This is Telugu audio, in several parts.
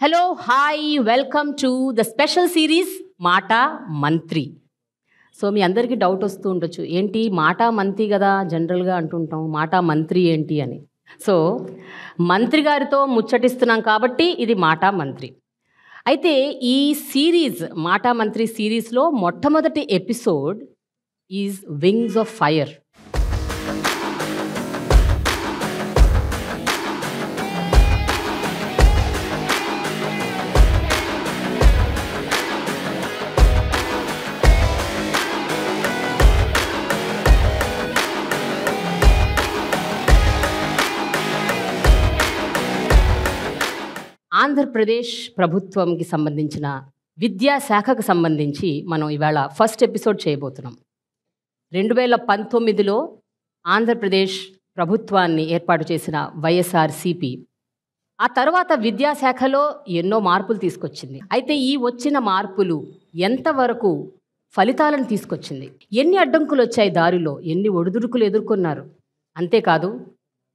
Hello hi welcome to the special series మాట మంత్రి. సో మీ అందరికీ డౌట్ వస్తూ ఉండొచ్చు, ఏంటి మాట మంత్రి కదా జనరల్గా అంటుంటాం, మాట మంత్రి ఏంటి అని. సో మంత్రి గారితో ముచ్చటిస్తున్నాం కాబట్టి ఇది మాట మంత్రి. అయితే ఈ సిరీస్ మాట మంత్రి సిరీస్లో మొట్టమొదటి episode is wings of fire. Andhra Pradesh ప్రభుత్వంకి సంబంధించిన విద్యాశాఖకు సంబంధించి మనం ఇవాళ ఫస్ట్ ఎపిసోడ్ చేయబోతున్నాం. 2019లో ఆంధ్రప్రదేశ్ ప్రభుత్వాన్ని ఏర్పాటు చేసిన వైఎస్ఆర్సీపీ ఆ తర్వాత విద్యాశాఖలో ఎన్నో మార్పులు తీసుకొచ్చింది. అయితే ఈ వచ్చిన మార్పులు ఎంతవరకు ఫలితాలను తీసుకొచ్చింది, ఎన్ని అడ్డంకులు వచ్చాయి దారిలో, ఎన్ని ఒడిదుడుకులు ఎదుర్కొన్నారు, అంతేకాదు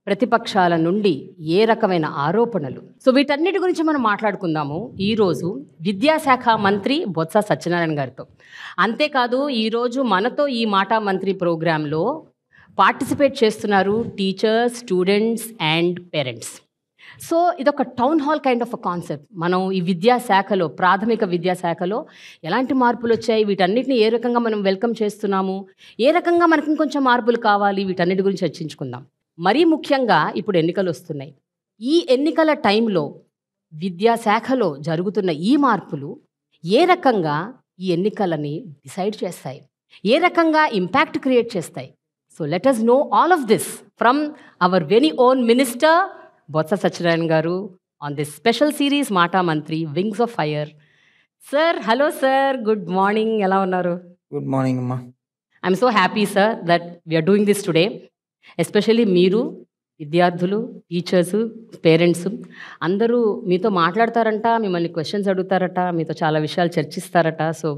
ప్రతిపక్షాల నుండి ఏ రకమైన ఆరోపణలు. సో వీటన్నిటి గురించి మనం మాట్లాడుకుందాము ఈరోజు విద్యాశాఖ మంత్రి బొత్స సత్యనారాయణ గారితో. అంతేకాదు ఈరోజు మనతో ఈ మాట మంత్రి ప్రోగ్రాంలో పార్టిసిపేట్ చేస్తున్నారు teachers, students and parents. So ఇదొక town hall kind of a concept. మనం ఈ విద్యాశాఖలో, ప్రాథమిక విద్యాశాఖలో ఎలాంటి మార్పులు వచ్చాయి, వీటన్నిటిని ఏ రకంగా మనం వెల్కమ్ చేస్తున్నాము, ఏ రకంగా మనకి ఇంకొంచెం మార్పులు కావాలి, వీటన్నిటి గురించి చర్చించుకుందాం. మరీ ముఖ్యంగా ఇప్పుడు ఎన్నికలు వస్తున్నాయి. ఈ ఎన్నికల టైంలో విద్యాశాఖలో జరుగుతున్న ఈ మార్పులు ఏ రకంగా ఈ ఎన్నికలని డిసైడ్ చేస్తాయి, ఏ రకంగా ఇంపాక్ట్ క్రియేట్ చేస్తాయి. So let us know all of this from our very own minister Botcha Satyanarayana garu on this special series Maata Mantri wings of fire. Sir, hello sir, good morning, ఎలా ఉన్నారు? గుడ్ మార్నింగ్ అమ్మా. I'm so happy sir that we're doing this today. Especially మీరు, విద్యార్థులు, టీచర్స్, పేరెంట్స్ అందరూ మీతో మాట్లాడతారంట, మిమ్మల్ని క్వశ్చన్స్ అడుగుతారట, మీతో చాలా విషయాలు చర్చిస్తారట. సో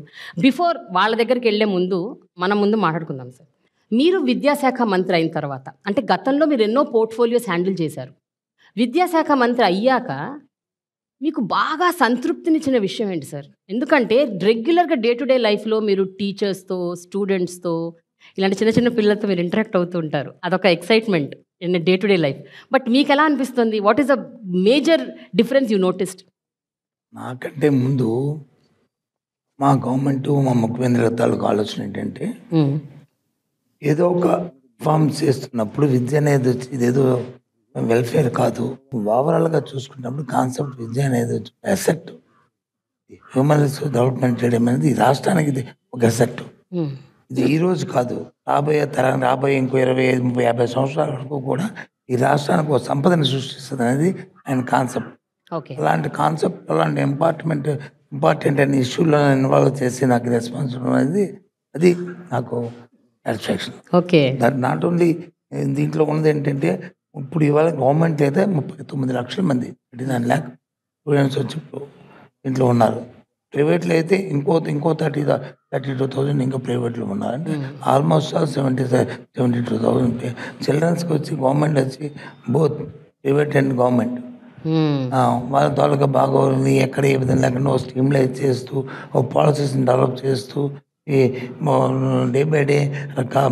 బిఫోర్ వాళ్ళ దగ్గరికి వెళ్ళే ముందు మనం మాట్లాడుకుందాం సార్. మీరు విద్యాశాఖ మంత్రి అయిన తర్వాత, అంటే గతంలో మీరు ఎన్నో పోర్ట్ఫోలియోస్ హ్యాండిల్ చేశారు, విద్యాశాఖ మంత్రి అయ్యాక మీకు బాగా సంతృప్తినిచ్చిన విషయం ఏంటి సార్? ఎందుకంటే రెగ్యులర్గా డే టు డే లైఫ్లో మీరు టీచర్స్తో, స్టూడెంట్స్తో, ఇలాంటి చిన్న చిన్న పిల్లలతో మీరు ఇంటరాక్ట్ అవుతూ ఉంటారు. అదొక excitement in day to day life. But మీకు ఎలా అనిపిస్తుంది? What is the major difference you noticed? నాకంటే ముందు మా గవర్నమెంట్, మా ముఖ్యమంత్రి తాలూకు ఆలోచన ఏంటంటే, ఏదో ఒక ఫామ్ చేస్తున్నప్పుడు విద్య అనేది ఇదేదో వెల్ఫేర్ కాదు, ఓవరాల్గా చూసుకున్నప్పుడు కాన్సెప్ట్ విద్య అనేది అసెట్, హ్యూమన్ రిసోర్స్ డెవలప్మెంట్ చేయడం అనేది ఈ రాష్ట్రానికి ఇది ఒక అసెట్. ఇది ఈ రోజు కాదు, రాబోయే ఇంకో 25-50 సంవత్సరాల వరకు కూడా ఈ రాష్ట్రానికి ఒక సంపదను సృష్టిస్తుంది అనేది ఆయన కాన్సెప్ట్. అలాంటి కాన్సెప్ట్, అలాంటి ఇంపార్టెంట్ అనే ఇష్యూలో ఇన్వాల్వ్ చేసి నాకు రెస్పాన్సిబుల్ అనేది, అది నాకు సాటిస్ఫాక్షన్. ఓకే, నాట్ ఓన్లీ దీంట్లో ఉన్నది ఏంటంటే, ఇప్పుడు ఇవాళ గవర్నమెంట్ అయితే 39 లక్షల మంది, 39 lakh స్టూడెంట్స్ వచ్చి ఇప్పుడు ఇంట్లో ఉన్నారు. ప్రైవేట్లో అయితే ఇంకో 32,000 ఇంకా ప్రైవేట్లో ఉన్నారంటే ఆల్మోస్ట్ 72,000 చిల్డ్రన్స్కి వచ్చి గవర్నమెంట్ వచ్చి బోత్ ప్రైవేట్ అండ్ గవర్నమెంట్ వాళ్ళ తాలూకా బాగోని ఎక్కడ ఏ విధంగా లేకుండా ఒక స్ట్రీమ్లైజ్ చేస్తూ, ఒక పాలసీస్ని డెవలప్ చేస్తూ, ఈ డే బై డే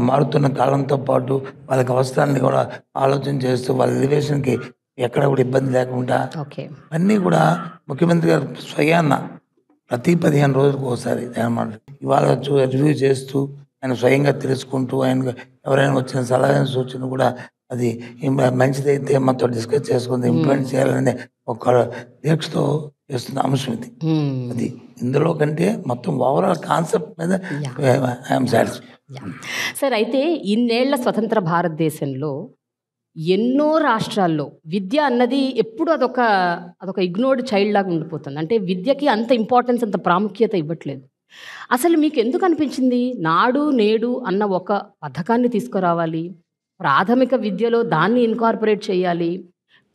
మారుతున్న కాలంతో పాటు వాళ్ళకి అవసరాన్ని కూడా ఆలోచన చేస్తూ, వాళ్ళ ఎలివేషన్కి ఎక్కడ కూడా ఇబ్బంది లేకుండా అన్నీ కూడా ముఖ్యమంత్రి గారు స్వయాన్న ప్రతి 15 రోజులకు ఒకసారి ఇవాళ రివ్యూ చేస్తూ, ఆయన స్వయంగా తెలుసుకుంటూ, ఆయన ఎవరైనా వచ్చిన సలహా సూచన కూడా అది మంచిదైతే మనతో డిస్కస్ చేసుకుంది ఇంప్లిమెంట్ చేయాలనే ఒక దీక్షతో చేస్తున్న అంశం ఇది. అది ఇందులో కంటే మొత్తం ఓవరాల్ కాన్సెప్ట్ మీద ఐఎమ్ సాటిస్ఫైడ్. సార్, అయితే ఇన్నేళ్ల స్వతంత్ర భారతదేశంలో ఎన్నో రాష్ట్రాల్లో విద్య అన్నది ఎప్పుడు అదొక ఇగ్నోర్డ్ చైల్డ్ లాగా ఉండిపోతుంది. అంటే విద్యకి అంత ఇంపార్టెన్స్, అంత ప్రాముఖ్యత ఇవ్వట్లేదు. అసలు మీకు ఎందుకు అనిపించింది నాడు నేడు అన్న ఒక పథకాన్ని తీసుకురావాలి, ప్రాథమిక విద్యలో దాన్ని ఇన్కార్పొరేట్ చేయాలి,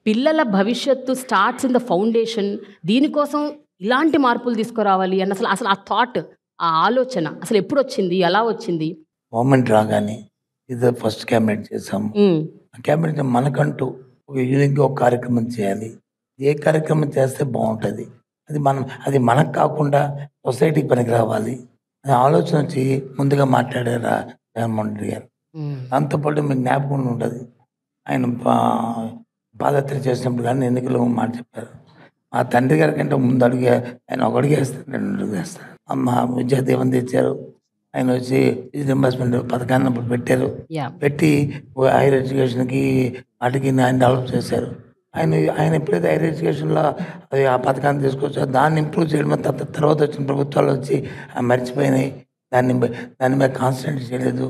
పిల్లల భవిష్యత్తు స్టార్ట్స్ ఇన్ ద ఫౌండేషన్, దీనికోసం ఇలాంటి మార్పులు తీసుకురావాలి అన్న అసలు ఆ థాట్, ఆ ఆలోచన అసలు ఎప్పుడు వచ్చింది, ఎలా వచ్చింది? గవర్నమెంట్ రాగానే ఇది ఫస్ట్ క్యాబినెట్ చేసాము. క్యాబినెట్ మనకంటూ ఒక యూనిక్గా ఒక కార్యక్రమం చేయాలి, ఏ కార్యక్రమం చేస్తే బాగుంటుంది, అది మనకు కాకుండా సొసైటీకి పనికి రావాలి అనే ఆలోచన వచ్చి ముందుగా మాట్లాడారు జగన్మోహన్ రెడ్డి గారు. దాంతోపాటు మీకు జ్ఞాపకం ఉంటుంది, ఆయన పాదయాత్ర చేసినప్పుడు కానీ ఎన్నికలు మాట చెప్పారు, మా తండ్రి గారి కంటే ముందు ఆయన ఒక అడుగు వేస్తాడు, 2 అడుగులు వేస్తాడు. అమ్మ విద్యా దీవెన తెచ్చారు, ఆయన వచ్చి రీఎంబర్స్మెంట్ పథకాన్ని అప్పుడు పెట్టారు, పెట్టి హైయర్ ఎడ్యుకేషన్కి వాటికి ఆయన డెవలప్ చేశారు. ఆయన ఎప్పుడైతే హైయర్ ఎడ్యుకేషన్లో ఆ పథకాన్ని తీసుకొచ్చారో దాన్ని ఇంప్రూవ్ చేయడం తర్వాత వచ్చిన ప్రభుత్వాలు వచ్చి మర్చిపోయినాయి, దాని మీద కాన్సన్ట్రేట్ చేయలేదు.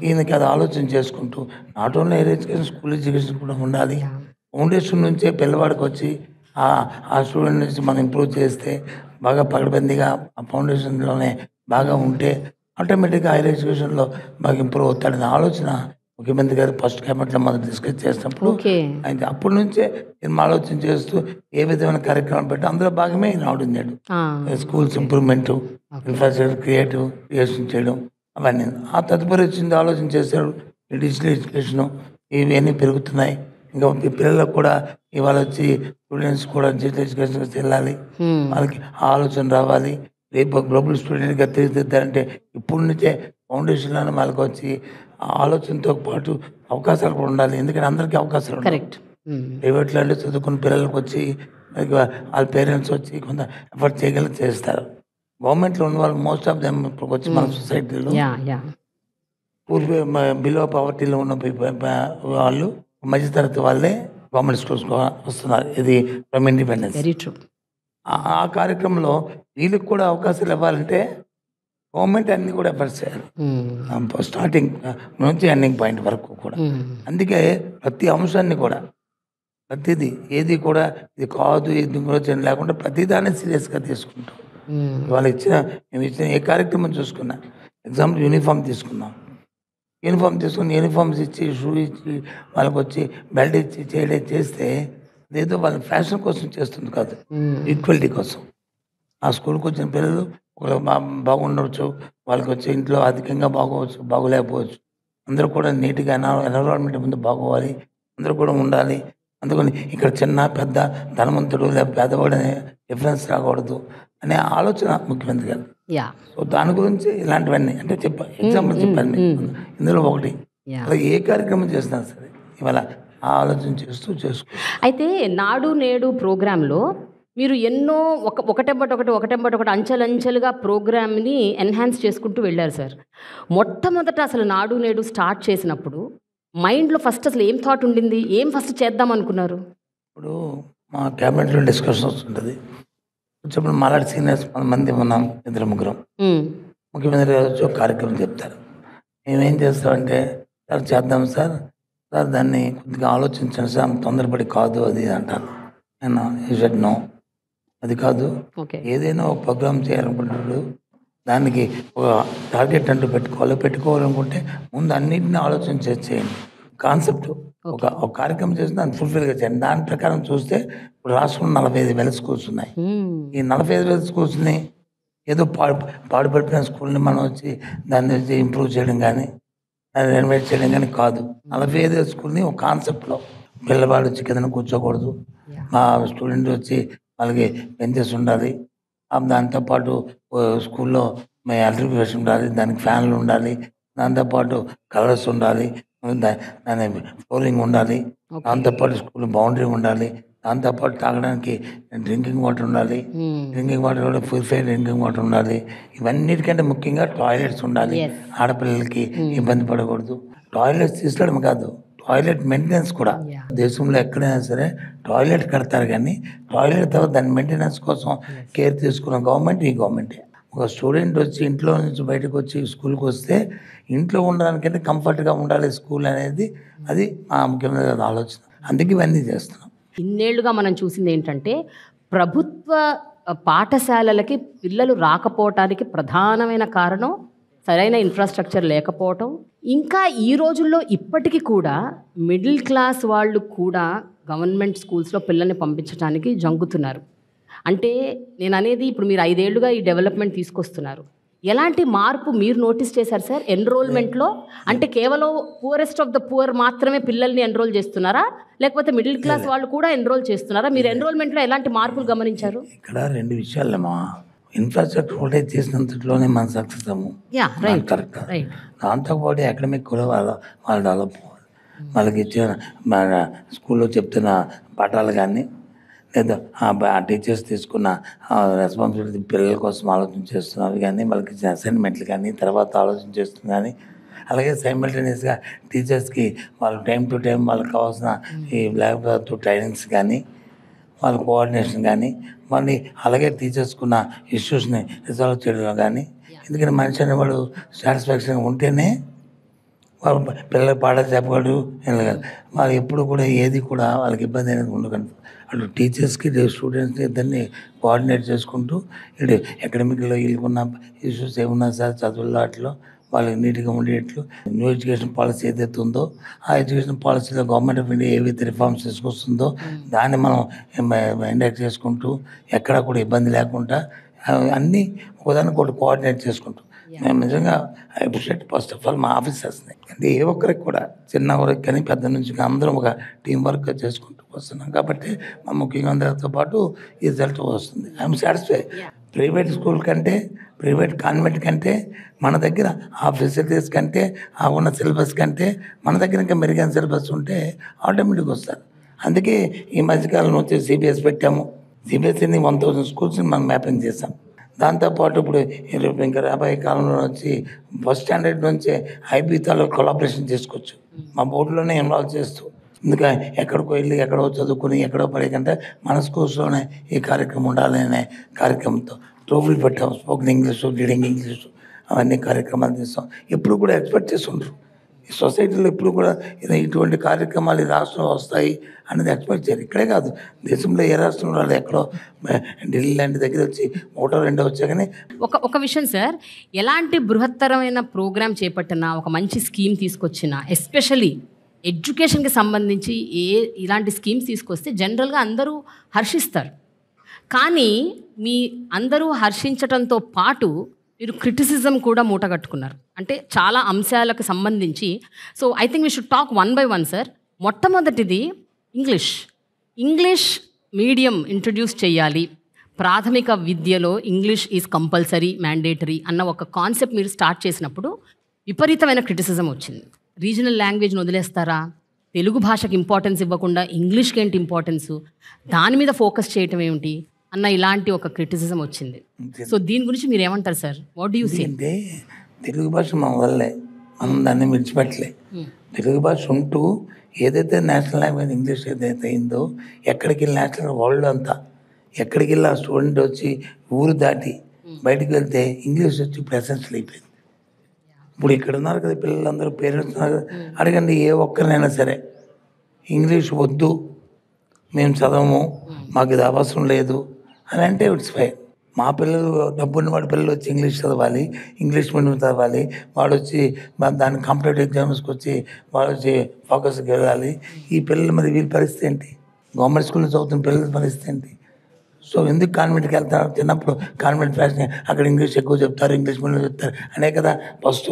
ఈయనకి అది ఆలోచన చేసుకుంటూ not only higher education, school education కూడా ఉండాలి. ఫౌండేషన్ నుంచే పిల్లవాడికి వచ్చి ఆ స్టూడెంట్ నుంచి మనం ఇంప్రూవ్ చేస్తే బాగా పగడబందిగా ఆ ఫౌండేషన్లోనే బాగా ఉంటే ఆటోమేటిక్గా హైయర్ ఎడ్యుకేషన్లో బాగా ఇంప్రూవ్ అవుతాడనే ఆలోచన ముఖ్యమంత్రి గారు ఫస్ట్ క్యాబినెట్లో మొదలు డిస్కస్ చేసినప్పుడు ఆయన అప్పటి నుంచే నేను ఆలోచన చేస్తూ ఏ విధమైన కార్యక్రమం పెట్టి అందులో భాగమే ఈయన ఆడున్నాడు. స్కూల్స్ ఇంప్రూవ్మెంట్, ఇన్ఫ్రాస్ట్రక్చర్ క్రియేషన్ చేయడం అవన్నీ. ఆ తదుపరి వచ్చింది ఆలోచన చేశాడు, డిజిటల్ ఎడ్యుకేషను ఇవన్నీ పెరుగుతున్నాయి. ఇంకా పిల్లలకు కూడా ఇవాళ వచ్చి స్టూడెంట్స్ కూడా డిజిటల్ ఎడ్యుకేషన్ వెళ్ళాలి, వాళ్ళకి ఆలోచన రావాలి. రేపు గ్లోబల్ స్టూడెంట్గా తీర్చిదిద్దారంటే ఇప్పటి నుంచే ఫౌండేషన్లోనే వాళ్ళకి వచ్చి ఆలోచనతో పాటు అవకాశాలు కూడా ఉండాలి. ఎందుకంటే అందరికీ అవకాశాలు ఉంటాయి. ప్రైవేట్లో అంటే చదువుకున్న పిల్లలకు వచ్చి వాళ్ళ పేరెంట్స్ వచ్చి కొంత ఎఫర్ట్ చేస్తారు. గవర్నమెంట్లో ఉన్న వాళ్ళు మోస్ట్ ఆఫ్ దెమ్ ఇప్పుడు వచ్చి మన సొసైటీలో బిలో పవర్టీలో ఉన్న వాళ్ళు మధ్యతరగతి వాళ్ళే గవర్నమెంట్ స్కూల్స్ వస్తున్నారు. ఇది ఫ్రమ్ ఇండిపెండెన్స్. ఆ కార్యక్రమంలో వీళ్ళకి కూడా అవకాశాలు ఇవ్వాలంటే గవర్నమెంట్ అన్ని కూడా ఎఫర్ట్స్ చేయాలి, స్టార్టింగ్ నుంచి ఎండింగ్ పాయింట్ వరకు కూడా. అందుకే ప్రతి అంశాన్ని కూడా ప్రతిదీ ఏది కూడా ఇది కాదు ఇది కూడా లేకుండా ప్రతిదాన్ని సీరియస్గా తీసుకుంటాం. మేము ఇచ్చిన ఏ కార్యక్రమం చూసుకున్నా, ఎగ్జాంపుల్ యూనిఫామ్ తీసుకున్నాం, యూనిఫామ్స్ ఇచ్చి షూ ఇచ్చి వాళ్ళకి వచ్చి బెల్ట్ ఇచ్చి చేస్తే ఏదో వాళ్ళ ఫ్యాషన్ కోసం చేస్తుంది కాదు, ఈక్వాలిటీ కోసం. ఆ స్కూల్కి వచ్చిన పిల్లలు ఒకరు బాగుండవచ్చు, వాళ్ళకి వచ్చి ఇంట్లో అధికంగా బాగోవచ్చు, బాగోలేకపోవచ్చు. అందరూ కూడా నీట్గా ఎన్విరాన్మెంట్ ముందు బాగోవాలి, అందరూ కూడా ఉండాలి. అందుకని ఇక్కడ చిన్న పెద్ద ధనవంతుడు లేదా పేదవాడు అనే డిఫరెన్స్ రాకూడదు అనే ఆలోచన ముఖ్యమంత్రి గారు. సో దాని గురించి ఇలాంటివన్నీ అంటే ఎగ్జాంపుల్ చెప్పాను ఇందులో ఒకటి. అలాగే ఏ కార్యక్రమం చేసినా సరే ఇవాళ ఆలోచన చేసుకో. అయితే నాడు నేడు ప్రోగ్రాంలో మీరు ఎన్నో ఒకటెంబటి ఒకటి అంచెలంచెలుగా ప్రోగ్రామ్ని ఎన్హాన్స్ చేసుకుంటూ వెళ్ళారు సార్. మొట్టమొదట అసలు నాడు నేడు స్టార్ట్ చేసినప్పుడు మైండ్లో ఫస్ట్ అసలు ఏం థాట్ ఉండింది, ఏం ఫస్ట్ చేద్దాం అనుకున్నారు? ఇప్పుడు మా క్యాబినెట్లో డిస్కషన్ వస్తుంటుంది, వచ్చినప్పుడు మాలాంటి సీనియర్స్ 10 మంది ఉన్నాం, 2-3 ముఖ్యమంత్రి గారు వచ్చి ఒక కార్యక్రమం చెప్తారు. మేమేం చేస్తామంటే సార్ చేద్దాం సార్ దాన్ని కొద్దిగా ఆలోచించండి సార్, తొందరపడి కాదు అది అంటారు. నేను షెడ్ నో, అది కాదు, ఏదైనా ఒక ప్రోగ్రామ్ చేయాలనుకుంటున్నాడు దానికి ఒక టార్గెట్ అంటూ పెట్టుకోవాలనుకుంటే ముందు అన్నింటినీ ఆలోచన చేయండి. కాన్సెప్ట్ ఒక కార్యక్రమం చేసి దాన్ని ఫుల్ఫిల్గా చేయండి. దాని ప్రకారం చూస్తే ఇప్పుడు రాష్ట్రంలో 45,000 స్కూల్స్ ఉన్నాయి. ఈ 45,000 స్కూల్స్ని ఏదో పాడుపడిపోయిన స్కూల్ని మనం వచ్చి దాన్ని వచ్చి ఇంప్రూవ్ చేయడం కానీ దాన్ని రెనోవేట్ చేయడం కానీ కాదు. 45,000 స్కూల్ని ఒక కాన్సెప్ట్లో పిల్లవాడు వచ్చి కింద కూర్చోకూడదు, మా స్టూడెంట్ వచ్చి వాళ్ళకి బెంచెస్ ఉండాలి, దాంతోపాటు స్కూల్లో ఎలక్ట్రిఫికేషన్ ఉండాలి, దానికి ఫ్యాన్లు ఉండాలి, దాంతోపాటు కలర్స్ ఉండాలి, దాని ఫ్లోరింగ్ ఉండాలి, దాంతోపాటు స్కూల్ బౌండరీ ఉండాలి, దాంతోపాటు తాగడానికి డ్రింకింగ్ వాటర్ ఉండాలి, డ్రింకింగ్ వాటర్ కూడా ప్యూరిఫైడ్ డ్రింకింగ్ వాటర్ ఉండాలి. ఇవన్నిటికంటే ముఖ్యంగా టాయిలెట్స్ ఉండాలి. ఆడపిల్లలకి ఇబ్బంది పడకూడదు. టాయిలెట్స్ తీసుకోవడం కాదు, టాయిలెట్ మెయింటెనెన్స్ కూడా. దేశంలో ఎక్కడైనా సరే టాయిలెట్ కడతారు, కానీ టాయిలెట్ తర్వాత దాని మెయింటెనెన్స్ కోసం కేర్ తీసుకున్న గవర్నమెంట్ ఈ గవర్నమెంటే. ఒక స్టూడెంట్ వచ్చి ఇంట్లో నుంచి బయటకు వచ్చి స్కూల్కి వస్తే ఇంట్లో ఉండడానికంటే కంఫర్ట్గా ఉండాలి స్కూల్ అనేది, అది మా ముఖ్యమైన ఆలోచన. అందుకే ఇవన్నీ చేస్తున్నాం. ఇన్నేళ్లుగా మనం చూసింది ఏంటంటే ప్రభుత్వ పాఠశాలలకి పిల్లలు రాకపోవటానికి ప్రధానమైన కారణం సరైన ఇన్ఫ్రాస్ట్రక్చర్ లేకపోవటం. ఇంకా ఈ రోజుల్లో ఇప్పటికీ కూడా మిడిల్ క్లాస్ వాళ్ళు కూడా గవర్నమెంట్ స్కూల్స్లో పిల్లల్ని పంపించడానికి జంకుతున్నారు. అంటే నేను అనేది ఇప్పుడు మీరు 5 ఏళ్లుగా ఈ డెవలప్మెంట్ తీసుకొస్తున్నారు, ఎలాంటి మార్పు మీరు నోటీస్ చేశారు సార్ ఎన్రోల్మెంట్లో? అంటే కేవలం పూరెస్ట్ ఆఫ్ ద పూర్ మాత్రమే పిల్లల్ని ఎన్రోల్ చేస్తున్నారా, లేకపోతే మిడిల్ క్లాస్ వాళ్ళు కూడా ఎన్రోల్ చేస్తున్నారా? మీరు ఎన్రోల్మెంట్లో ఎలాంటి మార్పులు గమనించారు? ఇక్కడ 2 విషయాలమ్మా. ఇన్ఫ్రాస్ట్రక్చర్ ఒకటే చేసినంతట్లోనే మనం సక్సెస్ అవ్వము. కరెక్ట్. దాంతోపాటు అకాడమిక్ కూడా వాళ్ళు డెవలప్ అవ్వాలి. వాళ్ళకి ఇచ్చిన మన స్కూల్లో చెప్తున్న పాఠాలు కానీ, లేదా ఆ టీచర్స్ తీసుకున్న రెస్పాన్సిబిలిటీ పిల్లల కోసం ఆలోచన చేస్తున్నవి కానీ, వాళ్ళకి ఇచ్చిన అసైన్మెంట్లు కానీ, తర్వాత ఆలోచన చేస్తుంది కానీ, అలాగే సైమల్టేనియస్గా టీచర్స్కి వాళ్ళు టైం టు టైం వాళ్ళకి కావాల్సిన ఈ ల్యాబ్ ట్రైనింగ్స్ కానీ, వాళ్ళ కోఆర్డినేషన్ కానీ, మళ్ళీ అలాగే టీచర్స్కున్న ఇష్యూస్ని రిజాల్వ్ చేయడంలో కానీ. ఎందుకంటే మనిషి అనేవాడు సాటిస్ఫాక్షన్గా ఉంటేనే వాళ్ళు పిల్లలకు పాఠాలు చెప్పగలరు. వాళ్ళు ఎప్పుడు కూడా ఏది కూడా వాళ్ళకి ఇబ్బంది అనేది ఉండకండి. అటు టీచర్స్కి స్టూడెంట్స్ని ఇద్దరిని కోఆర్డినేట్ చేసుకుంటూ ఇటు అకాడమిక్లో వీళ్ళకున్న ఇష్యూస్ ఏమున్నా సార్ చదువుల్లో వాటిలో వాళ్ళకి నీట్గా ఉండేట్లు న్యూ ఎడ్యుకేషన్ పాలసీ ఏదైతే ఉందో ఆ ఎడ్యుకేషన్ పాలసీలో గవర్నమెంట్ ఆఫ్ ఇండియా ఏవైతే రిఫార్మ్స్ తీసుకొస్తుందో దాన్ని మనం ఇండెక్ట్ చేసుకుంటూ ఎక్కడా కూడా ఇబ్బంది లేకుండా అన్నీ ఒకదానికి ఒకటి కోఆర్డినేట్ చేసుకుంటూ మేము నిజంగా I appreciate first of all మా ఆఫీసర్స్ని. అంటే ఏ ఒక్కరికి కూడా చిన్న వరకు కానీ పెద్ద నుంచి అందరం ఒక టీం వర్క్ చేసుకుంటూ వస్తున్నాం కాబట్టి మా ముఖ్యంగా అందరితో పాటు ఈ రిజల్ట్ వస్తుంది. I'm satisfy. ప్రైవేట్ స్కూల్ కంటే ప్రైవేట్ కాన్వెంట్ కంటే మన దగ్గర ఆ ఫెసిలిటీస్ కంటే ఆ ఉన్న సిలబస్ కంటే మన దగ్గర ఇంకా మెరుగైన సిలబస్ ఉంటే ఆటోమేటిక్గా వస్తారు. అందుకే ఈ మధ్యకాలంలో వచ్చి సిబిఎస్ పెట్టాము. సిబిఎస్ఈని 1000 స్కూల్స్ని మనం మ్యాపింగ్ చేసాం. దాంతోపాటు ఇప్పుడు ఇంకా రాబోయే కాలంలో వచ్చి ఫస్ట్ స్టాండర్డ్ నుంచే ఐబీతో కొలాబరేషన్ చేసుకోవచ్చు మా బోర్డులోనే ఇన్వాల్వ్ చేస్తూ. ఎందుకంటే ఎక్కడికో వెళ్ళి ఎక్కడో చదువుకుని ఎక్కడో పడే కంటే మన స్కూల్స్లోనే ఈ కార్యక్రమం ఉండాలి అనే కార్యక్రమంతో ట్రోఫీలు పెట్టాము. స్పోకెన్ ఇంగ్లీషు, రీడింగ్ ఇంగ్లీషు అవన్నీ కార్యక్రమాలు చేస్తాం. ఎప్పుడు కూడా ఎక్స్పెక్ట్ చేస్తుంటారు ఈ సొసైటీలో ఎప్పుడు కూడా ఇటువంటి కార్యక్రమాలు ఈ రాష్ట్రంలో వస్తాయి అనేది ఎక్స్పెక్ట్ చేయరు. ఇక్కడే కాదు దేశంలో ఏ రాష్ట్రంలో వాళ్ళు ఎక్కడో ఢిల్లీ లాంటి దగ్గర వచ్చి 1-2 వచ్చా కానీ. ఒక విషయం సార్, ఎలాంటి బృహత్తరమైన ప్రోగ్రామ్ చేపట్టినా ఒక మంచి స్కీమ్ తీసుకొచ్చినా ఎస్పెషలీ ఎడ్యుకేషన్కి సంబంధించి ఇలాంటి స్కీమ్స్ తీసుకొస్తే జనరల్గా అందరూ హర్షిస్తారు. కానీ మీ అందరూ హర్షించటంతో పాటు మీరు క్రిటిసిజం కూడా మూటగట్టుకున్నారు. అంటే చాలా అంశాలకు సంబంధించి. So I think we should talk 1 by 1 sir. మొట్టమొదటిది ఇంగ్లీష్ మీడియం ఇంట్రడ్యూస్ చేయాలి, ప్రాథమిక విద్యలో ఇంగ్లీష్ ఈజ్ కంపల్సరీ మ్యాండేటరీ అన్న ఒక కాన్సెప్ట్ మీరు స్టార్ట్ చేసినప్పుడు విపరీతమైన క్రిటిసిజం వచ్చింది. రీజనల్ లాంగ్వేజ్ని వదిలేస్తారా, తెలుగు భాషకి ఇంపార్టెన్స్ ఇవ్వకుండా ఇంగ్లీష్కి ఏంటి ఇంపార్టెన్సు, దాని మీద ఫోకస్ చేయటం ఏమిటి అన్న ఇలాంటి ఒక క్రిటిసిజం వచ్చింది. సో దీని గురించి మీరు ఏమంటారు sir? What do you say? అంటే తెలుగు భాష మన వల్లే, మనం దాన్ని విడిచిపెట్టలే. తెలుగు భాష ఉంటూ ఏదైతే నేషనల్ లాంగ్వేజ్ ఇంగ్లీష్ ఏదైతే అయిందో ఎక్కడికి వెళ్ళి నేషనల్ వరల్డ్ అంతా ఎక్కడికి వెళ్ళి ఆ స్టూడెంట్ వచ్చి ఊరు దాటి బయటికి వెళ్తే ఇంగ్లీష్ వచ్చి ఇప్పుడు ఎసెన్షియల్ అయిపోయింది. ఇప్పుడు ఇక్కడ ఉన్నారు కదా పిల్లలందరూ, పేరెంట్స్ ఉన్నారు కదా, అడగండి ఏ ఒక్కరినైనా సరే ఇంగ్లీష్ వద్దు, మేము చదవము, మాకు ఇది అవసరం లేదు అని అంటే ఇట్స్ ఫైన్. మా పిల్లలు డబ్బున్న వాడి పిల్లలు వచ్చి ఇంగ్లీష్ చదవాలి, ఇంగ్లీష్ మీడియం చదవాలి, వాడు వచ్చి దాని కాంపిటేటివ్ ఎగ్జామ్స్కి వచ్చి వాడు వచ్చి ఫోకస్కి వెళ్ళాలి. ఈ పిల్లలు మరి వీళ్ళ పరిస్థితి ఏంటి? గవర్నమెంట్ స్కూల్లో చదువుతున్న పిల్లల పరిస్థితి ఏంటి? సో ఎందుకు కాన్వెంట్కి వెళ్తారు? చిన్నప్పుడు కాన్వెంట్ ఫ్యాషన్, అక్కడ ఇంగ్లీష్ ఎక్కువ చెప్తారు, ఇంగ్లీష్ మీడియం చెప్తారు అనే కదా ఫస్ట్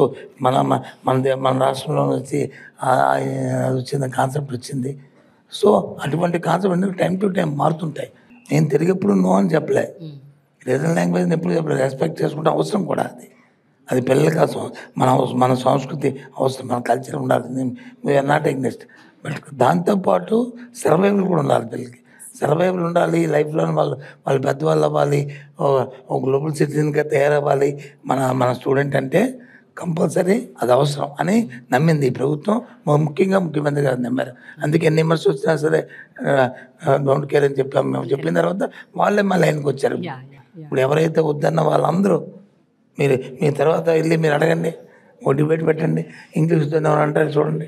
మన రాష్ట్రంలో వచ్చి వచ్చింది కాన్సెప్ట్ వచ్చింది. సో అటువంటి కాన్సెప్ట్ ఎందుకు టైం టు టైం మారుతుంటాయి. నేను తెలుగు ఎప్పుడు నో అని చెప్పలే, రీజనల్ లాంగ్వేజ్ని ఎప్పుడు చెప్పలేదు, రెస్పెక్ట్ చేసుకుంటే అవసరం కూడా అది పిల్లలకి అవసరం, మన సంస్కృతి అవసరం, మన కల్చర్ ఉండాలి. We're not against. బట్ దాంతోపాటు సర్వైవల్ కూడా ఉండాలి. పిల్లలకి సర్వైవల్ ఉండాలి. లైఫ్లో వాళ్ళు పెద్దవాళ్ళు అవ్వాలి, ఒక గ్లోబల్ సిటిజన్గా తయారవ్వాలి. మన స్టూడెంట్ అంటే కంపల్సరీ అది అవసరం అని నమ్మింది ఈ ప్రభుత్వం, ముఖ్యంగా ముఖ్యమంత్రి గారు నమ్మారు. అందుకే ఎన్ని విమర్శలు వచ్చినా సరే డోంట్ కేర్ అని చెప్పాము. మేము చెప్పిన తర్వాత వాళ్ళే మా లైన్కి వచ్చారు. ఇప్పుడు ఎవరైతే వద్దన్న వాళ్ళందరూ మీ తర్వాత వెళ్ళి మీరు అడగండి, ఓ డిబేట్ పెట్టండి, ఇంగ్లీష్ అంటారు చూడండి.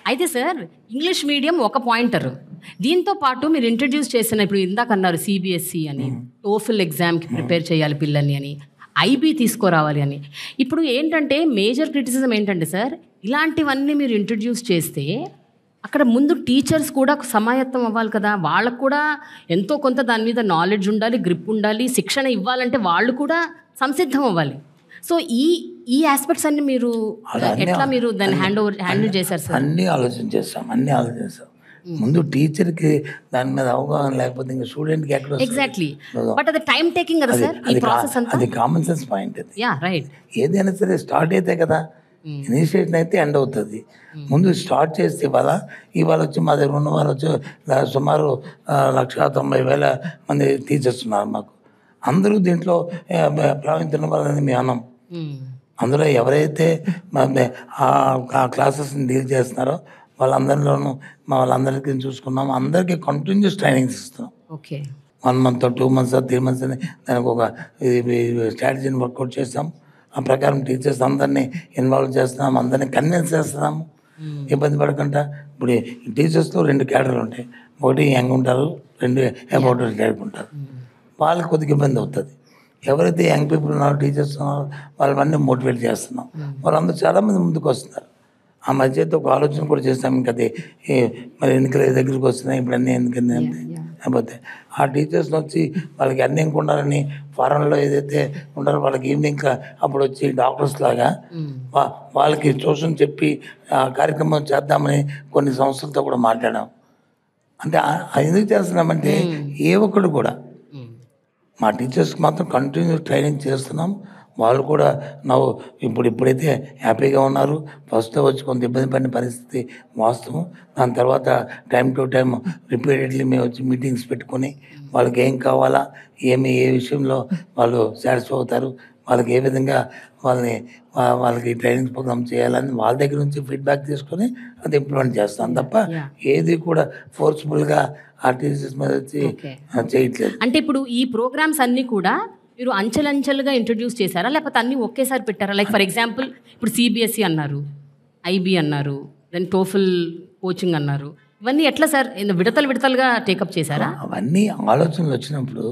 అయితే సార్ ఇంగ్లీష్ మీడియం ఒక పాయింటర్. దీంతో పాటు మీరు ఇంట్రడ్యూస్ చేసిన ఇప్పుడు ఇందాక అన్నారు సిబిఎస్ఈ అని, టోఫెల్ ఎగ్జామ్కి ప్రిపేర్ చేయాలి పిల్లల్ని అని, ఐబీ తీసుకురావాలి అని. ఇప్పుడు ఏంటంటే మేజర్ క్రిటిసిజం ఏంటంటే సార్, ఇలాంటివన్నీ మీరు ఇంట్రడ్యూస్ చేస్తే అక్కడ ముందు టీచర్స్ కూడా సమాయత్తం అవ్వాలి కదా, వాళ్ళకు కూడా ఎంతో కొంత దాని మీద నాలెడ్జ్ ఉండాలి, గ్రిప్ ఉండాలి, శిక్షణ ఇవ్వాలంటే వాళ్ళు కూడా సంసిద్ధం అవ్వాలి. సో ఈ ఆస్పెక్ట్స్ అన్ని మీరు ఎట్లా మీరు దాన్ని హ్యాండిల్ చేశారు సార్? అన్నీ ఆలోచించాం. ముందు టీచర్కి దాని మీద అవగాహన లేకపోతే ఇంకా స్టూడెంట్కి ఎక్కడ ఎగ్జాక్ట్లీ. బట్ అది టైం టేకింగ్ కదా సార్ ఈ ప్రాసెస్ అంతా. అది కామన్ సెన్స్ పాయింట్. అది యా రైట్. ఏదైనా సరే స్టార్ట్ అయితే కదా ఇనిషియేషన్ అయితే ఎండ్ అవుతుంది. ముందు స్టార్ట్ చేస్తే ఇవాళ వచ్చి మా దగ్గర ఉన్న వాళ్ళు వచ్చి సుమారు 1,90,000 మంది టీచర్స్ ఉన్నారు మాకు. అందరూ దీంట్లో ప్రావీణ్యం వాళ్ళని మేము అన్నాం. అందులో ఎవరైతే ఆ క్లాసెస్ని డీల్ చేస్తున్నారో వాళ్ళందరిలోనూ వాళ్ళందరికీ చూసుకున్నాం. అందరికీ కంటిన్యూస్ ట్రైనింగ్స్ ఇస్తున్నాం. ఓకే. 1 month 2 months 3 months అని దానికి ఒక స్ట్రాటజీని వర్కౌట్ చేస్తాం. ఆ ప్రకారం టీచర్స్ అందరినీ ఇన్వాల్వ్ చేస్తున్నాం, అందరినీ కన్విన్స్ చేస్తున్నాము. ఇబ్బంది పడకుండా ఇప్పుడు టీచర్స్లో 2 కేటర్లు ఉంటాయి. ఒకటి యంగ్ ఉంటారు, 2 అబౌట్ రిటైర్డ్ ఉంటారు. వాళ్ళకి కొద్దిగా ఇబ్బంది అవుతుంది. ఎవరైతే యంగ్ పీపుల్ ఉన్నారో టీచర్స్ ఉన్నారో వాళ్ళని మోటివేట్ చేస్తున్నాం. వాళ్ళందరూ చాలామంది ముందుకు వస్తున్నారు. ఆ మధ్య అయితే ఒక ఆలోచన కూడా చేస్తాం. ఇంకా అది మరి ఎన్నికల దగ్గరికి వస్తున్నాయి, ఇప్పుడు అన్నీ ఎన్నికలు లేకపోతే ఆ టీచర్స్ని వచ్చి వాళ్ళకి అన్నీ ఇంకా ఉండాలని ఫారెన్లో ఏదైతే ఉండాలో వాళ్ళకి ఈవినింగ్ అప్పుడు వచ్చి డాక్టర్స్ లాగా వాళ్ళకి ట్యూషన్ చెప్పి ఆ కార్యక్రమం చేద్దామని కొన్ని సంస్థలతో కూడా మాట్లాడాం. అంటే ఎందుకు చేస్తున్నామంటే ఏ ఒక్కడు కూడా మా టీచర్స్కి మాత్రం కంటిన్యూ ట్రైనింగ్ చేస్తున్నాం. వాళ్ళు కూడా ఇప్పుడైతే హ్యాపీగా ఉన్నారు. ఫస్ట్లో వచ్చి కొంత ఇబ్బంది పడిన పరిస్థితి వాస్తవం. దాని తర్వాత టైం టు టైం రిపీటెడ్లీ మేము వచ్చి మీటింగ్స్ పెట్టుకొని వాళ్ళకి ఏం కావాలా, ఏ విషయంలో వాళ్ళు సాటిస్ఫై అవుతారు, వాళ్ళకి ఏ విధంగా వాళ్ళకి ట్రైనింగ్ ప్రోగ్రామ్ చేయాలని వాళ్ళ దగ్గర నుంచి ఫీడ్బ్యాక్ తీసుకొని అది ఇంప్లిమెంట్ చేస్తాం తప్ప ఏది కూడా ఫోర్స్ఫుల్గా ఆ టీచర్స్ మీద వచ్చి చేయట్లేదు. అంటే ఇప్పుడు ఈ ప్రోగ్రామ్స్ అన్నీ కూడా మీరు అంచెలంచెలుగా ఇంట్రడ్యూస్ చేశారా, లేకపోతే అన్నీ ఒకేసారి పెట్టారా? లైక్ ఫర్ ఎగ్జాంపుల్ ఇప్పుడు సిబిఎస్ఈ అన్నారు, ఐబీ అన్నారు, దెన్ టోఫుల్ కోచింగ్ అన్నారు. ఇవన్నీ ఎట్లా సార్ విడతలుగా టేకప్ చేశారా? అవన్నీ ఆలోచనలు వచ్చినప్పుడు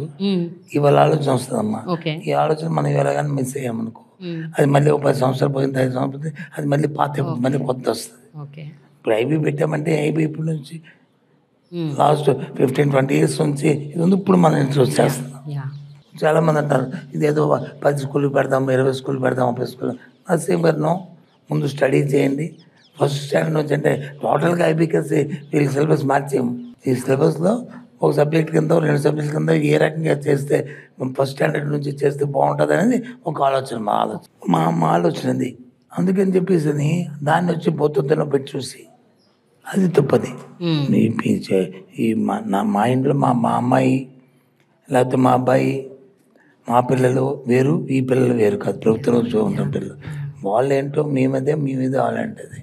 ఇవాళ ఆలోచన వస్తుందమ్మా. ఈ ఆలోచన మనం ఇవాళగానే మిస్ అయ్యామనుకో, అది మళ్ళీ ఒక 10 సంవత్సరాలు పోయింది, 5 సంవత్సరాలు అది మళ్ళీ మళ్ళీ కొత్త వస్తుంది. ఇప్పుడు ఐబీ పెట్టామంటే ఐబీ ఇప్పటి నుంచి లాస్ట్ 15-20 years నుంచి ఇది ఉంది. ఇప్పుడు మనం ఇంట్రెస్ట్ చేస్తున్నాం. చాలామంది అంటారు ఇదేదో 10 స్కూళ్ళు పెడదాం, 20 స్కూళ్ళు పెడదాం, 30 స్కూళ్ళు. అది సేమ్ నో. ముందు స్టడీ చేయండి. ఫస్ట్ స్టాండర్డ్ నుంచి అంటే టోటల్గా ఐబీకేసి వీళ్ళకి సిలబస్ మార్చేయము. ఈ సిలబస్లో ఒక సబ్జెక్ట్ కింద 2 సబ్జెక్ట్ కింద ఏ రకంగా చేస్తే ఫస్ట్ స్టాండర్డ్ నుంచి చేస్తే బాగుంటుంది అనేది ఒక ఆలోచన. మా ఆలోచన అది. అందుకని చెప్పేసి దాన్ని వచ్చి బొత్తులో పెట్టి చూసి అది తప్పది. మా ఇంట్లో మా అమ్మాయి లేకపోతే మా అబ్బాయి, మా పిల్లలు వేరు, ఈ పిల్లలు వేరు కాదు. ప్రభుత్వంలో చూడండి పిల్లలు వాళ్ళు ఏంటో మీ మీద వాళ్ళంటది.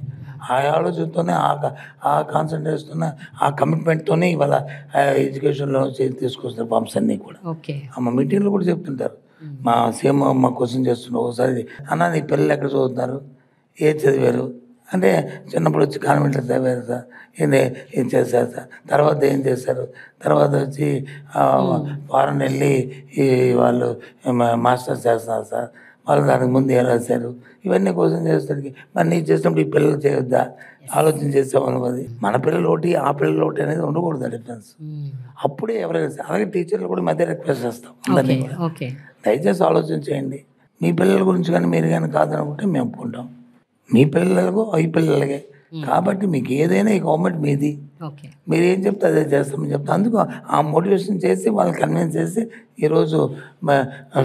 ఆ ఆలోచనతోనే ఆ కాన్సన్ట్రేషన్తోనే ఆ కమిట్మెంట్తోనే ఇవాళ ఎడ్యుకేషన్లో తీసుకొస్తారు ఫార్మ్స్ అన్నీ కూడా. మా మీటింగ్లో కూడా చెప్తుంటారు. మా సీఎం మా క్వశ్చన్ చేస్తున్నారు ఒకసారి, అన్న నీ పిల్లలు ఎక్కడ చదువుతున్నారు, ఏ చదివారు అంటే చిన్నప్పుడు వచ్చి కాన్వెంట్లో చదివారు సార్, ఏం చేశారు సార్, తర్వాత ఏం చేశారు, తర్వాత వచ్చి ఫారెన్ వెళ్ళి వాళ్ళు మాస్టర్స్ చేస్తున్నారు సార్, వాళ్ళు దానికి ముందు ఏం రాశారు, ఇవన్నీ క్వశ్చన్ చేస్తానికి మరి నీకు చేసినప్పుడు ఈ పిల్లలు చేయొద్దా ఆలోచన చేసామన్నది. మన పిల్లలు ఒకటి ఆ పిల్లలు ఒకటి అనేది ఉండకూడదు డిఫరెన్స్. అప్పుడే ఎవరైనా అలాగే టీచర్లు కూడా మధ్య రిక్వెస్ట్ చేస్తాం అందరినీ కూడా, దయచేసి ఆలోచన చేయండి. మీ పిల్లల గురించి కానీ మీరు కానీ కాదనుకుంటే మేము ఒప్పుకుంటాం. మీ పిల్లలకు ఈ పిల్లలకే కాబట్టి మీకు ఏదైనా ఈ గవర్నమెంట్ మీది, మీరు ఏం చెప్తే అదే చేస్తామని చెప్తాం. అందుకు ఆ మోటివేషన్ చేసి వాళ్ళని కన్విన్స్ చేసి ఈరోజు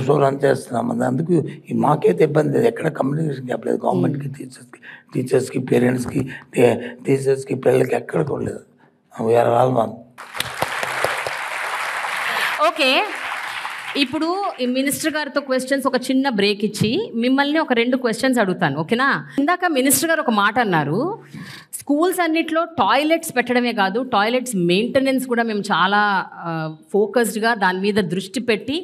షో రన్ చేస్తున్నాం. అందుకు మాకైతే ఇబ్బంది లేదు, ఎక్కడ కమ్యూనికేషన్ గ్యాప్ లేదు. గవర్నమెంట్కి టీచర్స్కి పేరెంట్స్కి టీచర్స్కి పిల్లలకి ఎక్కడ కూడా లేదు. We are all one. ఓకే, ఇప్పుడు ఈ మినిస్టర్ గారితో క్వశ్చన్స్ ఒక చిన్న బ్రేక్ ఇచ్చి మిమ్మల్ని ఒక 2 questions అడుగుతాను, ఓకేనా? ఇందాక మినిస్టర్ గారు ఒక మాట అన్నారు, స్కూల్స్ అన్నిట్లో టాయిలెట్స్ పెట్టడమే కాదు, టాయిలెట్స్ మెయింటెనెన్స్ కూడా మేము చాలా ఫోకస్డ్గా దాని మీద దృష్టి పెట్టి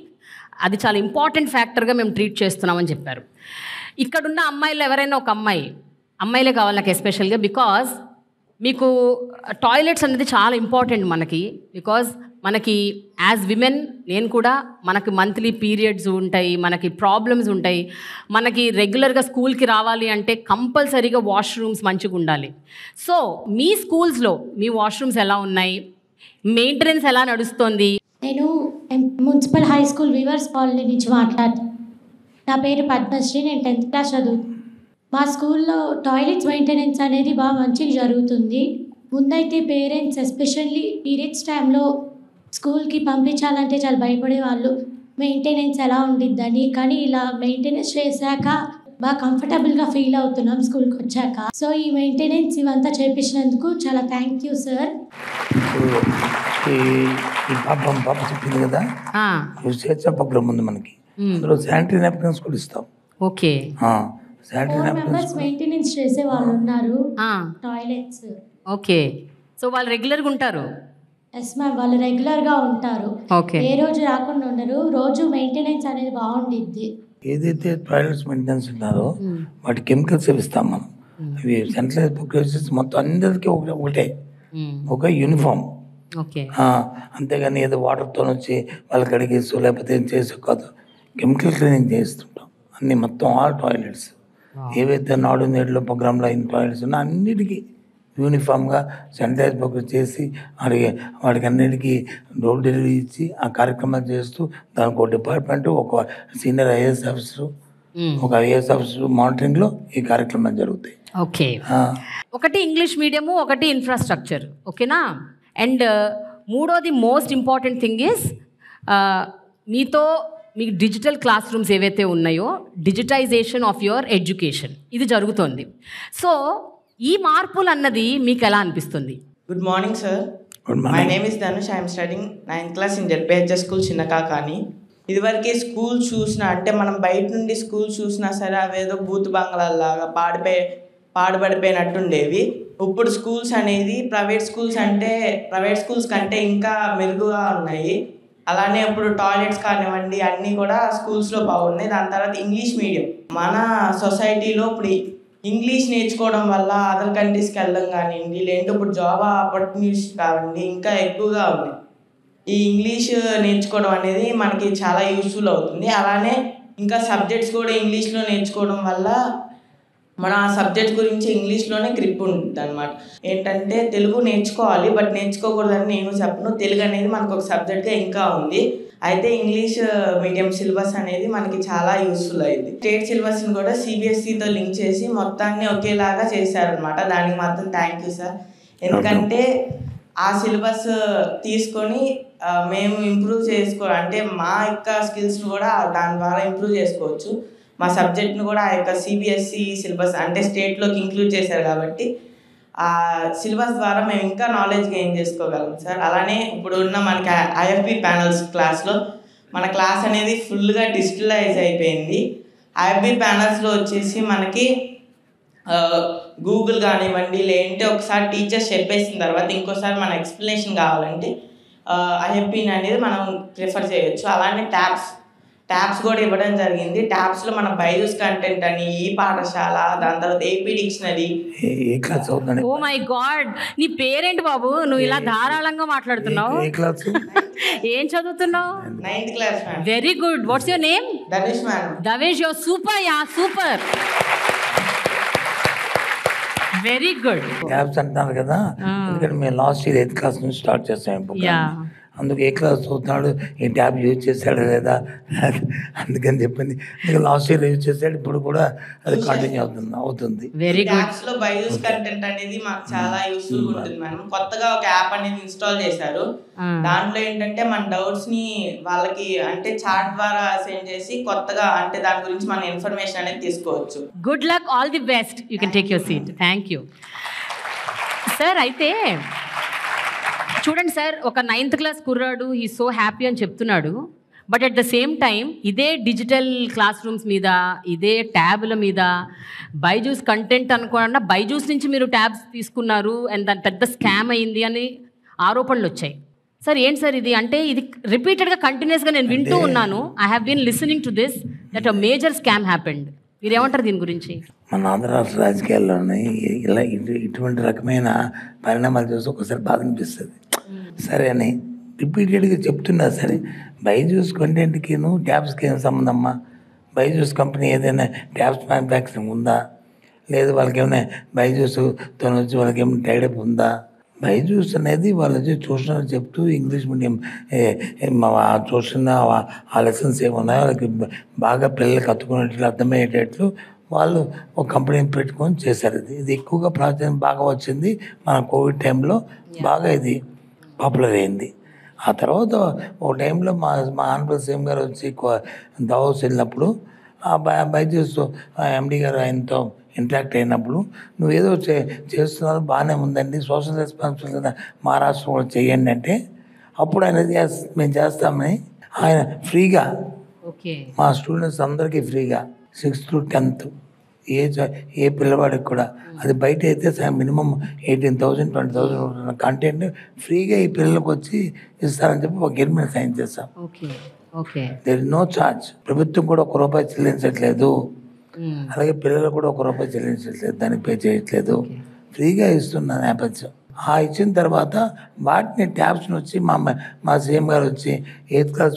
అది చాలా ఇంపార్టెంట్ ఫ్యాక్టర్గా మేము ట్రీట్ చేస్తున్నామని చెప్పారు. ఇక్కడున్న అమ్మాయిలు ఎవరైనా ఒక అమ్మాయిలే కావాలి నాకు ఎస్పెషల్గా, బికాజ్ మీకు టాయిలెట్స్ అనేది చాలా ఇంపార్టెంట్ మనకి. బికాజ్ మనకి యాజ్ విమెన్ నేను కూడా మనకి మంత్లీ పీరియడ్స్ ఉంటాయి, మనకి ప్రాబ్లమ్స్ ఉంటాయి, మనకి రెగ్యులర్గా స్కూల్కి రావాలి అంటే కంపల్సరీగా వాష్రూమ్స్ మంచిగా ఉండాలి. సో మీ స్కూల్స్లో మీ వాష్రూమ్స్ ఎలా ఉన్నాయి, మెయింటెనెన్స్ ఎలా నడుస్తుంది? నేను municipal high school weavers colony నుంచి నా పేరు పద్మశ్రీ. నేను 10th క్లాస్ చదువుతాను. మా స్కూల్లో టాయిలెట్స్ మెయింటెనెన్స్ అనేది బాగా మంచిగా జరుగుతుంది. ముందైతే పేరెంట్స్ ఎస్పెషల్లీ పీరియడ్స్ టైంలో స్కూల్కి పంపించాలంటే చాలా భయపడేవాళ్ళు, మెయింటెనెన్స్ ఎలా ఉండిద్దని. కానీ ఇలా మెయింటెనెన్స్ చేశాక బాగా కంఫర్టబుల్గా ఫీల్ అవుతున్నాం స్కూల్కి వచ్చాక. సో ఈ మెయింటెనెన్స్ ఇవంతా చేపించినందుకు చాలా థ్యాంక్ యూ సార్. ఇప్పుడు ఈ పాప చెప్పింది కదా, స్వేచ్ఛ ప్రోగ్రామ్ ఉంది మనకి. అందులో శానిటరీ నాప్కిన్స్ కూడా ఇస్తాం. Okay. Sanitary 4 members napkins maintenance చేసే వాళ్ళు ఉన్నారు. టాయిలెట్స్. ఓకే. సో వాళ్ళు రెగ్యులర్గా ఉంటారు? ఎస్ మ్యామ్, వాళ్ళు రెగ్యులర్గా ఉంటారు. ఓకే. ఏ రోజు రాకుండా ఉండరు. రోజు మెయింటెనెన్స్ అనేది బాగుండిద్ది. ఏదైతే టాయిలెట్స్ మెయింటెనెన్స్ ఉన్నారో వాటి కెమికల్స్ ఇస్తాం మనం. అవి సెంట్రలైజ్ ప్రోగ్రెసెస్ మొత్తం అందరికీ ఒకటే, ఒక యూనిఫామ్. ఓకే. అంతేగాని ఏదో వాటర్తో వచ్చి వాళ్ళకి అడిగేసి లేకపోతే ఏం చేసే కాదు, కెమికల్ క్లీనింగ్ చేస్తుంటాం అన్ని మొత్తం ఆల్ టాయిలెట్స్. ఏవైతే నాడు నేడులో ప్రోగ్రాంలో అయిన టాయిలెట్స్ ఉన్నా అన్నిటికీ యూనిఫామ్గా శానిటైజ్ ప్రోగ్రెస్ చేసి వాడికి అన్నిటికీ డోర్ డెలివరీ ఇచ్చి ఆ కార్యక్రమాలు చేస్తూ దానికి ఒక డిపార్ట్మెంట్, ఒక సీనియర్ ఐఏఎస్ ఆఫీసరు, ఒక ఐఏఎస్ ఆఫీసర్ మానిటరింగ్లో ఈ కార్యక్రమాలు జరుగుతాయి. ఓకే. ఒకటి ఇంగ్లీష్ మీడియము, ఒకటి ఇన్ఫ్రాస్ట్రక్చర్. ఓకేనా? అండ్ మూడోది మోస్ట్ ఇంపార్టెంట్ థింగ్ ఈజ్ మీకు డిజిటల్ క్లాస్ రూమ్స్ ఏవైతే ఉన్నాయో, డిజిటైజేషన్ ఆఫ్ యువర్ ఎడ్యుకేషన్ ఇది జరుగుతోంది. సో ఈ మార్పులు అన్నది మీకు ఎలా అనిపిస్తుంది? Good morning, sir. Good morning. My name is Dhanush. I am studying 9th class in ZPHS school Chinnakakani. ఇదివరకే స్కూల్ చూసినా అంటే మనం బయట నుండి స్కూల్ చూసినా సరే అవేదో బూత్ బంగ్లాల్లాగా పాడుపడిపోయినట్టుండేవి. ఇప్పుడు స్కూల్స్ అనేది ప్రైవేట్ స్కూల్స్ కంటే ఇంకా మెరుగుగా ఉన్నాయి. అలానే ఇప్పుడు టాయిలెట్స్ కానివ్వండి అన్నీ కూడా స్కూల్స్లో బాగున్నాయి. దాని తర్వాత ఇంగ్లీష్ మీడియం మన సొసైటీలో ఇప్పుడు ఇంగ్లీష్ నేర్చుకోవడం వల్ల అదర్ కంట్రీస్కి వెళ్ళడం కానివ్వండి, లేదంటే ఇప్పుడు జాబ్ ఆపర్చునిటీస్ కావండి ఇంకా ఎక్కువగా ఉన్నాయి. ఈ ఇంగ్లీష్ నేర్చుకోవడం అనేది మనకి చాలా యూస్ఫుల్ అవుతుంది. అలానే ఇంకా సబ్జెక్ట్స్ కూడా ఇంగ్లీష్లో నేర్చుకోవడం వల్ల మన ఆ సబ్జెక్ట్ గురించి ఇంగ్లీష్లోనే గ్రిప్ ఉంటుంది అనమాట. ఏంటంటే తెలుగు నేర్చుకోవాలి, బట్ నేర్చుకోకూడదని నేను చెప్పను. తెలుగు అనేది మనకు ఒక సబ్జెక్ట్గా ఇంకా ఉంది. అయితే ఇంగ్లీష్ మీడియం సిలబస్ అనేది మనకి చాలా యూస్ఫుల్ అయింది. స్టేట్ సిలబస్ని కూడా సిబిఎస్ఈతో లింక్ చేసి మొత్తాన్ని ఒకేలాగా చేశారనమాట. దానికి మాత్రం థ్యాంక్ యూ సార్. ఎందుకంటే ఆ సిలబస్ తీసుకొని మేము ఇంప్రూవ్ అంటే మా యొక్క స్కిల్స్ని కూడా దాని ద్వారా ఇంప్రూవ్ చేసుకోవచ్చు. మా సబ్జెక్ట్ని కూడా ఆ యొక్క సిబిఎస్ఈ సిలబస్ అంటే స్టేట్లోకి ఇంక్లూడ్ చేశారు కాబట్టి ఆ సిలబస్ ద్వారా మేము ఇంకా నాలెడ్జ్ గెయిన్ చేసుకోగలం సార్. అలానే ఇప్పుడు ఉన్న మనకి ఐఎఫ్బి ప్యానల్స్ క్లాస్లో మన క్లాస్ అనేది ఫుల్గా డిజిటలైజ్ అయిపోయింది. ఐఎఫ్బి ప్యానల్స్లో వచ్చేసి మనకి గూగుల్ కానివ్వండి, లేదంటే ఒకసారి టీచర్స్ చెప్పేసిన తర్వాత ఇంకోసారి మన ఎక్స్ప్లెనేషన్ కావాలంటే ఐఎఫ్బిని అనేది మనం ప్రిఫర్ చేయొచ్చు. అలానే ట్యాబ్స్ కూడా ఇవ్వడం జరిగింది. ట్యాబ్స్లో మన బైజూస్ కంటెంట్ అని, ఈ పాఠశాల, దాని తర్వాత AP dictionary. Oh my god, నీ పేరేంటి బాబు? నువ్వు ఇలా ధారాళంగా మాట్లాడుతున్నావు. ఏం చదువుతున్నావు? 9th class. Very good. What's your name? Dhanush madam. Dhanush, you're super. Yeah, super, very good. Tabs అంటున్నారు కదా, ఎందుకంటే మేము లాస్ట్ ఇయర్ 8th క్లాస్ నుంచి స్టార్ట్ చేస్తాం. అందుకు ఏ క్లాస్ చదువుతున్నాడు, ఈ ట్యాబ్ యూజ్ చేశాడు లేదా అందుకని చెప్పింది. లాస్ట్ ఇయర్ యూజ్ చేశాడు, ఇప్పుడు కూడా అది కంటిన్యూ అవుతుంది. Very good. ట్యాబ్స్లో బైజూస్ కంటెంట్ అనేది మాకు చాలా యూస్ఫుల్ ఉంటుంది మేడం. కొత్తగా ఒక యాప్ అనేది ఇన్స్టాల్ చేశారు. దాంట్లో ఏంటంటే మన డౌట్స్ని వాళ్ళకి అంటే చాట్ ద్వారా సెండ్ చేసి కొత్తగా అంటే దాని గురించి మన ఇన్ఫర్మేషన్ అనేది తీసుకోవచ్చు. Good luck, all the best. You can take your seat. Thank you sir. అయితే చూడండి సార్, ఒక 9th క్లాస్ కుర్రాడు ఈ సో హ్యాపీ అని చెప్తున్నాడు. But at the same time ఇదే డిజిటల్ క్లాస్ రూమ్స్ మీద, ఇదే ట్యాబ్ల మీద బైజూస్ కంటెంట్ అనుకోకుండా బైజూస్ నుంచి మీరు ట్యాబ్స్ తీసుకున్నారు అండ్ దాని పెద్ద స్కామ్ అయింది అని ఆరోపణలు వచ్చాయి. సార్ ఏంటి సార్ ఇది? అంటే ఇది రిపీటెడ్గా కంటిన్యూస్గా నేను వింటూ ఉన్నాను. I have been listening to this that a major scam happened. మీరేమంటారు దీని గురించి? మన ఆంధ్ర రాష్ట్ర రాజకీయాల్లోనే ఇలా ఇటువంటి రకమైన పరిణామాలు చూసి ఒకసారి బాధ అనిపిస్తుంది. సరే అని రిపీటెడ్గా చెప్తున్నా సరే, బైజూస్ కంటెంట్కిను ట్యాబ్స్కి ఏం సంబంధం అమ్మా? బైజూస్ కంపెనీ ఏదైనా ట్యాబ్స్ మ్యానుఫ్యాక్చరింగ్ ఉందా? లేదు వాళ్ళకి ఏమైనా బైజూస్తో వచ్చి వాళ్ళకి ఏమైనా టైడప్ ఉందా? బైజూస్ అనేది వాళ్ళు ట్యూషన్ చెప్తూ ఇంగ్లీష్ మీడియం ట్యూషన్ ఆ లెసన్స్ ఏమున్నాయో వాళ్ళకి బాగా పిల్లలకి అతుకునేట్లు అర్థమయ్యేటట్లు వాళ్ళు ఒక కంపెనీని పెట్టుకొని చేశారు. ఇది ఎక్కువగా ప్రాచుర్యం బాగా వచ్చింది మన కోవిడ్ టైంలో, బాగా ఇది పాపులర్ అయింది. ఆ తర్వాత ఒక టైంలో మా ఆనరబుల్ సీఎం గారు వచ్చి దావోస్ వెళ్ళినప్పుడు ఆ బైజూస్ ఎండి గారు ఆయనతో ఇంటరాక్ట్ అయినప్పుడు నువ్వేదో చేస్తున్నారు బాగానే ఉందండి, సోషల్ రెస్పాన్సిబిలిటీ మహారాష్ట్ర కూడా చేయండి అంటే అప్పుడు ఆయన మేము చేస్తామని ఆయన ఫ్రీగా మా స్టూడెంట్స్ అందరికీ ఫ్రీగా 6th to 10th ఏ పిల్లవాడికి కూడా, అది బయట అయితే మినిమం 18,000 20,000 కంటెంట్ ఫ్రీగా ఈ పిల్లలకు వచ్చి ఇస్తారని చెప్పి ఒక అగ్రిమెంట్ సైన్ చేస్తాం. There is no charge. ప్రభుత్వం కూడా ₹1 చెల్లించట్లేదు, అలాగే పిల్లలు కూడా ₹1 చెల్లించట్లేదు, దానికి పే చేయట్లేదు, ఫ్రీగా ఇస్తున్న నేపథ్యం. ఆ ఇచ్చిన తర్వాత వాటిని ట్యాబ్స్ని వచ్చి మా సీఎం గారు వచ్చి 8th class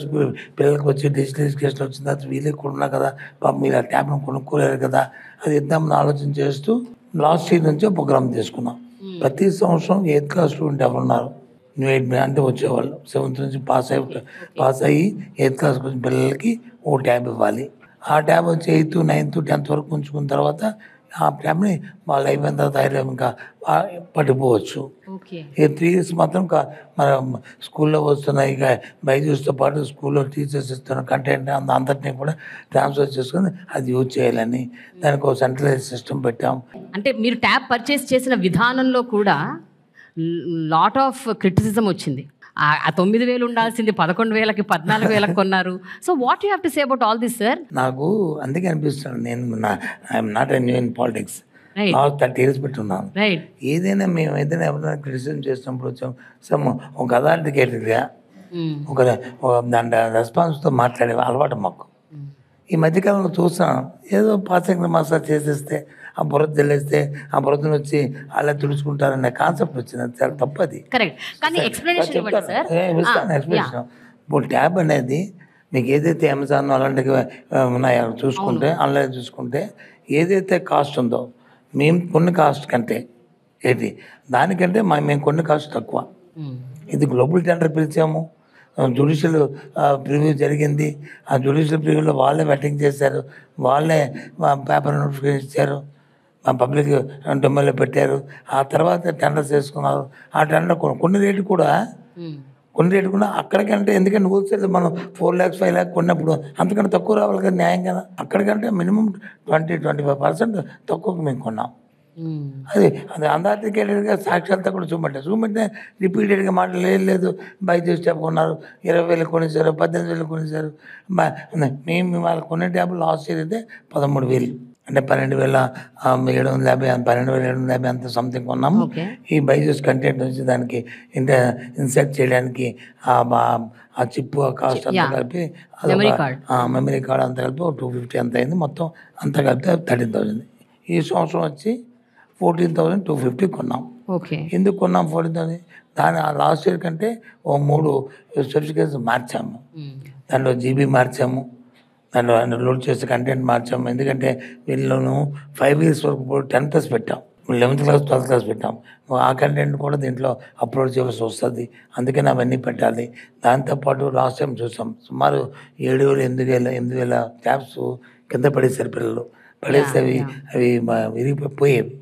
పిల్లలకు వచ్చి డిజిటల్ ఎడ్యుకేషన్ వచ్చిన తర్వాత వీళ్ళకి కూడా ఉన్నా కదా, పాపం మీరు ఆ ట్యాబ్ను కొనుక్కోలేరు కదా, అది ఇద్దామని ఆలోచన చేస్తూ లాస్ట్ ఇయర్ నుంచి ప్రోగ్రామ్ తీసుకున్నాం. ప్రతి సంవత్సరం 8th class స్టూడెంట్ ఎవరున్నారు న్యూ ఎయిట్ అంటే వచ్చేవాళ్ళు 7th నుంచి పాస్ అయ్యి 8th class వచ్చిన పిల్లలకి ఓ ట్యాబ్ ఇవ్వాలి. ఆ ట్యాబ్ వచ్చి 8th, 9th, 10th వరకు ఉంచుకున్న తర్వాత ఆ ట్యాబ్ని వాళ్ళు అయిపోయిన తర్వాత ఇంకా పట్టుకోవచ్చు. ఈ 3 years మాత్రం మన స్కూల్లో వస్తున్న ఇక బైజూస్తో పాటు స్కూల్లో టీచర్స్ ఇస్తున్న కంటెంట్ అందరినీ కూడా ట్రాన్స్ఫర్ చేసుకొని అది యూజ్ చేయాలని దానికి ఒక సెంట్రలైజ్ సిస్టమ్ పెట్టాం. అంటే మీరు ట్యాబ్ పర్చేస్ చేసిన విధానంలో కూడా లాట్ ఆఫ్ క్రిటిసిజం వచ్చింది. ఆ 9,000 ఉండాల్సింది 11,000కి 14,000కి కొన్నారు. So what you have to say about all this sir? నాకు అందుకే అనిపిస్తుంది, నేను I'm not a new in politics, 30 years పెట్టున్నాను. ఏదైనా మేము ఏదైనా ఎవరైనా క్రిటిసిజం చేసినప్పుడు వచ్చాం ఒక అథారిటీగా ఒక దాని రెస్పాన్స్తో మాట్లాడే అలవాటు మాకు. ఈ మధ్యకాలంలో చూస్తున్నాను ఏదో పాసింగ్ మసాజ్ చేసేస్తే ఆ బురద తెలిస్తే ఆ బురదను వచ్చి అలా తుడుచుకుంటారనే కాన్సెప్ట్ వచ్చింది. అది చాలా తప్పది. ఎక్స్ప్లెనేషన్. ఇప్పుడు ట్యాబ్ అనేది మీకు ఏదైతే అమెజాన్ అలాంటివి ఉన్నాయో చూసుకుంటే, ఆన్లైన్ చూసుకుంటే ఏదైతే కాస్ట్ ఉందో మేము కొన్ని కాస్ట్ కంటే దానికంటే మేము కొన్ని కాస్ట్ తక్కువ. ఇది గ్లోబల్ టెండర్ పిలిచాము, జ్యుడిషియల్ ప్రివ్యూ జరిగింది. ఆ జ్యుడిషియల్ ప్రివ్యూలో వాళ్ళే వెట్టింగ్ చేశారు, వాళ్ళే పేపర్ నోటిఫికేషన్ ఇచ్చారు, పబ్లిక్ డొమైన్లో పెట్టారు. ఆ తర్వాత టెండర్స్ చేసుకున్నారు. ఆ టెండర్ కొన్ని రేటు కూడా అక్కడికంటే, ఎందుకంటే హోల్సేల్ మనం 4 lakhs 5 lakhs కొన్నప్పుడు అంతకంటే తక్కువ రావాలి కదా న్యాయం కదా. అక్కడికంటే మినిమం 20-25% తక్కువకు మేము కొన్నాం. అది అథెంటికేటెడ్గా సాక్ష్యాలతో కూడా చూపెట్టే రిపీటెడ్గా మాట్లాడలేదు. బైజూస్ ట్యాబ్ కొన్నారు, 20,000 కొనేసారు, 18,000 కొనేసారు. మేము వాళ్ళు కొనే ట్యాబ్ లాస్ట్ ఇయర్ అయితే 13,000 అంటే 12,750 12,750 అంత సంథింగ్ కొన్నాము. ఈ బైజూస్ కంటెంట్ నుంచి దానికి ఇన్సర్ట్ చేయడానికి ఆ చిప్ కాస్ట్ అంతా కలిపి మెమరీ కార్డ్ అంతా కలిపి 250 అంత అయింది. మొత్తం అంతా కలిపి 13,000. ఈ సంవత్సరం వచ్చి 14,250 కొన్నాం. ఎందుకు కొన్నాం 14,000? దాని లాస్ట్ ఇయర్ కంటే 3 సర్టిఫికేట్స్ మార్చాము. దాంట్లో జీబీ మార్చాము, దాంట్లో లోడ్ చేసే కంటెంట్ మార్చాము. ఎందుకంటే వీళ్ళను 5 years వరకు 10+ పెట్టాం, 11th class 12th class పెట్టాం. ఆ కంటెంట్ కూడా దీంట్లో అప్లోడ్ చేయాల్సి వస్తుంది, అందుకని అవన్నీ పెట్టాలి. దాంతోపాటు లాస్ట్ టైం చూసాం సుమారు 7,000-8,000 ట్యాబ్స్ కింద పడేసారు పిల్లలు. పడేస్తే అవి విరిగిపోయేవి.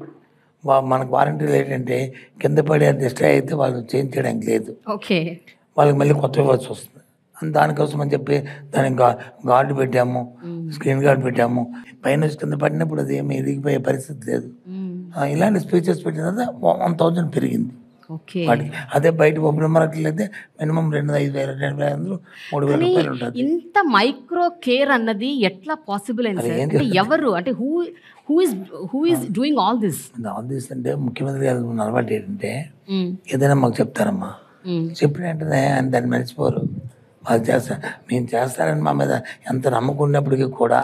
మనకు వారంటీలు ఏంటంటే కింద పడే డిస్ట్రాయ్ అయితే వాళ్ళు చేంజ్ చేయడానికి లేదు, వాళ్ళకి మళ్ళీ కొత్త ఇవ్వాల్సి వస్తుంది. దానికోసం అని చెప్పి దానికి గార్డు పెట్టాము, స్క్రీన్ గార్డ్ పెట్టాము. పైన కింద పడినప్పుడు అది ఏమి ఎదిగిపోయే పరిస్థితి లేదు. ఇలాంటి స్పీచెస్ పెట్టిన తర్వాత 1,000 పెరిగింది వాటికి. అదే బయట ఓపెన్ మార్కెట్లో అయితే మినిమం 2,500, 2,500, 3,000 రూపాయలు ఉంటుంది. ఇంత మైక్రో కేర్ అన్నది ఎట్లా పాసిబుల్ అయింది? ఎవరు అంటే who is doing all this అంటే ముఖ్యమంత్రి గారు అలవాటు ఏంటంటే ఏదైనా మాకు చెప్తారమ్మా, చెప్పిన వెంటనే ఆయన దాన్ని మర్చిపోరు. వాళ్ళు మేము చేస్తారని మా మీద ఎంత నమ్మకం ఉన్నప్పటికీ కూడా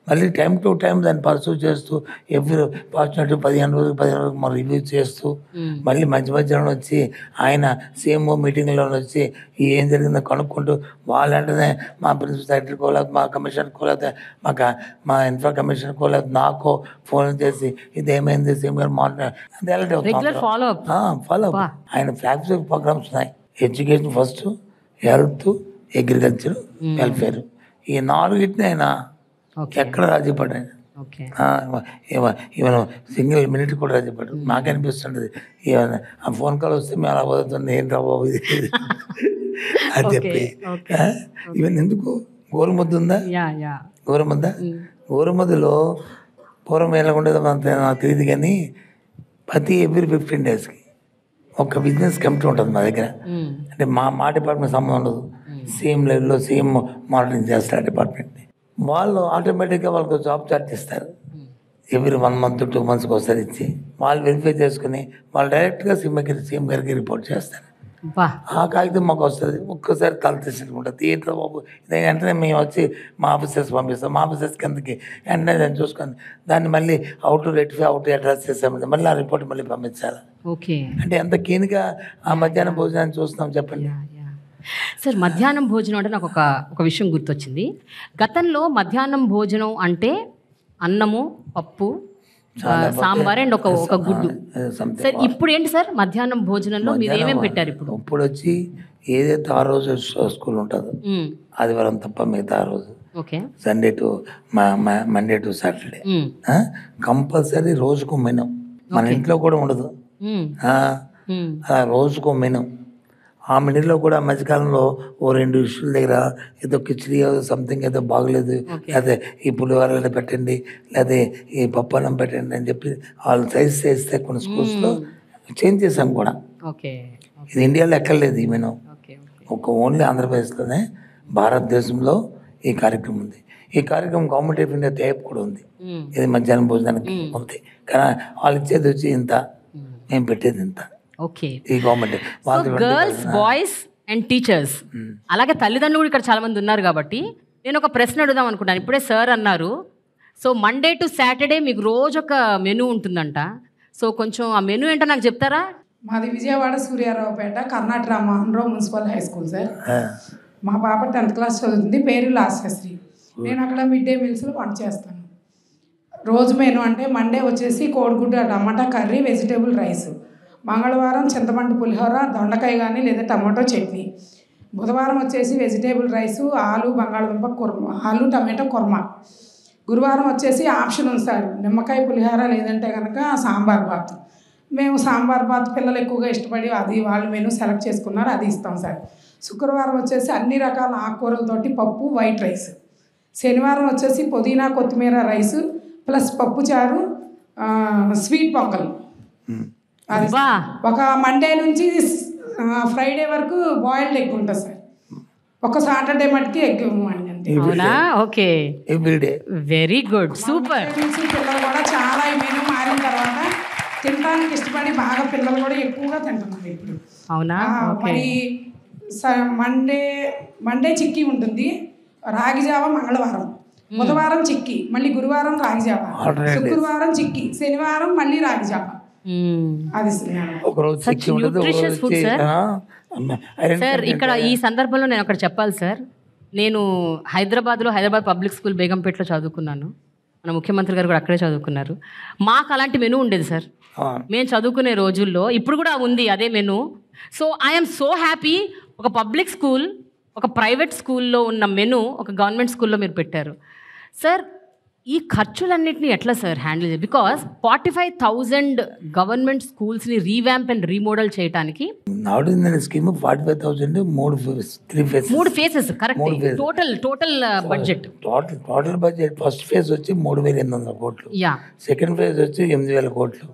మళ్ళీ టైం టు టైం దాన్ని పర్సూ చేస్తూ ఎవ్రీ ఫార్చునేట్ 15 రోజులు మనం రివ్యూ చేస్తూ మళ్ళీ మధ్యలో వచ్చి ఆయన CMO మీటింగ్లో వచ్చి ఏం జరిగిందో కనుక్కుంటూ వాళ్ళంటేనే మా ప్రిన్సిపల్ సెక్రటరీకో లేకపోతే మా కమిషనర్కో లేకపోతే మా ఇన్ఫ్రా కమిషనర్కో లేకపోతే నాకో ఫోన్ చేసి ఇది ఏమైంది సీఎం గారు ఫాలో ఫాలో ఆయన ఫ్లాగ్షిప్ ప్రోగ్రామ్స్ ఉన్నాయి. Education first, health, agriculture, welfare, ఈ 4 ఆయన ఎక్కడ రాజీ పడ్డాయి. ఈవెన్ సింగిల్ మినిట్ కూడా రాజీ పడ్డాడు. నాకు అనిపిస్తుంటుంది ఈవెన్ ఆ ఫోన్ కాల్ వస్తే మేము అలా పోతుంది ఏం రాబోవు అని చెప్పి. ఈవెన్ ఎందుకు గోరుముద్ద ఉందా, గోరుముద్దలో పూర్వం ఎలా ఉండేదో నాకు తెలియదు కానీ ప్రతి ఎవ్రీ 15 డేస్కి ఒక బిజినెస్ కమిటీ ఉంటుంది మా దగ్గర. అంటే మా డిపార్ట్మెంట్ సంబంధం ఉండదు. సేమ్ లెవెల్లో సేమ్ మానిటరింగ్ చేస్తారు డిపార్ట్మెంట్ని. వాళ్ళు ఆటోమేటిక్గా వాళ్ళకి జాబ్ చార్ట్ ఇస్తారు. ఎవ్రీ 1 month 2 monthsకి ఒకసారి ఇచ్చి వాళ్ళు వెరిఫై చేసుకుని వాళ్ళు డైరెక్ట్గా సీఎం గారికి రిపోర్ట్ చేస్తారు. ఆ కాగితం మాకు వస్తుంది. ఒక్కసారి తల తీసుకుంటుంది ఏంటో బాబు వెంటనే మేము వచ్చి మా ఆఫీసర్స్ పంపిస్తాం. మా ఆఫీసర్స్ కిందకి వెంటనే దాన్ని చూసుకొని దాన్ని మళ్ళీ అవుట్ రెక్టిఫై అవుట్ అడ్రస్ చేసామంటే మళ్ళీ ఆ రిపోర్ట్ మళ్ళీ పంపించాలి. అంటే ఎంత కీన్గా ఆ మధ్యాహ్నం భోజనాన్ని చూస్తున్నాం చెప్పండి. సార్, మధ్యాహ్నం భోజనం అంటే నాకు ఒక విషయం గుర్తొచ్చింది. గతంలో మధ్యాహ్నం భోజనం అంటే అన్నము, పప్పు, సాంబార్ అండ్ ఒక గుడ్డు. సార్ ఇప్పుడు ఏంటి సార్ మధ్యాహ్నం భోజనంలో మీరు ఏమేమి పెట్టారు? ఇప్పుడు వచ్చి ఏదైతే ఆ రోజు స్కూల్ ఉంటుందో ఆదివారం తప్ప మిగతా ఆ రోజు Sunday to Monday to Saturday compulsory రోజుకు మెను. మన ఇంట్లో కూడా ఉండదు అలా రోజుకు మెను. ఆ మెనూలో కూడా మధ్యకాలంలో 2 ఇష్యూల దగ్గర ఏదో కిచిడి సంథింగ్ ఏదో బాగలేదు, లేకపోతే ఈ పులిహోర పెట్టండి, లేకపోతే ఈ పప్పు అన్నం పెట్టండి అని చెప్పి వాళ్ళు సైజ్ చేస్తే కొన్ని స్కూల్స్లో చేంజ్ చేసాం కూడా. ఇది ఇండియాలో ఎక్కర్లేదు ఈ మెనూ. ఓన్లీ ఆంధ్రప్రదేశ్లోనే భారతదేశంలో ఈ కార్యక్రమం ఉంది. ఈ కార్యక్రమం గవర్నమెంట్ ఆఫ్ ఇండియా టైప్ కూడా ఉంది. ఇది మధ్యాహ్నం భోజనానికి ఉంది. కానీ వాళ్ళు ఇచ్చేది వచ్చి ఇంత, మేము పెట్టేది ఇంత. ఈ government girls, boys and teachers అలాగే తల్లిదండ్రులు కూడా ఇక్కడ చాలా మంది ఉన్నారు కాబట్టి నేను ఒక ప్రశ్న అడుగుదాం అనుకున్నాను. ఇప్పుడే సార్ అన్నారు, సో మండే టు సాటర్డే మీకు రోజు ఒక మెనూ ఉంటుందంట. సో కొంచెం ఆ మెనూ ఏంటో నాకు చెప్తారా? మాది Vijayawada Suryaraopet Karnataka Munro municipal high school sir. మా పాప 10th క్లాస్ చదువుతుంది, పేరు లాస్యశ్రీ. నేను అక్కడ మిడ్ డే మీల్స్లో వంట చేస్తాను. రోజు మెనూ అంటే మండే వచ్చేసి కోడిగుడ్డు టమాటా కర్రీ, వెజిటేబుల్ రైస్. మంగళవారం చింతపండు పులిహోర, దొండకాయ కానీ లేదా టమాటో చట్నీ. బుధవారం వచ్చేసి వెజిటేబుల్ రైసు, ఆలు బంగాళదుంప కుర్మా, ఆలు టమాటో కుర్మా. గురువారం వచ్చేసి ఆప్షన్ ఉంది సార్, నిమ్మకాయ పులిహోర లేదంటే కనుక సాంబార్ బాత్. మేము సాంబార్ బాత్ పిల్లలు ఎక్కువగా ఇష్టపడి అది వాళ్ళు మెనూ సెలెక్ట్ చేసుకున్నారు, అది ఇస్తాం సార్. శుక్రవారం వచ్చేసి అన్ని రకాల ఆకుకూరలతోటి పప్పు, వైట్ రైస్. శనివారం వచ్చేసి పుదీనా కొత్తిమీర రైసు ప్లస్ పప్పు చారు, స్వీట్ పొంగల్. అది ఒక మండే నుంచి ఫ్రైడే వరకు బాయిల్డ్ ఎగ్ ఉంటుంది సార్. ఒక సాటర్డే మటుకి ఎగ్ ఇవ్వండి అంతే. Okay, everyday. Very good, super. పిల్లలు కూడా చాలా మెనూ మారిన తర్వాత తినడానికి ఇష్టపడి బాగా పిల్లలు కూడా ఎక్కువగా తింటున్నారు ఇప్పుడు. అవునా? మరి మండే చిక్కీ ఉంటుంది, రాగి జావ మంగళవారం, బుధవారం చిక్కీ, మళ్ళీ గురువారం రాగి జావ, శుక్రవారం చిక్కీ, శనివారం మళ్ళీ రాగి జావ. అది న్యూట్రిషియస్ ఫుడ్ సార్. సార్ ఇక్కడ ఈ సందర్భంలో నేను ఒకటి చెప్పాలి సార్. నేను హైదరాబాద్ పబ్లిక్ స్కూల్ బేగంపేటలో చదువుకున్నాను. మన ముఖ్యమంత్రి గారు కూడా అక్కడే చదువుకున్నారు. మాకు అలాంటి మెనూ ఉండేది సార్ మేము చదువుకునే రోజుల్లో. ఇప్పుడు కూడా ఉంది అదే menu. So I'm so happy, ఒక పబ్లిక్ స్కూల్, ఒక ప్రైవేట్ స్కూల్లో ఉన్న మెనూ ఒక గవర్నమెంట్ స్కూల్లో మీరు పెట్టారు సార్. ఈ ఖర్చులన్నింటినీ ఎట్లా సార్ హ్యాండిల్ చేయాలి? బికాస్ 45,000 గవర్నమెంట్ స్కూల్స్ని రీవ్యాంప్ అండ్ రీమోడల్ చేయడానికి scheme 45,000 3 phases. Correct. Total budget first phase వచ్చి 3,800 కోట్లు, సెకండ్ ఫేజ్ వచ్చి 8,000 కోట్లు,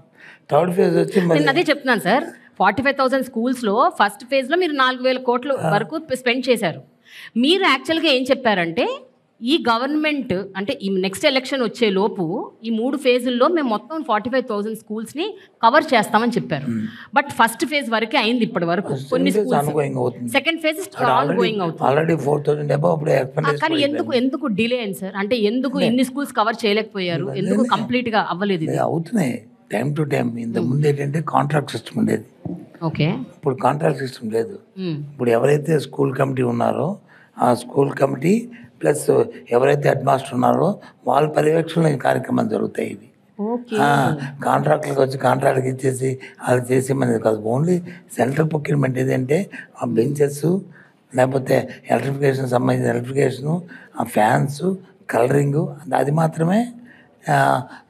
థర్డ్ ఫేజ్ వచ్చి నేను అదే చెప్తున్నాను సార్. 45,000 స్కూల్స్లో ఫస్ట్ ఫేజ్లో మీరు 4,000 కోట్ల వరకు స్పెండ్ చేశారు. మీరు యాక్చువల్గా ఏం చెప్పారంటే ఈ గవర్నమెంట్ అంటే ఈ నెక్స్ట్ ఎలక్షన్ వచ్చే లోపు ఈ 3 ఫేజుల్లో మేము మొత్తం 45,000 స్కూల్స్ని కవర్ చేస్తామని చెప్పారు. బట్ ఫస్ట్ ఫేజ్ వరకే అయింది ఇప్పటి వరకు. కొన్ని schools second phase all going అవుతుంది. Already 4,000 above. కానీ ఎందుకు డిలే అయింది సార్? అంటే ఎందుకు ఇన్ని స్కూల్స్ కవర్ చేయలేకపోయారు? ఎందుకు కంప్లీట్గా అవ్వలేదు? ఇది అవుతున్నాయి టైం టు టైం. ఇంతకుముందు ఏంటంటే కాంట్రాక్ట్ సిస్టమ్ ఉండేది. ఓకే. ఇప్పుడు కాంట్రాక్ట్ సిస్టమ్ లేదు. ఇప్పుడు ఎవరైతే స్కూల్ కమిటీ ఉన్నారో ఆ స్కూల్ కమిటీ ప్లస్ ఎవరైతే హెడ్ మాస్టర్ ఉన్నారో వాళ్ళ పర్యవేక్షణలో ఈ కార్యక్రమాలు జరుగుతాయి. ఇవి కాంట్రాక్ట్లకు వచ్చి కాంట్రాక్ట్కి ఇచ్చేసి అది చేసేమనేది కాదు. ఓన్లీ సెంట్రల్ ప్రొక్యూర్మెంట్ ఏదంటే ఆ బెంచెస్, లేకపోతే ఎలక్ట్రిఫికేషన్ సంబంధించిన ఎలక్ట్రిఫికేషను, ఆ ఫ్యాన్స్, కలరింగు, అది మాత్రమే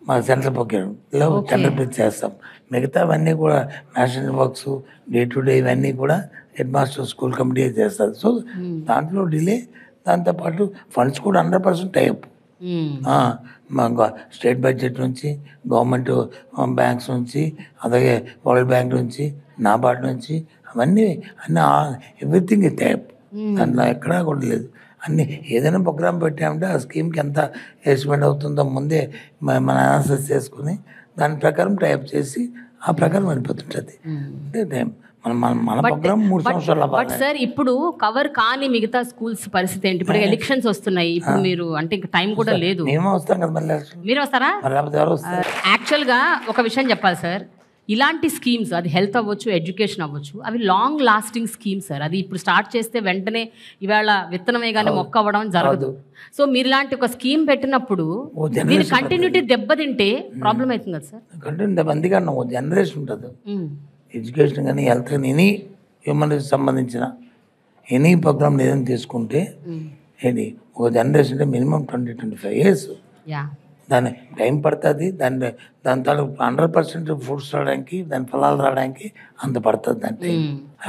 మా సెంట్రల్ ప్రొక్యూర్మెంట్లో టెండర్ పిలిచి చేస్తాం. మిగతావన్నీ కూడా national works, day to day ఇవన్నీ కూడా హెడ్ మాస్టర్ స్కూల్ కమిటీ చేస్తారు. సో దాంట్లో డిలే. దాంతోపాటు ఫండ్స్ కూడా 100% టైప్. స్టేట్ బడ్జెట్ నుంచి, గవర్నమెంట్ బ్యాంక్స్ నుంచి, అలాగే వరల్డ్ బ్యాంక్ నుంచి, నాబార్డ్ నుంచి, అన్నీ ఎవ్రీథింగ్ టైప్. దాంట్లో ఎక్కడా కూడా లేదు. అన్నీ ఏదైనా ప్రోగ్రామ్ పెట్టామంటే ఆ స్కీమ్కి ఎంత ఎస్టిమేట్ అవుతుందో ముందే మన అనాలిసిస్ చేసుకుని దాని ప్రకారం టైప్ చేసి ఆ ప్రకారం వెళ్ళిపోతుంటుంది. అంటే టైం మన ప్రోగ్రామ్ 3 సంవత్సరాలు. బట్ సార్ ఇప్పుడు కవర్ కాని మిగతా స్కూల్స్ పరిస్థితి ఏంటి? ఇప్పుడు ఎలక్షన్స్ వస్తున్నాయి. ఇప్పుడు మీరు అంటే ఇంకా టైం కూడా లేదు. మేమే వస్తాం కదా మళ్ళీ. మీరు వస్తారా? యాక్చువల్గా ఒక విషయం చెప్పాలి సార్, ఇలాంటి స్కీమ్స్, అది హెల్త్ అవ్వచ్చు, ఎడ్యుకేషన్ అవ్వచ్చు, అవి లాంగ్ లాస్టింగ్ స్కీమ్స్ సార్. అది ఇప్పుడు స్టార్ట్ చేస్తే వెంటనే ఇవాళ విత్తనమే కానీ మొక్క అవ్వడం జరగదు. సో మీరు ఇలాంటి ఒక స్కీమ్ పెట్టినప్పుడు దీని కంటిన్యూటీ దెబ్బతింటే ప్రాబ్లం అవుతుంది కదా సార్? కంటిన్యూ అందుకన్నా ఓ జనరేషన్ ఉంటుంది. ఎడ్యుకేషన్ కానీ, హెల్త్ కానీ, ఎనీ హ్యూమన్ రైట్స్ సంబంధించిన ఎనీ ప్రోగ్రామ్ ఏదైనా తీసుకుంటే ఏంటి ఒక జనరేషన్ అంటే మినిమం 20-25 years. దాని టైం పడుతుంది. దాని తాలూకు 100% ఫ్రూట్స్ రావడానికి, దాని ఫలాలు రావడానికి అంత పడుతుంది దాని టైం.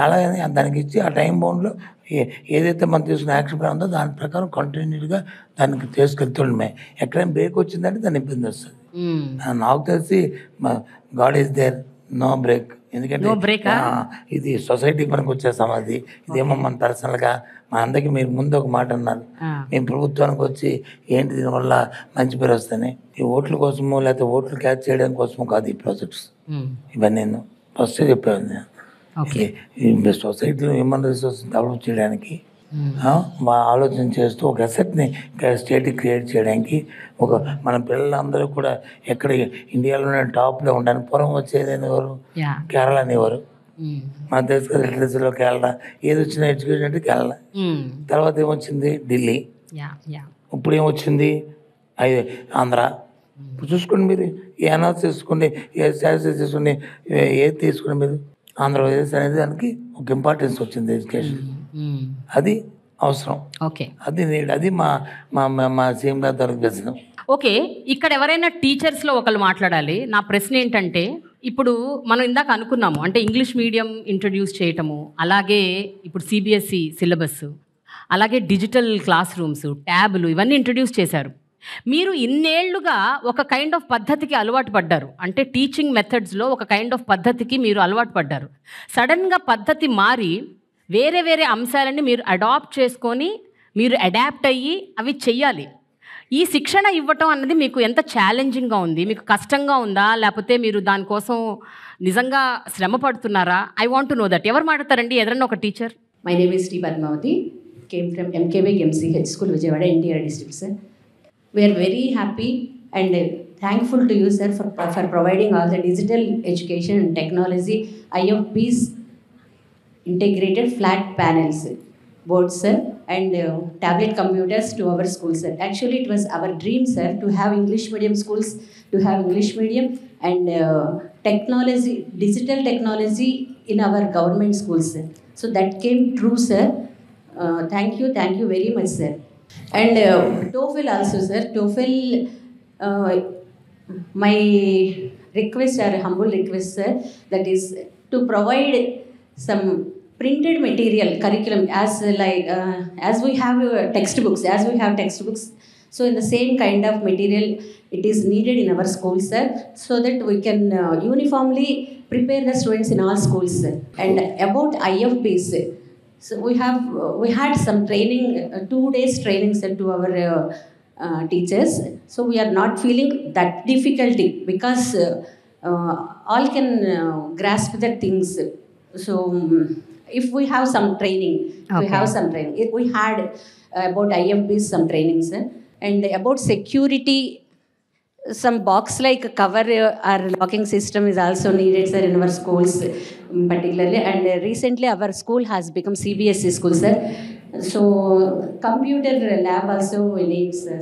అలాగే దానికి ఇచ్చి ఆ టైం బౌండ్లో ఏదైతే మనం తీసుకున్న యాక్షన్ ప్లాన్ ఉందో దాని ప్రకారం కంటిన్యూగా దానికి తీసుకెళ్తుండమే. ఎక్కడైనా బ్రేక్ వచ్చిందంటే దాని ఇబ్బంది వస్తుంది. నాకు తెలిసి God is there, no break. ఎందుకంటే ఇది సొసైటీ పనికి వచ్చే సమాధి. ఇదేమో మన పర్సనల్గా మా అందరికీ మీరు ముందు ఒక మాట అన్నారు, మేము ప్రభుత్వానికి వచ్చి ఏంటి దీనివల్ల మంచి పేరు వస్తాయి. ఈ ఓట్ల కోసమో లేకపోతే ఓట్లు క్యాచ్ చేయడం కోసమో కాదు ఈ ప్రాజెక్ట్స్. ఇవన్నీ నేను ఫస్ట్ చెప్పాను. సొసైటీలో హ్యూమన్ రిసోర్స్ డెవలప్ చేయడానికి ఆలోచన చేస్తూ ఒక అసెట్ని స్టేట్కి క్రియేట్ చేయడానికి, ఒక మన పిల్లలందరూ కూడా ఎక్కడ ఇండియాలోనే టాప్లో ఉండడానికి పూర్వం వచ్చేది ఎవరు? కేరళ అనేవారు. మన తెలుసు కదా లిటరసీలో కేరళ. ఏది వచ్చిన ఎడ్యుకేషన్ అంటే కేరళ. తర్వాత ఏమొచ్చింది? ఢిల్లీ. ఇప్పుడు ఏమొచ్చింది? ఆంధ్ర. ఇప్పుడు చూసుకోండి మీరు, ఏ అనాలిసిస్ తీసుకోండి, ఏ స్టాటిస్టిక్స్ తీసుకోండి, ఏది తీసుకోండి మీరు, ఆంధ్రప్రదేశ్ అనేది దానికి ఒక ఇంపార్టెన్స్ వచ్చింది ఎడ్యుకేషన్. అది అవసరం. ఓకే, అది నీడ్. అది మా సీఎం గారి తరఫు చేసిన. ఓకే, ఇక్కడ ఎవరైనా టీచర్స్లో ఒకళ్ళు మాట్లాడాలి. నా ప్రశ్న ఏంటంటే, ఇప్పుడు మనం ఇందాక అనుకున్నాము అంటే ఇంగ్లీష్ మీడియం ఇంట్రడ్యూస్ చేయటము, అలాగే ఇప్పుడు సిబిఎస్ఈ సిలబస్, అలాగే డిజిటల్ క్లాస్ రూమ్స్, ట్యాబులు, ఇవన్నీ ఇంట్రడ్యూస్ చేశారు. మీరు ఇన్నేళ్లుగా ఒక కైండ్ ఆఫ్ పద్ధతికి అలవాటు పడ్డారు. అంటే టీచింగ్ మెథడ్స్లో ఒక కైండ్ ఆఫ్ పద్ధతికి మీరు అలవాటు పడ్డారు. సడన్గా పద్ధతి మారి వేరే వేరే అంశాలన్నీ మీరు అడాప్ట్ చేసుకొని మీరు అడాప్ట్ అయ్యి అవి చెయ్యాలి. ఈ శిక్షణ ఇవ్వటం అన్నది మీకు ఎంత ఛాలెంజింగ్గా ఉంది? మీకు కష్టంగా ఉందా, లేకపోతే మీరు దానికోసం నిజంగా శ్రమ పడుతున్నారా? I want to know that. ఎవరు మాట్లాడతారండి? ఎదరన్నా ఒక teacher. My name is T Padmavathi, came from MKB MCH school Vijayawada, NTR district, sir. We are very happy and thankful to you, sir, for providing all the digital education and technology IFPs, integrated flat panels, boards, sir, and tablet computers to our school, sir. Actually, it was our dream, sir, to have English medium schools, to have English medium and technology, digital technology in our government schools, sir. So that came true, sir. Thank you very much, sir. And TOEFL also, sir. TOEFL, my request, or humble request, sir, that is to provide some printed material curriculum as we have textbooks, so in the same kind of material it is needed in our schools, sir, so that we can uniformly prepare the students in all schools, sir. And about IFPs, So we had some training, 2 days training sent to our teachers. So we are not feeling that difficulty because all can grasp the things. So if we have some training, we had about IFBs some trainings, and about security. Some box like cover or locking system is also needed, sir, in our schools particularly. And recently our school has become CBSE school, sir. So computer lab also we need, sir.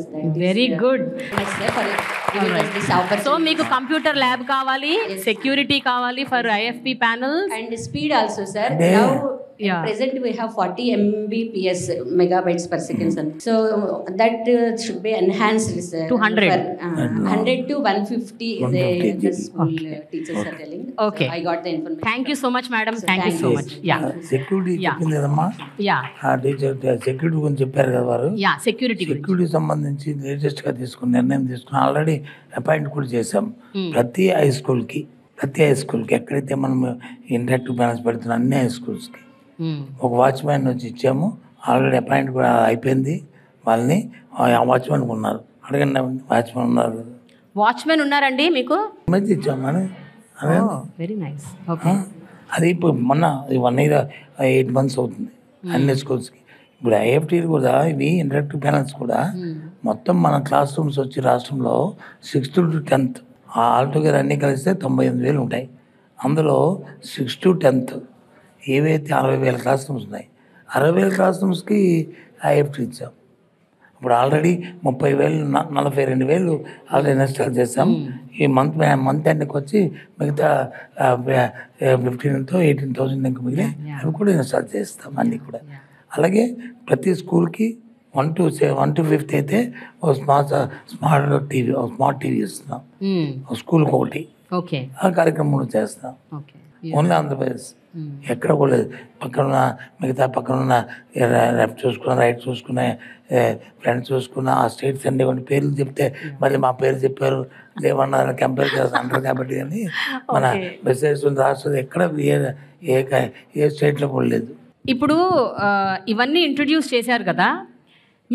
Very good. Yes, sir, for giving us this opportunity. So మీకు కంప్యూటర్ ల్యాబ్ కావాలి, సెక్యూరిటీ కావాలి for IFP panels. And speed also, sir. Yeah. Now, Yeah. present we have 40 Mbps megabytes per second, sir. So that should be enhanced, sir. To 100. 100 to 150. 150 The school teachers are telling. Okay. So I got the information. Thank you so much madam, So, thank you thank so you. Much. Yeah security Yeah. చెప్పింది కదమ్మా, యా ఆ టీచర్ సెక్యూరిటీ గురించి చెప్పారు కదా వారు. యా సెక్యూరిటీ గురించి. సెక్యూరిటీ సంబంధించి లేటెస్ట్గా తీసుకున్న నిర్ణయం తీసుకుని ఆల్రెడీ అపాయింట్ కూడా చేసాం. ప్రతి హై స్కూల్కి ఎక్కడైతే మనం ఇంటరాక్టివ్ ప్యానల్స్ పెడుతున్నాం అన్ని హై స్కూల్స్కి ఒక వాచ్మ్యాన్ వచ్చి ఇచ్చాము. ఆల్రెడీ అపాయింట్ కూడా అయిపోయింది వాళ్ళని. ఆ వాచ్మ్యాన్ ఉన్నారు, అడగండి, వాచ్మ్యాన్ ఉన్నారు కదా, వాచ్మెన్ ఉన్నారండి మీకు? మధ్య ఇచ్చామని అదే. Very nice. ఓకే. అది ఇప్పుడు మొన్న 1 year 8 months అవుతుంది అన్ని స్కూల్స్కి. ఇప్పుడు IFT కూడా ఇవి ఇంటరాక్టివ్ ప్యానల్స్ కూడా మొత్తం మన క్లాస్ రూమ్స్ వచ్చి రాష్ట్రంలో 6th to 10th ఆల్టుగెదర్ అన్నీ కలిస్తే 98,000 ఉంటాయి. అందులో 6th to 10th ఏవైతే 60,000 క్లాస్ రూమ్స్ ఉన్నాయి, 60,000 క్లాస్ రూమ్స్కి IFT ఇచ్చాం. ఇప్పుడు ఆల్రెడీ 30,000 42,000 ఆల్రెడీ ఇన్స్టాల్ చేసాం. ఈ మంత్ ఎండ్కి వచ్చి మిగతా 15,000 18,000 ఇంకా మిగిలి అవి కూడా ఇన్స్టాల్ చేస్తాం అన్నీ కూడా. అలాగే ప్రతి స్కూల్కి 1 to 5th అయితే ఒక స్మార్ట్ టీవీ ఇస్తున్నాం, ఒక స్కూల్కి ఒకటి. ఓకే. ఆ కార్యక్రమం కూడా చేస్తాం. ఓకే. ఓన్లీ ఆంధ్రప్రదేశ్, ఎక్కడ కూడా లేదు. పక్కనున్న లెఫ్ట్ చూసుకున్న, రైట్ చూసుకున్న, ఫ్రంట్ చూసుకున్న ఆ స్టేట్స్ అండి కొన్ని పేర్లు చెప్తే మళ్ళీ మా పేరు చెప్పారు లేవన్నా కంపేర్ చేస్తాను అంటారు. కాబట్టి కానీ మన వెబ్సైట్స్ రాష్ట్రాలు ఎక్కడ ఏ స్టేట్లో కూడా లేదు. ఇప్పుడు ఇవన్నీ ఇంట్రడ్యూస్ చేశారు కదా,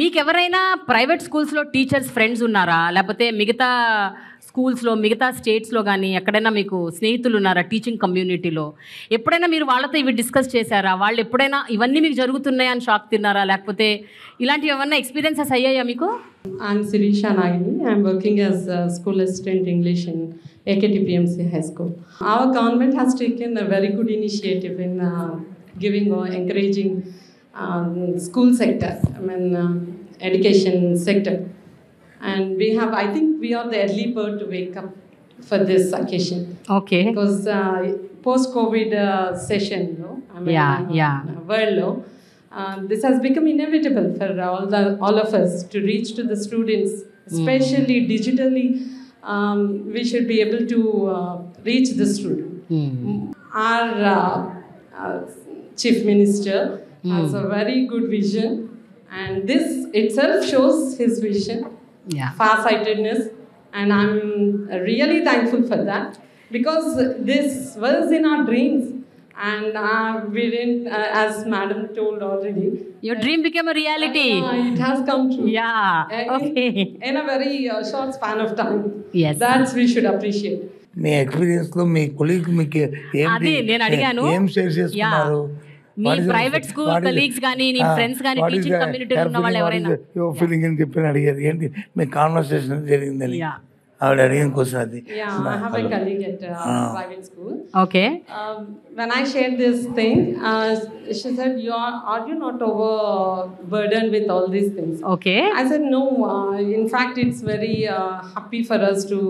మీకు ఎవరైనా ప్రైవేట్ స్కూల్స్లో టీచర్స్ ఫ్రెండ్స్ ఉన్నారా? లేకపోతే మిగతా స్కూల్స్లో మిగతా స్టేట్స్లో కానీ ఎక్కడైనా మీకు స్నేహితులు ఉన్నారా టీచింగ్ కమ్యూనిటీలో? ఎప్పుడైనా మీరు వాళ్ళతో ఇవి డిస్కస్ చేశారా? వాళ్ళు ఎప్పుడైనా ఇవన్నీ మీకు జరుగుతున్నాయని షాక్ తిన్నారా? లేకపోతే ఇలాంటివి ఏమన్నా ఎక్స్పీరియన్సెస్ అయ్యాయా మీకు? I'm Sirisha Nagini. I'm working as a school assistant English in AKTPMC High School. Our government has taken a very good initiative in giving or encouraging school sector, education sector. And I think we are the early bird to wake up for this occasion. Okay. Because post-COVID session, world, this has become inevitable for all of us to reach to the students, especially digitally. We should be able to reach the student. Our Chief Minister has a very good vision, and this itself shows his vision, far-sightedness, and I'm really thankful for that, because this was in our dreams. And we didn't, as Madam told already, your dream became a reality. It has come true. Yeah. Okay. In a very short span of time. Yes. That's we should appreciate. మీ ఎక్స్పీరియన్స్లో మీ కొలీగ్ మీకు అది నేను అడిగాను. ఏం షేర్ చేసుకున్నారు? మీ ప్రైవేట్ స్కూల్ కలీగ్స్ కానీ నీ ఫ్రెండ్స్ కానీ టీచింగ్ కమ్యూనిటీలో ఉన్న వాళ్ళు ఎవరైనా ఫీలింగ్ అని చెప్పి అడిగారు. ఏంటి మీ కాన్వర్సేషన్ జరిగిందని ఆవిడ అడిగిన క్వశ్చన్ అది. Yeah, I have a colleague at private school. Okay. When I shared this thing, she said, "Are you not overburdened with all these things?" Okay. I said, "No. In fact, it's very happy for us to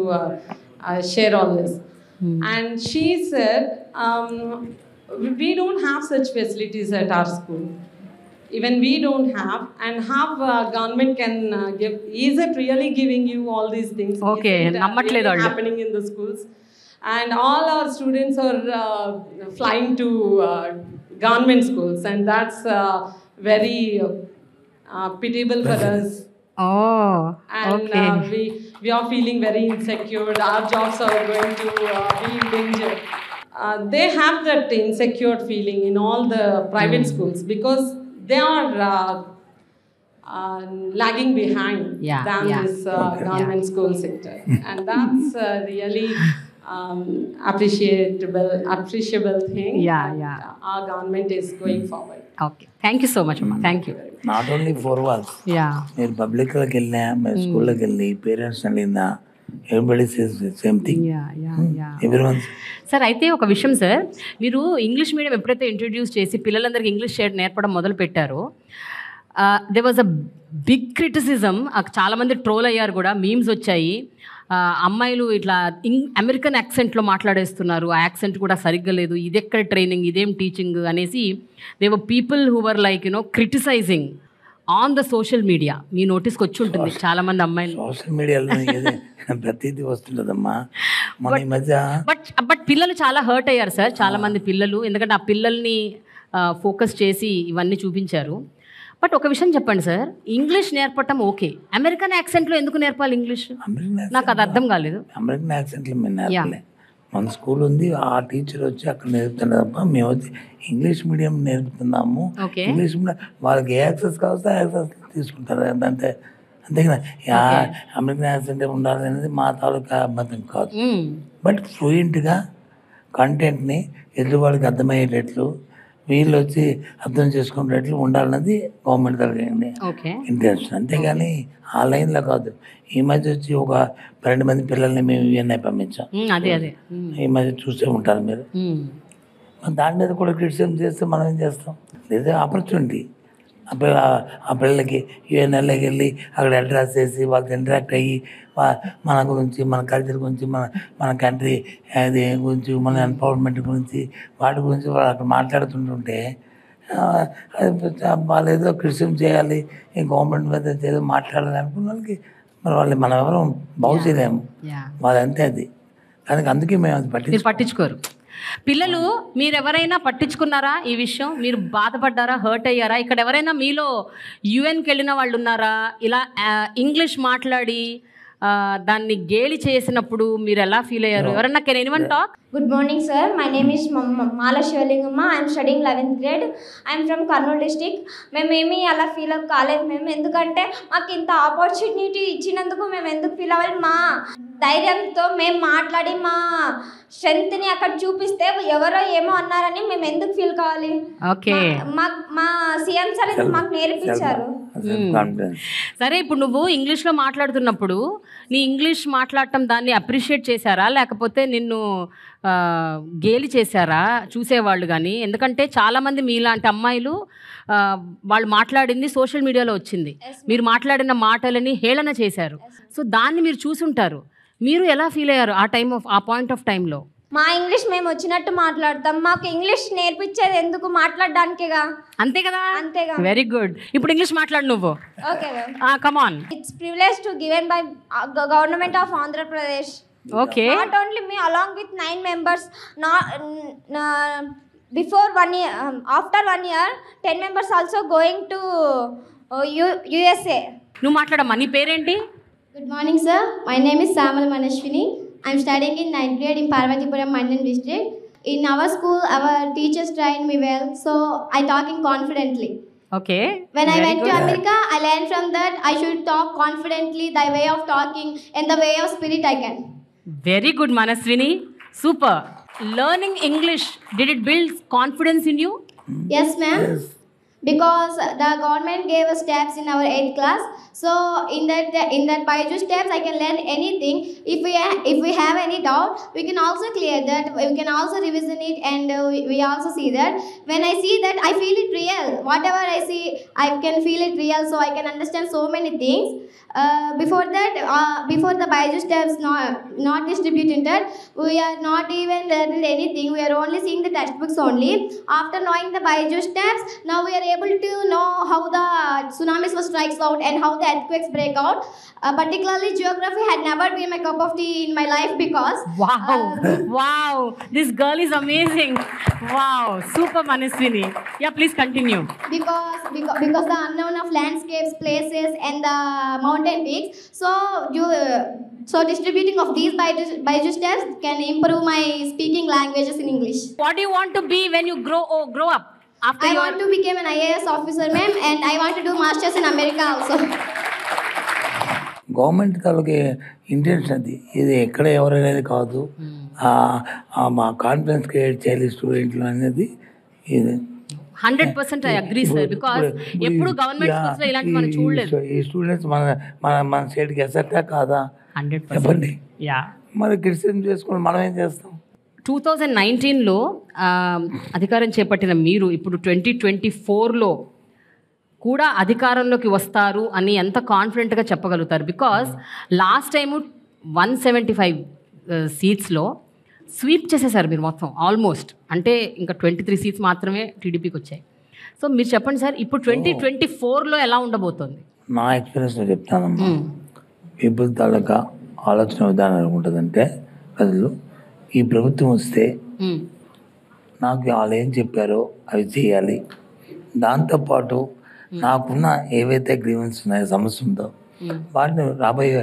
share all this." And she said, "We don't have such facilities at our school. Even we don't have, and how government can give? Is it really giving you all these things? Okay, Is it, really happening in the schools? And all our students are flying to government schools, and that's very pitiable for us." Oh, and okay. We are feeling very insecure. Our jobs are going to be in danger. they have that insecure feeling in all the private schools because they are lagging behind than this government school sector. And that's really appreciable thing. Our government is going forward. Okay. Thank you so much, Amma. Thank you. Not only 4 walls. మీరు పబ్లిక్లోకి వెళ్ళినా మీరు స్కూల్లోకి వెళ్ళి పేరెంట్స్ వెళ్ళిందా everybody says same thing. Everyone. Sir అయితే ఒక విషయం సార్, మీరు ఇంగ్లీష్ మీడియం ఎప్పుడైతే ఇంట్రడ్యూస్ చేసి పిల్లలందరికీ ఇంగ్లీష్ నేర్పడం మొదలు పెట్టారో they was a big criticism. చాలామంది ట్రోల్ అయ్యారు కూడా, మీమ్స్ వచ్చాయి. అమ్మాయిలు ఇట్లా అమెరికన్ యాక్సెంట్లో మాట్లాడేస్తున్నారు, ఆ యాక్సెంట్ కూడా సరిగ్గా లేదు, ఇదెక్కడ ట్రైనింగ్, ఇదేం టీచింగ్ అనేసి they were people who were like criticising on the social media. మీ నోటీస్కి వచ్చి ఉంటుంది చాలామంది అమ్మాయిలు. సోషల్ మీడియాలో ప్రతిదీ వస్తుంటుందమ్మా మన ఈ మధ్య. బట్ పిల్లలు చాలా హర్ట్ అయ్యారు సార్, చాలామంది పిల్లలు. ఎందుకంటే ఆ పిల్లల్ని ఫోకస్ చేసి ఇవన్నీ చూపించారు. బట్ ఒక విషయం చెప్పండి సార్, ఇంగ్లీష్ నేర్పటం ఓకే, అమెరికన్ యాక్సెంట్లో ఎందుకు నేర్పాలి ఇంగ్లీష్? నాకు అది అర్థం కాలేదు. అమెరికన్ యాక్సెంట్లో మేము నేర్పలే. మన స్కూల్ ఉంది, ఆ టీచర్ వచ్చి అక్కడ నేర్పుతున్నారు తప్ప మేము వచ్చి ఇంగ్లీష్ మీడియం నేర్పుతున్నాము. ఇంగ్లీష్ మీడియం వాళ్ళకి ఏ యాక్సెస్ కావస్తే యాక్సెస్ తీసుకుంటారు అంతే. అంతేకాదు అమెరికన్ యాక్సెంట్ ఉండాలి అనేది మా తాలూకా అబద్ధం కాదు. బట్ ఫ్లూయెంట్గా కంటెంట్ని ఎదురువాడికి అర్థమయ్యేటట్లు, వీళ్ళు వచ్చి అర్థం చేసుకునేట్లు ఉండాలన్నది గవర్నమెంట్ తరగతి ఇంటెన్షన్. అంతేగాని ఆ లైన్లో కాదు. ఈ మధ్య వచ్చి ఒక 12 మంది పిల్లల్ని మేము యుఎన్ఐ పంపించాం. ఈ మధ్య చూసే ఉంటారు మీరు. దాని మీద కూడా క్రిటిసిజం చేస్తే మనం ఏం చేస్తాం? లేదా ఆపర్చునిటీ ఆ పిల్లలకి యుఎన్ఐలోకి వెళ్ళి అక్కడ అడ్రస్ చేసి వాళ్ళతో ఇంటరాక్ట్ అయ్యి మన గురించి, మన కల్చర్ గురించి, మన కంట్రీ అది గురించి, మన ఎంపవర్మెంట్ గురించి, వాటి గురించి వాళ్ళు అక్కడ మాట్లాడుతుంటుంటే వాళ్ళు ఏదో క్రిటిసిజం చేయాలి, ఈ గవర్నమెంట్ మీద ఏదో మాట్లాడాలి అనుకున్న వాళ్ళకి మరి వాళ్ళు మనం ఎవరు బాగు చేయలేము. వాళ్ళంతే అది. కానీ అందుకే మేము అది పట్టించుకోరు. పిల్లలు మీరెవరైనా పట్టించుకున్నారా ఈ విషయం? మీరు బాధపడ్డారా, హర్ట్ అయ్యారా? ఇక్కడ ఎవరైనా మీలో యుఎన్కి వెళ్ళిన వాళ్ళు ఉన్నారా? ఇలా ఇంగ్లీష్ మాట్లాడి దాన్ని గేలి చేసినప్పుడు మీరు ఎలా ఫీల్ అయ్యారు? ఎవరన్నా can anyone talk? Good morning, sir. My name is Mala Shivalingama. I am studying 11th grade. I am from Kurnool district. మేమేమి అలా ఫీల్ కాలేదు మేము, ఎందుకంటే మాకు ఇంత ఆపర్చునిటీ ఇచ్చినందుకు మేము ఎందుకు ఫీల్ అవ్వాలి? మా ధైర్యంతో మేము మాట్లాడి మా స్ట్రెంగ్త్ని అక్కడ చూపిస్తే ఎవరో ఏమో అన్నారని మేము ఎందుకు ఫీల్ కావాలి? మా సీఎం సార్ మాకు నేర్పించారు. సరే, ఇప్పుడు నువ్వు ఇంగ్లీష్లో మాట్లాడుతున్నప్పుడు నీ ఇంగ్లీష్ మాట్లాడటం దాన్ని అప్రిషియేట్ చేశారా, లేకపోతే నిన్ను గేలి చేశారా చూసేవాళ్ళు? కానీ ఎందుకంటే చాలామంది మీలాంటి అమ్మాయిలు వాళ్ళు మాట్లాడింది సోషల్ మీడియాలో వచ్చింది, మీరు మాట్లాడిన మాటలని హేళన చేశారు. సో దాన్ని మీరు చూసుంటారు. మీరు ఎలా ఫీల్ అయ్యారు ఆ పాయింట్ ఆఫ్ టైంలో? మా ఇంగ్లీష్ మేము వచ్చినట్టు మాట్లాడతాం, మాకు ఇంగ్లీష్ నేర్పించేది ఎందుకు? మాట్లాడడానికిగా. అంతే కదా? అంతేగా. Very good. ఇప్పుడు ఇంగ్లీష్ మాట్లాడు నువ్వు. Okay, come on. It's privilege to given by government of Andhra Pradesh. Okay. Not only me, along with 9 members. Before 1 year, after 1 year, 10 members also going to USA. నువ్వు మాట్లాడమ్మా, నీ పేరేంటి? Good morning, sir. My name is Samal Manashwini. I am studying in 9th grade in Parvatipuram Mandyan district. In our school, our teachers trained me well, so I talking confidently. Okay. When I went to America, I learned from that I should talk confidently, the way of talking and the way of spirit I can. Very good, Manaswini. Super. Learning English, did it build confidence in you? Yes, ma'am. Yes. Because the government gave us steps in our 8th class. So in that Byju's steps, I can learn anything. If we have any doubt, we can also clear that. We can also revision it, and we also see that. When I see that, I feel it real. Whatever I see, I can feel it real. So I can understand so many things. Before that, before the Byju's steps not distributed, we are not even learning anything. We are only seeing the textbooks only. After knowing the Byju's steps, now we are able to know how the tsunamis was strikes out and how the earthquakes break out. Particularly geography had never been my cup of tea in my life because Wow, this girl is amazing. Wow, super Manaswini. Yeah, please continue. Because the unknown of landscapes, places, and the mountain peaks. So distributing of these Byju's tests can improve my speaking languages in English. What do you want to be when you grow up? After I want to become an IAS officer, ma'am, and I want to do masters in America also. Government తాలూకు ఇంటెన్షన్ అది, ఇది ఎక్కడ ఎవరైనా కాదు, మా కాన్ఫిడెన్స్ క్రియేట్ చేయాలి స్టూడెంట్లు అనేది ఇది. 100% I agree, sir, because ఎప్పుడు గవర్నమెంట్ స్కూల్స్ లో ఇలాంటి మనం చూడలేదు. ఈ స్టూడెంట్స్ మన స్టేట్కి ఎసెట్టా కాదా 100%. చెప్పండి. యా, మరి క్రిటిసిజం చేసుకుని మనం ఏం చేస్తాం? 2019లో అధికారం చేపట్టిన మీరు ఇప్పుడు 2024లో కూడా అధికారంలోకి వస్తారు అని ఎంత కాన్ఫిడెంట్గా చెప్పగలుగుతారు? బికాస్ లాస్ట్ టైము 175 సీట్స్లో స్వీప్ చేసేసారు మీరు మొత్తం ఆల్మోస్ట్. అంటే ఇంకా 23 సీట్స్ మాత్రమే టీడీపీకి వచ్చాయి. సో మీరు చెప్పండి సార్, ఇప్పుడు 2024లో ఎలా ఉండబోతోంది? నా ఎక్స్పీరియన్స్లో చెప్తానమ్మా. పీపుల్ తాలూకా ఆలోచన విధానం అనుకుంటుందంటే, ప్రజలు ఈ ప్రభుత్వం వస్తే నాకు వాళ్ళు ఏం చెప్పారో అవి చేయాలి, దాంతోపాటు నాకున్న ఏవైతే గ్రీవెన్స్ ఉన్నాయో, సమస్య ఉందో వాటిని రాబోయే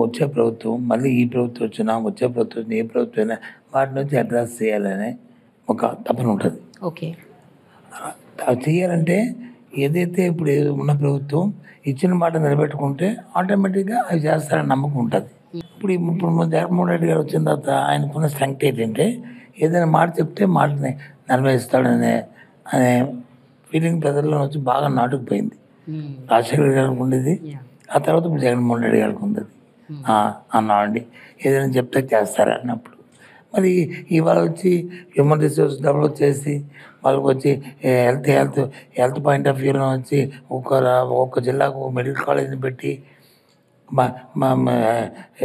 వచ్చే ప్రభుత్వం, మళ్ళీ ఈ ప్రభుత్వం వచ్చినా వచ్చే ప్రభుత్వం వచ్చినా ఏ ప్రభుత్వం అయినా వాటి నుంచి అడ్రస్ చేయాలనే ఒక తపన ఉంటుంది. ఓకే, అవి చేయాలంటే ఏదైతే ఇప్పుడు ఉన్న ప్రభుత్వం ఇచ్చిన మాట నిలబెట్టుకుంటే ఆటోమేటిక్గా అవి చేస్తారని నమ్మకం ఉంటుంది. ఇప్పుడు జగన్మోహన్ రెడ్డి గారు వచ్చిన తర్వాత ఆయనకున్న స్ట్రెంగ్త్ ఏంటంటే, ఏదైనా మాట చెప్తే మాటని నెరవేరుస్తాడనే ఫీలింగ్ ప్రజల్లో వచ్చి బాగా నాటుకుపోయింది. రాజశేఖర్ గారికి ఉండేది, ఆ తర్వాత ఇప్పుడు జగన్మోహన్ రెడ్డి గారికి ఉండేది. అన్నామండి ఏదైనా చెప్తే చేస్తారు అన్నప్పుడు. మరి ఇవాళ వచ్చి హ్యూమన్ రిసోర్స్ డెవలప్ చేసి వాళ్ళకి వచ్చి హెల్త్ పాయింట్ ఆఫ్ వ్యూలో వచ్చి ఒక్క జిల్లాకు ఒక మెడికల్ కాలేజీని పెట్టి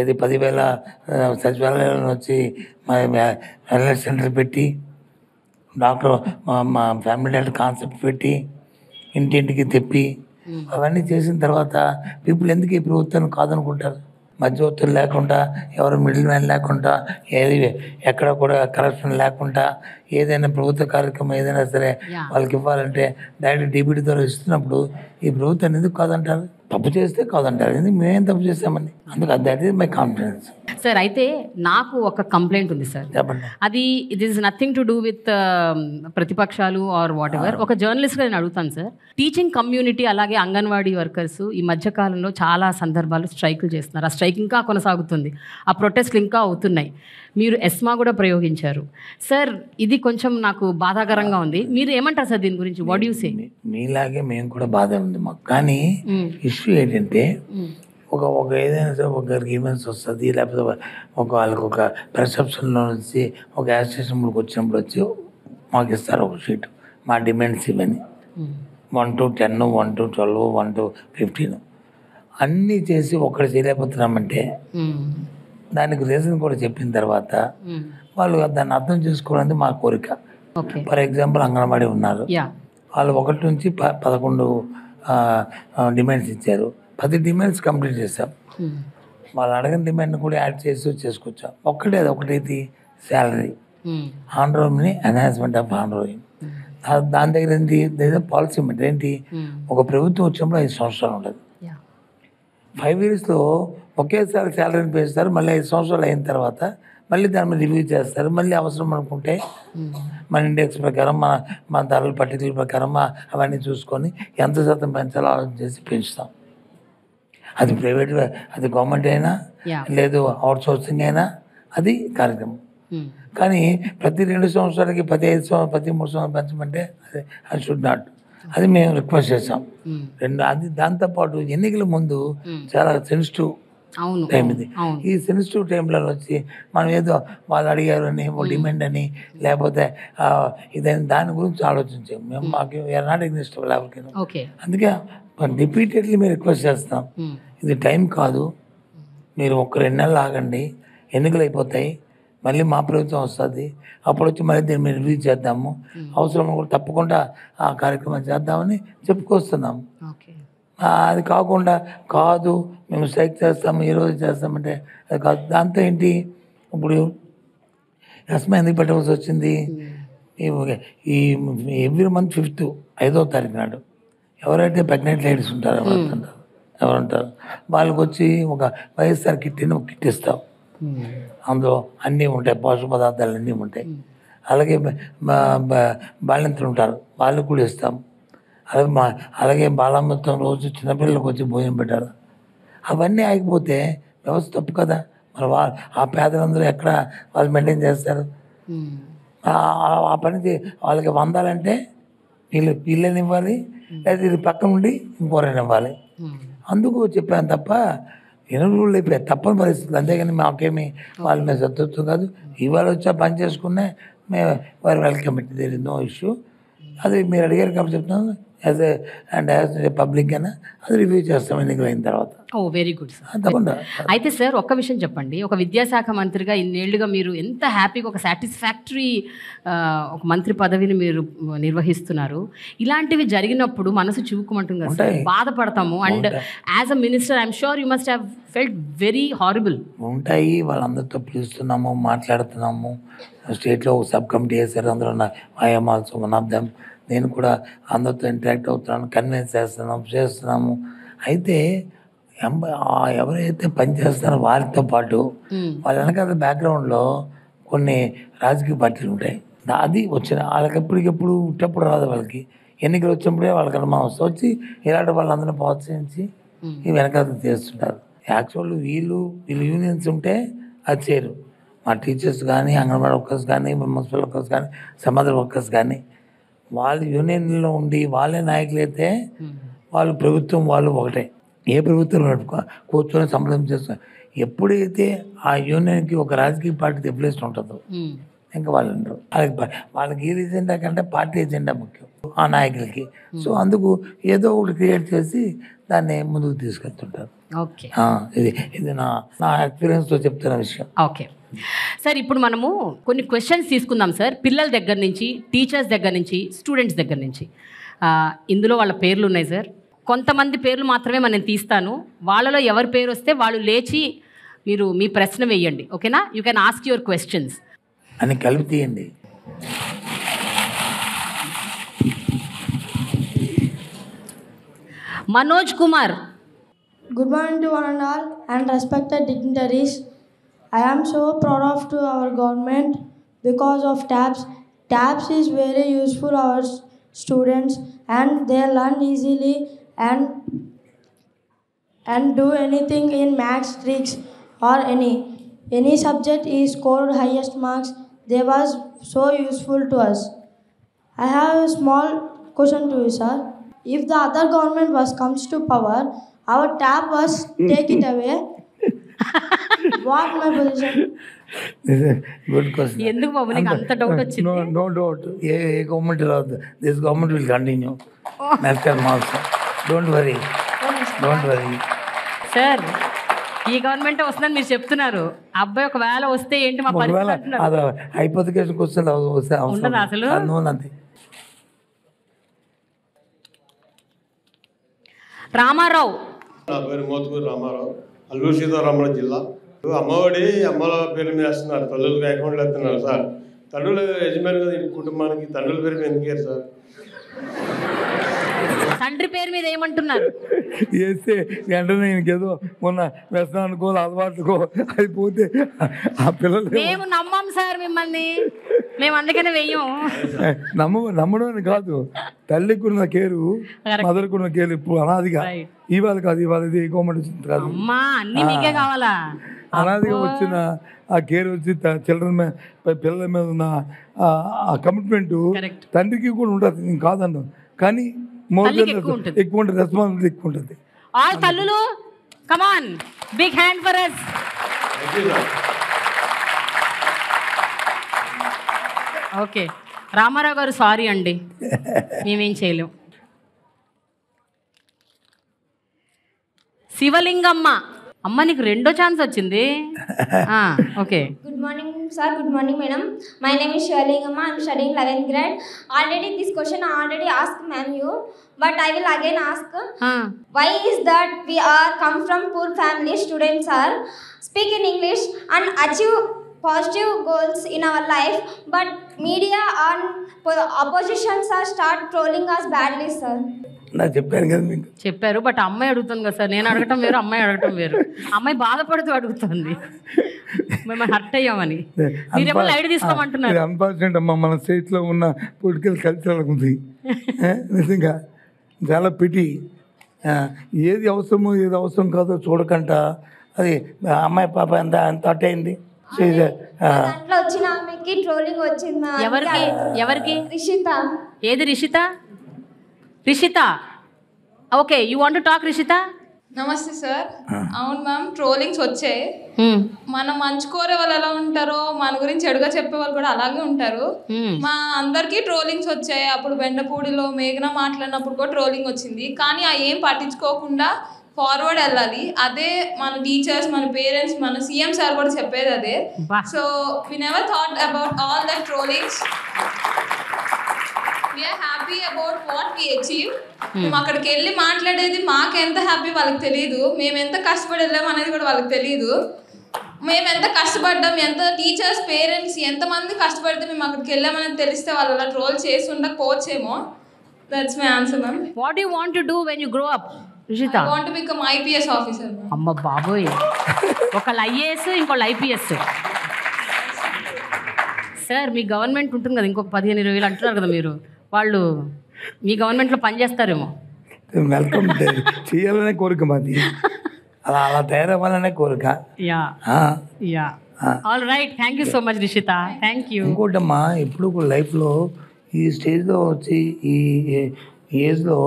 ఇది 10,000 సచివాలయాలను వచ్చి వెల్నెస్ సెంటర్ పెట్టి డాక్టర్ మా ఫ్యామిలీ హెల్త్ కాన్సెప్ట్ పెట్టి ఇంటింటికి తెప్పి అవన్నీ చేసిన తర్వాత పీపుల్ ఎందుకు ఈ ప్రభుత్వాన్ని కాదనుకుంటారు? మధ్యవర్తులు లేకుండా, ఎవరు మిడిల్ మ్యాన్ లేకుండా, ఏది ఎక్కడ కూడా కరప్షన్ లేకుండా ఏదైనా ప్రభుత్వ కార్యక్రమం ఏదైనా సరే వాళ్ళకి ఇవ్వాలంటే డైరెక్ట్ డీబీటీ ద్వారా ఇస్తున్నప్పుడు ఈ ప్రభుత్వాన్ని ఎందుకు కాదంటారు? తప్పు చేస్తే కాదంటారు. ఎందుకు మేమేం తప్పు చేస్తామని. అందుకు that is my confidence. Sir, అయితే నాకు ఒక కంప్లైంట్ ఉంది సార్. చెప్పండి. అది it is nothing to do with ప్రతిపక్షాలు ఆర్ వాట్ ఎవర్. ఒక జర్నలిస్ట్గా నేను అడుగుతాను సార్. టీచింగ్ కమ్యూనిటీ అలాగే అంగన్వాడీ వర్కర్స్ ఈ మధ్యకాలంలో చాలా సందర్భాలు స్ట్రైకులు చేస్తున్నారు. ఆ స్ట్రైక్ ఇంకా కొనసాగుతుంది, ఆ ప్రొటెస్ట్లు ఇంకా అవుతున్నాయి. మీరు ఎస్మా కూడా ప్రయోగించారు సార్. ఇది కొంచెం నాకు బాధాకరంగా ఉంది. మీరు ఏమంటారు సార్ దీని గురించి? What you say? మీలాగే మేము కూడా బాధ ఉంది మాకు. కానీ ఇష్యూ ఏంటంటే, ఒక ఏదైనా సరే ఒక గ్రీవెన్స్ వస్తుంది, లేకపోతే వాళ్ళకి ఒక పర్సెప్షన్లో నుంచి ఒక యాజిటేషన్కి వచ్చినప్పుడు వచ్చి మాకు ఇస్తారు ఒక షీట్, మా డిమాండ్స్ ఇవన్నీ 1 to 10, 1 to 12, 1 to 15 అన్నీ చేసి ఒక్కటి చేయలేకపోతున్నామంటే దానికి రీజన్ కూడా చెప్పిన తర్వాత వాళ్ళు దాన్ని అర్థం చేసుకోవాలని మా కోరిక. ఫర్ ఎగ్జాంపుల్ అంగన్వాడీ ఉన్నారు, వాళ్ళు 1 నుంచి 11 డిమాండ్స్ ఇచ్చారు. 10 డిమాండ్స్ కంప్లీట్ చేసాం. వాళ్ళు అడిగిన డిమాండ్ కూడా యాడ్ చేసి చేసుకొచ్చాం. ఒకటేది శాలరీ, ఆన్రోల్ని ఎన్హాన్స్మెంట్ ఆఫ్ ఆన్రోలింగ్. దాని దగ్గర ఏంటి పాలసీ ఏంటి, ఒక ప్రభుత్వం వచ్చినప్పుడు 5 సంవత్సరాలు ఉంటుంది. 5 yearsలో ఒకేసారి శాలరీని పెంచుతారు. మళ్ళీ 5 సంవత్సరాలు అయిన తర్వాత మళ్ళీ దాని మీద రివ్యూ చేస్తారు. మళ్ళీ అవసరం అనుకుంటే మన ఇండెక్స్ ప్రకారం మన ధరల పట్టికల ప్రకారం అవన్నీ చూసుకొని ఎంత శాతం పెంచాలో ఆలోచన చేసి పెంచుతాం. అది ప్రైవేట్, అది గవర్నమెంట్ అయినా లేదు అవుట్ సోర్సింగ్ అయినా అది కార్యక్రమం. కానీ ప్రతి 2 సంవత్సరాలకి 15 సంవత్సరాలు 13 సంవత్సరాలు పెంచమంటే అది షుడ్ నాట్. అది మేము రిక్వెస్ట్ చేసాం. అది దాంతోపాటు ఎన్నికల ముందు చాలా సెన్సిటివ్ టైం ఇది. ఈ సెన్సిటివ్ టైంలో వచ్చి మనం ఏదో వాళ్ళు అడిగారు అని ఓ డిమాండ్ అని లేకపోతే ఇదని దాని గురించి ఆలోచించాం. మేము మాకు నాట్ ఎగ్నిస్ట్ ఎవరికి. అందుకే రిపీటెడ్లీ మేము రిక్వెస్ట్ చేస్తాం, ఇది టైం కాదు, మీరు 1-2 నెలలు ఆగండి, ఎన్నికలు అయిపోతాయి, మళ్ళీ మా ప్రభుత్వం వస్తుంది, అప్పుడు వచ్చి మళ్ళీ దీన్ని మేము రివ్యూ చేద్దాము, అవసరం కూడా తప్పకుండా ఆ కార్యక్రమం చేద్దామని చెప్పుకొస్తున్నాము. అది కాకుండా కాదు మేము స్ట్రైక్ చేస్తాము ఈరోజు చేస్తామంటే అది కాదు. దాంతో ఏంటి ఇప్పుడు ఎస్మా ఎందుకు పెట్టవలసి వచ్చింది? ఈ ఎవ్రీ మంత్ 5th 5వ తారీఖు నాడు ఎవరైతే ప్రెగ్నెంట్ లేడీస్ ఉంటారో ఎవరుంటారు వాళ్ళకి వచ్చి ఒక వైఎస్ఆర్ కిట్ని ఒక కిట్ ఇస్తాం. అందులో అన్నీ ఉంటాయి, పోషక పదార్థాలు అన్నీ ఉంటాయి. అలాగే బాలింతలు ఉంటారు, వాళ్ళకి కూడా ఇస్తాం. అలాగే బాలామృతం రోజు చిన్నపిల్లలకు వచ్చి భోజనం పెట్టాలి. అవన్నీ ఆగిపోతే వ్యవస్థ తప్పు కదా. మరి ఆ పేదలందరూ ఎక్కడ వాళ్ళు మెయింటైన్ చేస్తారు? ఆ పని వాళ్ళకి వందాలంటే వీళ్ళని ఇవ్వాలి, లేదా ఇది పక్కన ఉండి ఇంకోరైనా ఇవ్వాలి. అందుకు చెప్పాను తప్ప ఎనుగులు అయిపోయాయి తప్పని పరిస్థితులు. అంతేగాని మాకేమి వాళ్ళ మీద సత్తుత్వం కాదు. ఇవాళ వచ్చా పని చేసుకునే మేము వారు welcome it, there is no issue. అది మీరు అడిగారు కాబట్టి చెప్తున్నాను. యాజ్ ఏ పబ్లిక్ అయినా అది రివ్యూ చేస్తాం ఎన్నికలు అయిన తర్వాత. Very good sir. తప్పకుండా. అయితే సార్ ఒక్క విషయం చెప్పండి, ఒక విద్యాశాఖ మంత్రిగా ఇన్నేళ్లుగా మీరు ఎంత హ్యాపీగా ఒక సాటిస్ఫాక్టరీ ఒక మంత్రి పదవిని మీరు నిర్వహిస్తున్నారు. ఇలాంటివి జరిగినప్పుడు మనసు చివుకుమంటుంది కదా సార్, బాధపడతాము. And as a minister I'm sure you must have felt very horrible. ఉంటాయి, వాళ్ళందరితో పిలుస్తున్నాము, మాట్లాడుతున్నాము. స్టేట్లో ఒక సబ్ కమిటీ వేసారు, అందులో I'm also one of them. నేను కూడా అందరితో ఇంటరాక్ట్ అవుతున్నాను, కన్విన్స్ చేస్తున్నాము. అయితే ఎవరైతే పనిచేస్తారో వారితో పాటు వాళ్ళ వెనకాల బ్యాక్గ్రౌండ్లో కొన్ని రాజకీయ పార్టీలు ఉంటాయి. అది వచ్చిన వాళ్ళకి ఎప్పటికెప్పుడు ఉట్టప్పుడు రాదు. వాళ్ళకి ఎన్నికలు వచ్చినప్పుడే వాళ్ళకి అనుమానం వచ్చి ఇలాంటి వాళ్ళందరినీ ప్రోత్సహించి ఈ వెనకాల చేస్తుంటారు. యాక్చువల్ వీళ్ళు యూనియన్స్ ఉంటే అది చేయరు. మా టీచర్స్ కానీ, అంగన్వాడీ వర్కర్స్ కానీ, మున్సిపల్ వర్కర్స్ కానీ, సమాధాన వర్కర్స్ కానీ వాళ్ళు యూనియన్లో ఉండి వాళ్ళే నాయకులు అయితే వాళ్ళు ప్రభుత్వం వాళ్ళు ఒకటే. ఏ ప్రభుత్వం కూర్చొని సంప్రదింపు చేస్తారు. ఎప్పుడైతే ఆ యూనియన్కి ఒక రాజకీయ పార్టీ ఎఫిలియేషన్ ఉంటుందో ఇంకా వాళ్ళు ఉండరు. వాళ్ళకి ఈ ఎజెండా కంటే పార్టీ ఎజెండా ముఖ్యం ఆ నాయకులకి. సో అందుకు ఏదో ఒకటి క్రియేట్ చేసి దాన్ని ముందుకు తీసుకెళ్తుంటారు. ఓకే, ఇది నా ఎక్స్పీరియన్స్తో చెప్తున్న విషయం. ఓకే సార్, ఇప్పుడు మనము కొన్ని క్వశ్చన్స్ తీసుకుందాం సార్. పిల్లల దగ్గర నుంచి, టీచర్స్ దగ్గర నుంచి, స్టూడెంట్స్ దగ్గర నుంచి. ఇందులో వాళ్ళ పేర్లు ఉన్నాయి సార్. కొంతమంది పేర్లు మాత్రమే మనం తీస్తాను. వాళ్ళలో ఎవరి పేరు వస్తే వాళ్ళు లేచి మీరు మీ ప్రశ్న వేయండి. ఓకేనా? You can ask your questions అని కలిపి తీయండి. Manoj Kumar. Good morning to one and all and respected dignitaries. I am so proud of to our government because of TABS. TABS is very useful our students and they learn easily and do anything in maths, tricks or any subject is scored highest marks. They was so useful to us. I have a small question to you, sir. If the other government comes to power, our TAB was take it away. What my position? Good question. ఎందుకు బాబు నీకు అంత డౌట్ వచ్చింది? No doubt. ఏ గవర్నమెంట్ రాదు, this government will continue next time also. Don't worry. Sir, ఈ గవర్నమెంట్ వస్తుందని మీరు చెప్తున్నారు. అబ్బాయి ఒకవేళ వస్తే ఏంటి మా పరిస్థితి? హైపోథికేషన్ క్వశ్చన్ ఉండదు అసలు. రామారావు. నా పేరు మోతుకూరు రామారావు, అల్లూరు సీతారామరాజు జిల్లా. అమ్మఒడి అమ్మల పేరు మీద వేస్తున్నారు, తల్లులకు అకౌంట్లు వేస్తున్నారు సార్. తండ్రుల యజమాని కదా కుటుంబానికి, తండ్రుల పేరు మీద ఎందుకు సార్? తండ్రి పేరు మీద ఏమంటున్నారు? వేస్తే వెంటనే ఇంకేదో మొన్న వ్యసనానికో అలవాటుకో అయిపోతే ఆ పిల్లలు. మేము నమ్మం సార్ మిమ్మల్ని, మేము అందుకనే వెయ్యం. నమ్మడం అని కాదు, తల్లికి ఉన్న కేరు మదర్కి ఉన్న కేరు ఇప్పుడు అనాదిగా ఇవాళ కాదు, ఇవాళ ఇది గవర్నమెంట్ వచ్చింది కాదు. అన్ని మీకే కావాలా? అనాదిగా వచ్చిన ఆ కేర్ వచ్చి చిల్డ్రన్ మీద పిల్లల మీద ఉన్న ఆ కమిట్మెంట్ తండ్రికి కూడా ఉంటుంది, నేను కాదన్నాను. కానీ ఎక్కువ ఉంటుంది, రెస్పాన్సిబిలిటీ ఎక్కువ ఉంటుంది. ఆల్ తల్లులు come on, big hand for us. Okay Ramarao garu, sorry అండి, మేమేం చేయలేం. శివలింగమ్మ. అమ్మ నీకు రెండో ఛాన్స్ వచ్చింది. Okay. Good morning sir. Good morning, madam. My name is Shwelingama. I'm studying 11th grade. Already this question I already asked ma'am you, but I will again ask. Why is that we are come from poor family students are speak in English and achieve positive goals in our life, but media and oppositions are start trolling us badly, sir. నాకు చెప్పాను కదా మీకు. చెప్పారు, బట్ అమ్మాయి అడుగుతుంది కదా సార్. నేను అడగటం వేరు, అమ్మాయి అడగటం వేరు. అమ్మాయి బాధపడుతూ అడుగుతుంది, మేము హర్ట్ అయ్యామని. మీరేమో లైట్ తీసుకోమంటున్నారు. అన్ఫార్చునేట్ అమ్మా, మన స్టేట్లో ఉన్న పొలిటికల్ కల్చర్ ఉంది నిజంగా. చాలా పిటి. ఏది అవసరమో ఏది అవసరం కాదో చూడకంట. అది అమ్మాయి పాప ఎంత అట్ అయింది. దాంట్లో వచ్చిన ఆమెకి ట్రోలింగ్ వచ్చింది. ఎవరికి? రిషిత. ఏది Rishitha? Rishitha, okay, you want to talk Rishitha? నమస్తే సార్. అవును మ్యామ్, ట్రోలింగ్స్ వచ్చాయి. మనం మంచి కోరే వాళ్ళు ఎలా ఉంటారో మన గురించి చెడుగా చెప్పే వాళ్ళు కూడా అలాగే ఉంటారు. మా అందరికీ ట్రోలింగ్స్ వచ్చాయి. అప్పుడు బెండపూడిలో మేఘన మాట్లాడినప్పుడు కూడా ట్రోలింగ్ వచ్చింది. కానీ ఆ ఏం పట్టించుకోకుండా ఫార్వర్డ్ వెళ్ళాలి. అదే మన టీచర్స్, మన పేరెంట్స్, మన సీఎం సార్ కూడా చెప్పేది అదే. So we never thought about all that trollings. We are happy about what we achieve. మేము అక్కడికి వెళ్ళి మాట్లాడేది మాకు ఎంత హ్యాపీ వాళ్ళకి తెలియదు. మేము ఎంత కష్టపడి వెళ్ళాము అనేది కూడా వాళ్ళకి తెలియదు. మేము ఎంత కష్టపడ్డాం, ఎంత టీచర్స్, పేరెంట్స్ ఎంతమంది కష్టపడితే మేము అక్కడికి వెళ్ళామనేది తెలిస్తే వాళ్ళు అలా ట్రోల్ చేసి ఉండకపోవచ్చేమో. That's my answer ma'am. What you want to do when you grow up Rishitha? I want to become IPS officer. అమ్మ బాబోయ్, ఒకళ్ళు IAS ఇంకోళ్ళు IPS. సార్, మీ గవర్నమెంట్ ఉంటుంది కదా, ఇంకొక 15-20 అంటున్నారు కదా మీరు, వాళ్ళు మీ గవర్నమెంట్లో పనిచేస్తారేమో. వెల్కమ్ చేయాలనే కోరిక మాది, అలా తయారవ్వాలనే కోరిక. All right, thank you so much Rishitha, thank you. ఇంకోటమ్మా, ఇప్పుడు లైఫ్లో ఈ స్టేజ్లో వచ్చి ఈ ఏజ్లో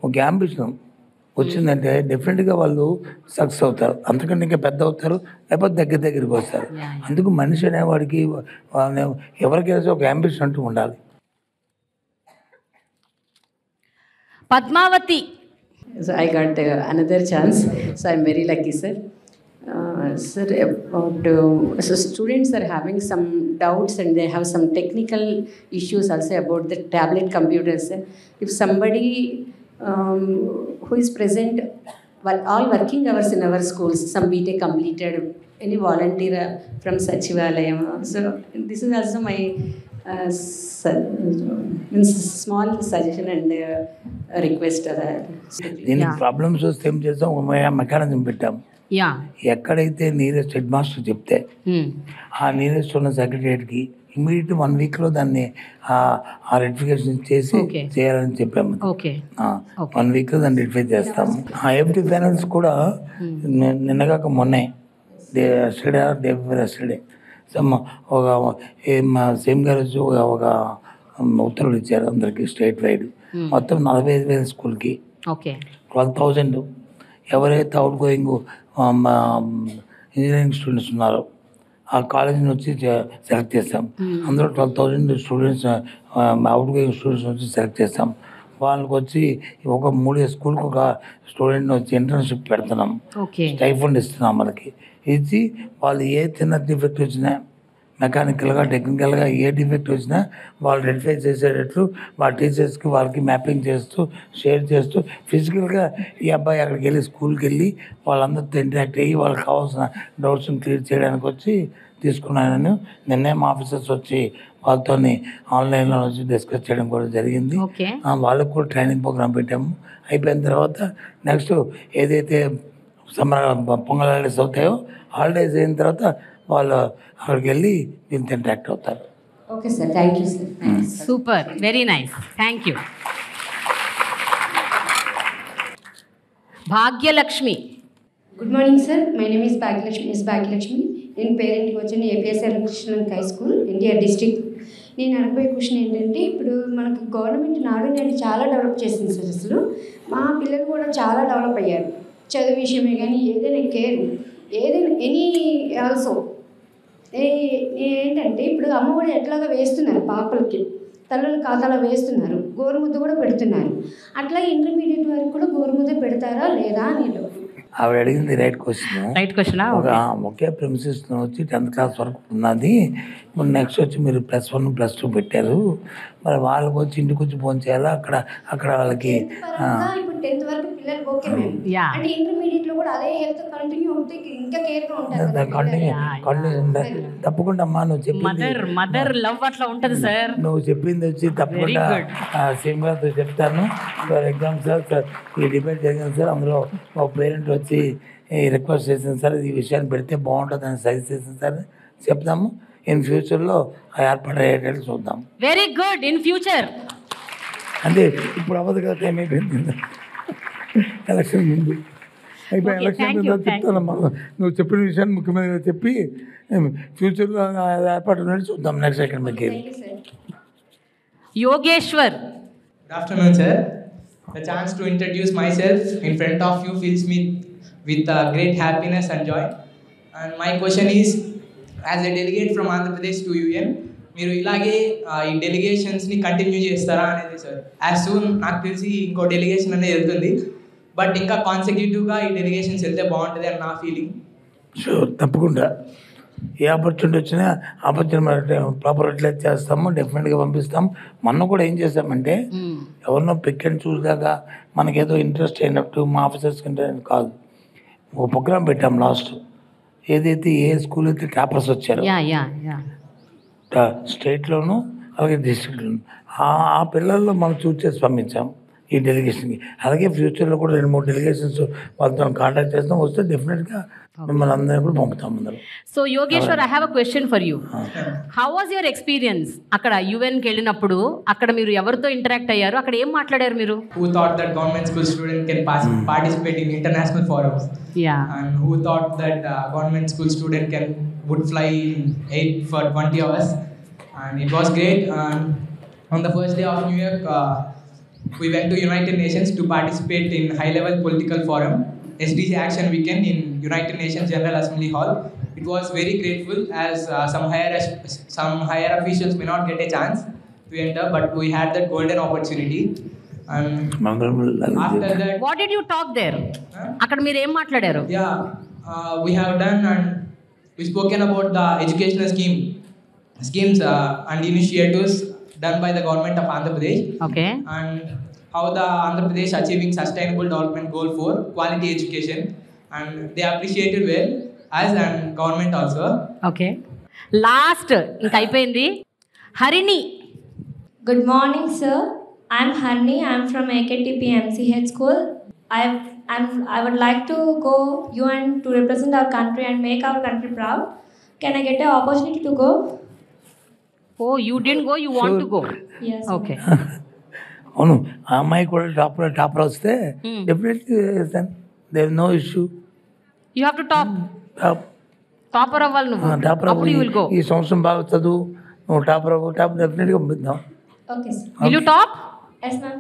ఒక అంబిషన్ వచ్చిందంటే డెఫినెట్గా వాళ్ళు సక్సెస్ అవుతారు. అంతకంటే ఇంకా పెద్ద అవుతారు, లేకపోతే దగ్గరికి వస్తారు. అందుకు మనిషి అనేవాడికి ఎవరికైనా ఒక అంబిషన్ అంటూ ఉండాలి. Padmavati. So I got another chance, so I'm very lucky, sir. Sir, about so students are having some doubts and they have some technical issues also about the tablet computers. If somebody who is present while all working hours in our schools, some BTech completed, any volunteer from Sachivalayam. So this is also my small suggestion and request. దీనికి ప్రాబ్లమ్స్ వస్తే ఏం చేస్తాం, మెకానిజం పెట్టాం. ఎక్కడైతే నీరెస్ట్ హెడ్ మాస్టర్ చెప్తే ఆ నీరెస్ట్ ఉన్న సెక్రటరియట్కి ఇమీడియట్ 1 వీక్లో దాన్ని ఆ రెటిఫికేషన్ చేసి చేయాలని చెప్పాము. 1 వీక్లో దాన్ని రెటిఫై చేస్తాము. ఆ FD ఫైనల్స్ కూడా నిన్నగాక మొన్నే ఎస్టర్డే మా సేమ్ గారు వచ్చి ఒక ఉత్తర్వులు ఇచ్చారు అందరికి స్టేట్ వైడ్. మొత్తం 45,000 స్కూల్కి 12,000 ఎవరైతే అవుట్ గోయింగ్ ఇంజనీరింగ్ స్టూడెంట్స్ ఉన్నారో ఆ కాలేజీని వచ్చి సెలెక్ట్ చేస్తాం. అందులో 12,000 స్టూడెంట్స్ అవుట్ గోయింగ్ స్టూడెంట్స్ వచ్చి సెలెక్ట్ చేస్తాం. వాళ్ళకి వచ్చి ఒక 3 స్కూల్కి ఒక స్టూడెంట్ వచ్చి ఇంటర్న్షిప్ పెడుతున్నాం, స్టైఫండ్ ఇస్తున్నాం. వాళ్ళకి ఇచ్చి వాళ్ళు ఏ చిన్న డిఫెక్ట్ వచ్చినా, మెకానికల్గా టెక్నికల్గా ఏ డిఫెక్ట్ వచ్చినా వాళ్ళు రెక్టిఫై చేసేటట్లు వాళ్ళ టీచర్స్కి వాళ్ళకి మ్యాపింగ్ చేస్తూ షేర్ చేస్తూ ఫిజికల్గా ఈ అబ్బాయి అక్కడికి వెళ్ళి స్కూల్కి వెళ్ళి వాళ్ళందరితో ఇంటరాక్ట్ అయ్యి వాళ్ళకి కావాల్సిన డౌట్స్ని క్లియర్ చేయడానికి వచ్చి తీసుకున్నాను. నిన్నే మా ఆఫీసర్స్ వచ్చి వాళ్ళతో ఆన్లైన్లో వచ్చి డిస్కస్ చేయడం కూడా జరిగింది. వాళ్ళకు కూడా ట్రైనింగ్ ప్రోగ్రామ్ పెట్టాము. అయిపోయిన తర్వాత నెక్స్ట్ ఏదైతే సమ్మర్ పొంగల్ హాలిడేస్ అవుతాయో హాలిడేస్ అయిన తర్వాత వాళ్ళు అక్కడికి వెళ్ళి దీంతో ఇంటరాక్ట్ అవుతారు. Okay sir, thank you sir. Super, very nice, thank you. Bhagyalakshmi. Good morning sir, my name is Bhagyalakshmi. నేను పేరెంట్కి వచ్చాను APSR Krishna high school, NTR district. నేను అడగబోయే క్వశ్చన్ ఏంటంటే, ఇప్పుడు మనకు గవర్నమెంట్ నాడు నేడు చాలా డెవలప్ చేసింది సార్. అసలు మా పిల్లలు కూడా చాలా డెవలప్ అయ్యారు, చదువు విషయమే కానీ ఏదైనా కేర్ ఏదైనా ఎనీ ఆల్సో. ఏంటంటే ఇప్పుడు అమ్మఒడి ఎట్లాగా వేస్తున్నారు, పాపలకి తల్లుల ఖాతాలో వేస్తున్నారు, గోరుముద్ద కూడా పెడుతున్నారు. అట్లాగే ఇంటర్మీడియట్ వరకు కూడా గోరుముద్ద పెడతారా లేదా అని ఆవిడ అడిగింది రైట్ క్వశ్చన్. Right question. ఒకే ప్రిమిసెస్ వచ్చి 10th క్లాస్ వరకు ఉన్నది. ఇప్పుడు నెక్స్ట్ వచ్చి మీరు +1 +2 పెట్టారు, మరి వాళ్ళకి వచ్చి ఇంటికి వచ్చి ఫోన్ చేయాలా? అక్కడ వాళ్ళకి ఇప్పుడు 10th వరకు పిల్లలు ఓకే మ్యామ్. అంటే ఇంటర్మీడియట్ లో కూడా అదే హెల్త్ కంటిన్యూ ఉంటే ఇంకా కేర్ గా ఉంటారు. కంటిన్యూ తప్పకుండా అమ్మా నువ్వు చెప్పింది మదర్ లవ్ అట్లా ఉంటది సార్. నువ్వు చెప్పింది వచ్చి తప్పకుండా శ్రీనివాస్తో చెప్తాను. ఫర్ ఎగ్జాంపుల్ సార్ ఈ డిబేట్ జరిగింది సార్, అందులో ఒక పేరెంట్ వచ్చి రిక్వెస్ట్ చేసింది సార్, ఈ విషయాన్ని పెడితే బాగుంటుంది అని సజెస్ట్ చేసింది సార్. చెప్తాము ఇన్ ఫ్యూచర్లో ఏర్పాటు అయ్యేటట్టు చూద్దాం. Very good. ఇన్ ఫ్యూచర్ అంటే ఇప్పుడు అవ్వదు కదా, ఏమైపోయింది ఎలక్షన్ ముందు అయిపోయి ఎలక్షన్ మీద చెప్తానమ్మా. నువ్వు చెప్పిన విషయాన్ని ముఖ్యమంత్రిగా చెప్పి ఫ్యూచర్లో ఏర్పాటు ఉన్నట్టు చూద్దాం next academic year. Yogeshwar. Good afternoon, sir. The chance to introduce myself in front of you fills me with great happiness and joy. And my question is, as a delegate from Andhra Pradesh to UN, మీరు ఇలాగే ఈ డెలిగేషన్స్ని కంటిన్యూ చేస్తారా అనేది సార్. యాజ్ సూన్ నాకు తెలిసి ఇంకో డెలిగేషన్ అనేది వెళ్తుంది, బట్ ఇంకా కాన్సెక్యూటివ్గా ఈ డెలిగేషన్స్ వెళ్తే బాగుంటుంది అని నా ఫీలింగ్. షూర్, తప్పకుండా ఏ ఆపర్చునిటీ వచ్చినా ఆపర్చునిటీ ప్రాపర్ యూటిలైజ్ చేస్తాము, డెఫినెట్గా పంపిస్తాం. మొన్న కూడా ఏం చేస్తామంటే ఎవరినో పిక్ అండ్ చూస్ దాకా మనకేదో ఇంట్రెస్ట్ అయినట్టు మా ఆఫీసర్స్ ఇంట్రెస్ట్ కాదు, ఒక ప్రోగ్రామ్ పెట్టాం లాస్ట్. ఏదైతే ఏ స్కూల్ అయితే టాపర్స్ వచ్చారో స్టేట్లోను అలాగే డిస్ట్రిక్ట్లోను ఆ పిల్లల్లో మనం చూస్ చేసి పంపించాం ఈ డెలిగేషన్కి. అలాగే ఫ్యూచర్లో కూడా 2-3 డెలిగేషన్స్ వాళ్ళతో కాంటాక్ట్ చేస్తాం, వస్తే డెఫినెట్గా మిమ్మల్ని అందరినీ కూడా పంపుతాం అందరూ. So Yogeshwar, I have a question for you. How was your experience అక్కడ యుఎన్కి వెళ్ళినప్పుడు? అక్కడ మీరు ఎవరితో ఇంటరాక్ట్ అయ్యారు? అక్కడ ఏం మాట్లాడారు మీరు? Who thought that government school student can participate in international forums? Yeah. And who thought that government school student would fly in 8 for 20 hours? And it was great. And on the first day of New York, we went to United Nations to participate in high-level political forum, SDG Action Weekend in United Nations General Assembly Hall. It was very grateful as some higher officials may not get a chance to enter, but we had that golden opportunity. And after that, what did you talk there? అక్కడ మీరు ఏం మాట్లాడారు? Yeah, we have done and we spoken about the educational schemes and initiatives done by the government of Andhra Pradesh. Okay. And how the Andhra Pradesh achieving sustainable development goal for quality education, and they appreciated well as and government also. Okay. Last ఇంకా అయిపోయింది. Harini. Good morning, sir. I'm Harni. I'm from AKTP MCH school. I would like to go UN to represent our country and make our country proud. Can I get an opportunity to go? Oh, you didn't go, you want to go? Yes. Okay. అవును, ఆ అమ్మాయి కూడా టాపర్ వస్తే definitely there no issue. You have to topper అవ్వాలి నువ్వు. టాపర్ అప్పుడు యూ విల్ గో. ఈ సంవత్సరం బాగా చదువు, నువ్వు టాపర్ డెఫినెట్గా పంపిద్దాం. Okay, sir. Will you top? Yes, ma'am.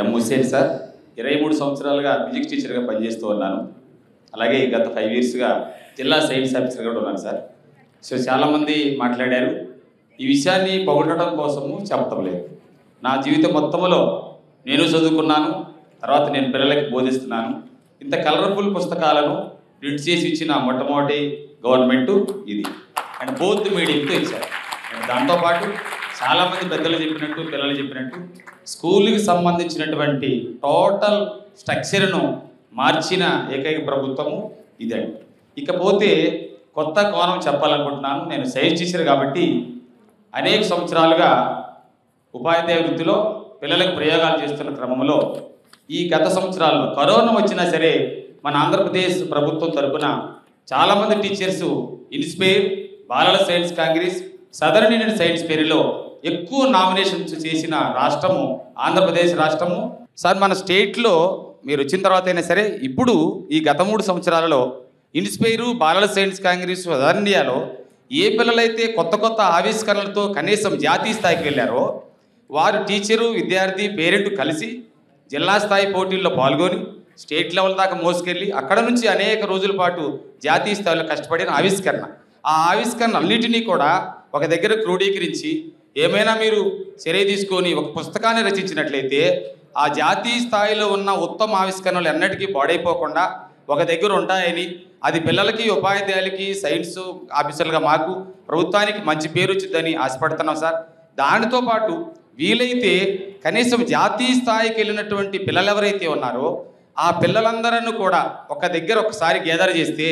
M Hussain sir, 23 సంవత్సరాలుగా ఫిజిక్స్ టీచర్గా పనిచేస్తూ ఉన్నాను. అలాగే గత 5 yearsగా జిల్లా సైన్స్ ఆఫీసర్గా కూడా ఉన్నాను సార్. సో చాలామంది మాట్లాడారు, ఈ విషయాన్ని పొగడటం కోసము చెప్పటం లేదు. నా జీవితం మొత్తంలో నేను చదువుకున్నాను, తర్వాత నేను పిల్లలకి బోధిస్తున్నాను. ఇంత కలర్ఫుల్ పుస్తకాలను ప్రింట్ చేసి ఇచ్చిన మొట్టమొదటి గవర్నమెంటు ఇది, అండ్ బోత్ మీడియంతో ఇచ్చారు. అండ్ దాంతోపాటు చాలామంది పెద్దలు చెప్పినట్టు, పిల్లలు చెప్పినట్టు స్కూల్కి సంబంధించినటువంటి టోటల్ స్ట్రక్చర్ను మార్చిన ఏకైక ప్రభుత్వము ఇదండి. ఇకపోతే కొత్త కోణం చెప్పాలనుకుంటున్నాను. నేను సైన్స్ టీచర్ కాబట్టి అనేక సంవత్సరాలుగా ఉపాధ్యాయ వృత్తిలో పిల్లలకు ప్రయోగాలు చేస్తున్న క్రమంలో ఈ గత సంవత్సరాల్లో కరోనా వచ్చినా సరే మన ఆంధ్రప్రదేశ్ ప్రభుత్వం తరఫున చాలామంది టీచర్స్ ఇన్స్పైర్, బాలల science Congress, southern Indian science పేరులో ఎక్కువ నామినేషన్స్ చేసిన రాష్ట్రము ఆంధ్రప్రదేశ్ రాష్ట్రము. సార్, మన స్టేట్లో మీరు వచ్చిన తర్వాత అయినా సరే ఇప్పుడు ఈ గత 3 సంవత్సరాలలో ఇన్స్పైరు, బాలల సైన్స్ కాంగ్రెస్, సదరన్ ఇండియాలో ఏ పిల్లలైతే కొత్త కొత్త ఆవిష్కరణలతో కనీసం జాతీయ స్థాయికి వెళ్ళారో వారు టీచరు, విద్యార్థి, పేరెంట్ కలిసి జిల్లా స్థాయి పోటీల్లో పాల్గొని స్టేట్ లెవెల్ దాకా మోసుకెళ్ళి అక్కడ నుంచి అనేక రోజుల పాటు జాతీయ స్థాయిలో కష్టపడిన ఆవిష్కరణ. ఆ ఆవిష్కరణ అన్నిటినీ కూడా ఒక దగ్గర క్రోడీకరించి ఏమైనా మీరు చర్య తీసుకొని ఒక పుస్తకాన్ని రచించినట్లయితే ఆ జాతీయ స్థాయిలో ఉన్న ఉత్తమ ఆవిష్కరణలు ఎన్నటికీ పాడైపోకుండా ఒక దగ్గర ఉంటాయని, అది పిల్లలకి, ఉపాధ్యాయులకి, సైన్స్ ఆఫీసర్లుగా మాకు ప్రభుత్వానికి మంచి పేరు వచ్చిందని ఆశపడుతున్నాం సార్. దానితో పాటు వీలైతే కనీసం జాతీయ స్థాయికి వెళ్ళినటువంటి పిల్లలు ఎవరైతే ఉన్నారో ఆ పిల్లలందరూ కూడా ఒక దగ్గర ఒకసారి గ్యాదర్ చేస్తే,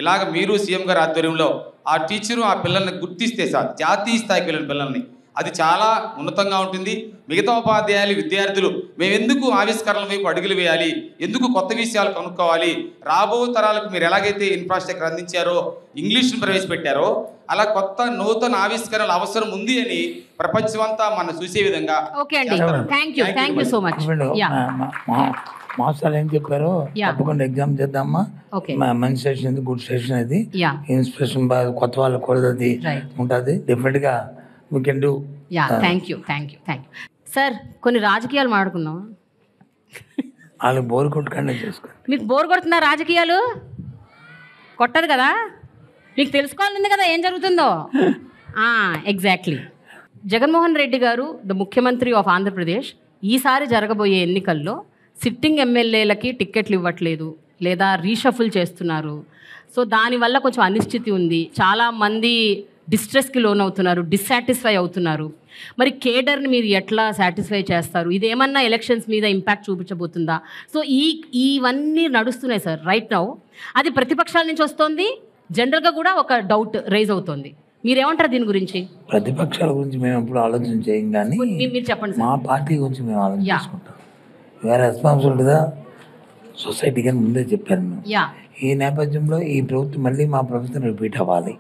ఇలాగ మీరు సీఎం గారి ఆధ్వర్యంలో ఆ టీచరు ఆ పిల్లల్ని గుర్తిస్తే సార్, జాతీయ స్థాయికి వెళ్ళిన పిల్లల్ని, అది చాలా ఉన్నతంగా ఉంటుంది. మిగతా ఉపాధ్యాయులు, విద్యార్థులు మేము ఎందుకు ఆవిష్కరణల వైపు అడుగులు వేయాలి, ఎందుకు కొత్త విషయాలు కనుక్కోవాలి, రాబో తరాలకు మీరు ఎలాగైతే ఇన్ఫ్రాస్ట్రక్చర్ అందించారో, ఇంగ్లీష్ను ప్రవేశపెట్టారో, అలా కొత్త నూతన ఆవిష్కరణల అవసరం ఉంది అని ప్రపంచమంతా మనం చూసే విధంగా. ఓకే అండి, thank you so much. Master ఏం చెప్పారో తప్పకుండా ఎగ్జామ్ చేద్దామా. మంచి సెషన్ ఇది, గుడ్ సెషన్ ఇది, ఇన్స్పిరేషన్ కొత్త వాళ్ళకి కూడా అది ఉంటుంది. డెఫినెట్గా we can do. Thank you sir. కొన్ని రాజకీయాలు మాట్లాడుకుందాం. వాళ్ళకి బోర్ కొట్టుకుండా చేసుకోండి. మీకు బోర్ కొడుతుందా రాజకీయాలు? కొట్టదు కదా, మీకు తెలుసుకోవాలని కదా ఏం జరుగుతుందో. ఎగ్జాక్ట్లీ. జగన్మోహన్ రెడ్డి గారు ద ముఖ్యమంత్రి ఆఫ్ ఆంధ్రప్రదేశ్ ఈసారి జరగబోయే ఎన్నికల్లో సిట్టింగ్ ఎమ్మెల్యేలకి టిక్కెట్లు ఇవ్వట్లేదు లేదా రీషఫుల్ చేస్తున్నారు. సో దానివల్ల కొంచెం అనిశ్చితి ఉంది. చాలామంది డిస్ట్రెస్కి లోన్ అవుతున్నారు, డిస్సాటిస్ఫై అవుతున్నారు. మరి కేడర్ని మీరు ఎట్లా సాటిస్ఫై చేస్తారు? ఇదేమన్నా ఎలక్షన్స్ మీద ఇంపాక్ట్ చూపించబోతుందా? సో ఇవన్నీ నడుస్తున్నాయి సార్ రైట్ నౌ. అది ప్రతిపక్షాల నుంచి వస్తుంది, జనరల్గా కూడా ఒక డౌట్ రైజ్ అవుతుంది. మీరేమంటారు దీని గురించి? ప్రతిపక్షాల గురించి మేము ఎప్పుడు ఆలోచన చేయం, కానీ మీరు చెప్పండి. మా పార్టీ గురించి మేము ఆలోచన చేసుకుంటాం. వేరే రెస్పాన్సిబిలిటీగా సొసైటీకి అని ముందే చెప్పాను మేము. ఈ నేపథ్యంలో ఈ ప్రభుత్వం మళ్ళీ మా ప్రభుత్వం రిపీట్ అవ్వాలి.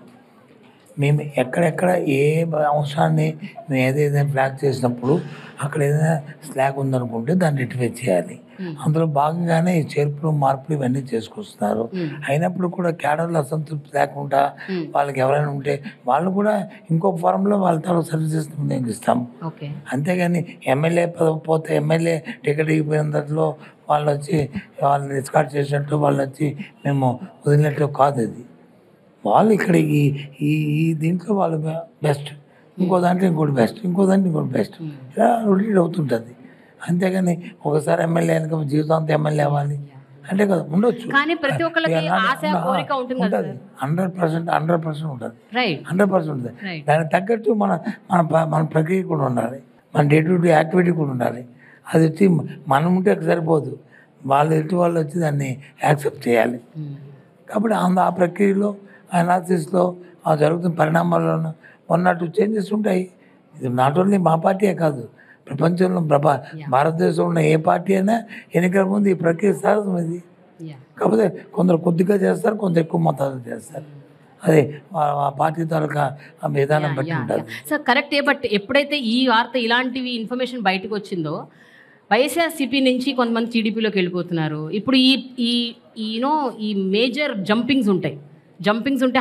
మేము ఎక్కడెక్కడ ఏ అంశాన్ని మేము ఏదైనా ఫ్లాగ్ చేసినప్పుడు అక్కడ ఏదైనా స్లాగ్ ఉందనుకుంటే దాన్ని రెక్టిఫై చేయాలి. అందులో భాగంగానే ఈ చేర్పులు, మార్పులు ఇవన్నీ చేసుకొస్తున్నారు. అయినప్పుడు కూడా క్యాడర్లో అసంతృప్తి లేకుండా వాళ్ళకి ఎవరైనా ఉంటే వాళ్ళు కూడా ఇంకో ఫారంలో వాళ్ళ తాలూకు సర్వీసెస్ వినియోగిస్తాం. అంతేగాని ఎమ్మెల్యే పోతే ఎమ్మెల్యే టికెట్ ఇగిపోయిన దాంట్లో వాళ్ళు వచ్చి వాళ్ళని డిస్కార్డ్ చేసినట్టు వాళ్ళు వచ్చి మేము వదిలినట్టు కాదు. అది వాళ్ళు ఇక్కడ ఈ దీంట్లో వాళ్ళు బెస్ట్, ఇంకో దాంట్లో ఇంకోటి బెస్ట్, ఇంకో దాంట్లో ఇంకోటి బెస్ట్, ఇలా రొటేట్ అవుతుంటుంది. అంతేగాని ఒకసారి ఎమ్మెల్యే అయినాక జీవితాంతం ఎమ్మెల్యే అవ్వాలి అంటే కదా ఉండొచ్చు. కానీ ప్రతి ఒక్కరికి ఆశ, కోరిక ఉంటుంది. 100% ఉంటుంది. 100% ఉంటుంది. దానికి తగ్గట్టు మన ప్రక్రియ కూడా ఉండాలి, మన డే టు డే యాక్టివిటీ కూడా ఉండాలి. అది వచ్చి మనం ఉంటే సరిపోదు, వాళ్ళు ఎటు వాళ్ళు వచ్చి దాన్ని యాక్సెప్ట్ చేయాలి. కాబట్టి ఆ ప్రక్రియలో, అనాలిసిస్లో, ఆ జరుగుతున్న పరిణామాల్లోనూ 1 or 2 చేంజెస్ ఉంటాయి. ఇది నాట్ ఓన్లీ మా పార్టీయే కాదు, ప్రపంచంలో భారతదేశంలో ఉన్న ఏ పార్టీ అయినా ఎన్నికల ముందు ఈ ప్రక్రియ సహజం. ఇది కాకపోతే కొందరు కొద్దిగా చేస్తారు, కొందరు ఎక్కువ మొత్తాలు చేస్తారు. అదే ఆ పార్టీ తాలూకా ఆ విధానం బట్టి ఉంటుంది. సార్ కరెక్టే. బట్ ఎప్పుడైతే ఈ వార్త, ఇలాంటివి ఇన్ఫర్మేషన్ బయటకు వచ్చిందో, వైఎస్ఆర్సీపీ నుంచి కొంతమంది టీడీపీలోకి వెళ్ళిపోతున్నారు. ఇప్పుడు ఈ మేజర్ జంపింగ్స్ ఉంటే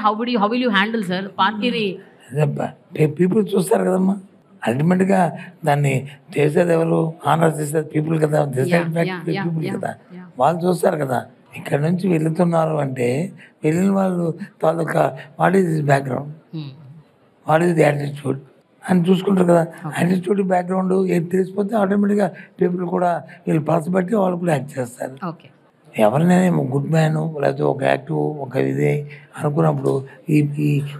how will you handle sir పార్టీని? పీపుల్ చూస్తారు కదమ్మా, అల్టిమేట్గా దాన్ని చేసేది ఎవరు? ఆనర్ చేసేది పీపుల్ కదా, పీపుల్ కదా, వాళ్ళు చూస్తారు కదా. ఇక్కడ నుంచి వెళుతున్నారు అంటే వెళ్ళిన వాళ్ళు తాలూకా what is this background, what is the attitude అని చూసుకుంటారు కదా. యాటిట్యూడ్, బ్యాక్గ్రౌండ్ ఏది తెలిసిపోతే ఆటోమేటిక్గా పీపుల్ కూడా వీళ్ళు పర్స్ బట్టి వాళ్ళు కూడా యాక్ట్ చేస్తారు. ఎవరినైనా గుడ్ మ్యాన్ లేకపోతే ఒక యాక్టివ్ ఒక ఇదే అనుకున్నప్పుడు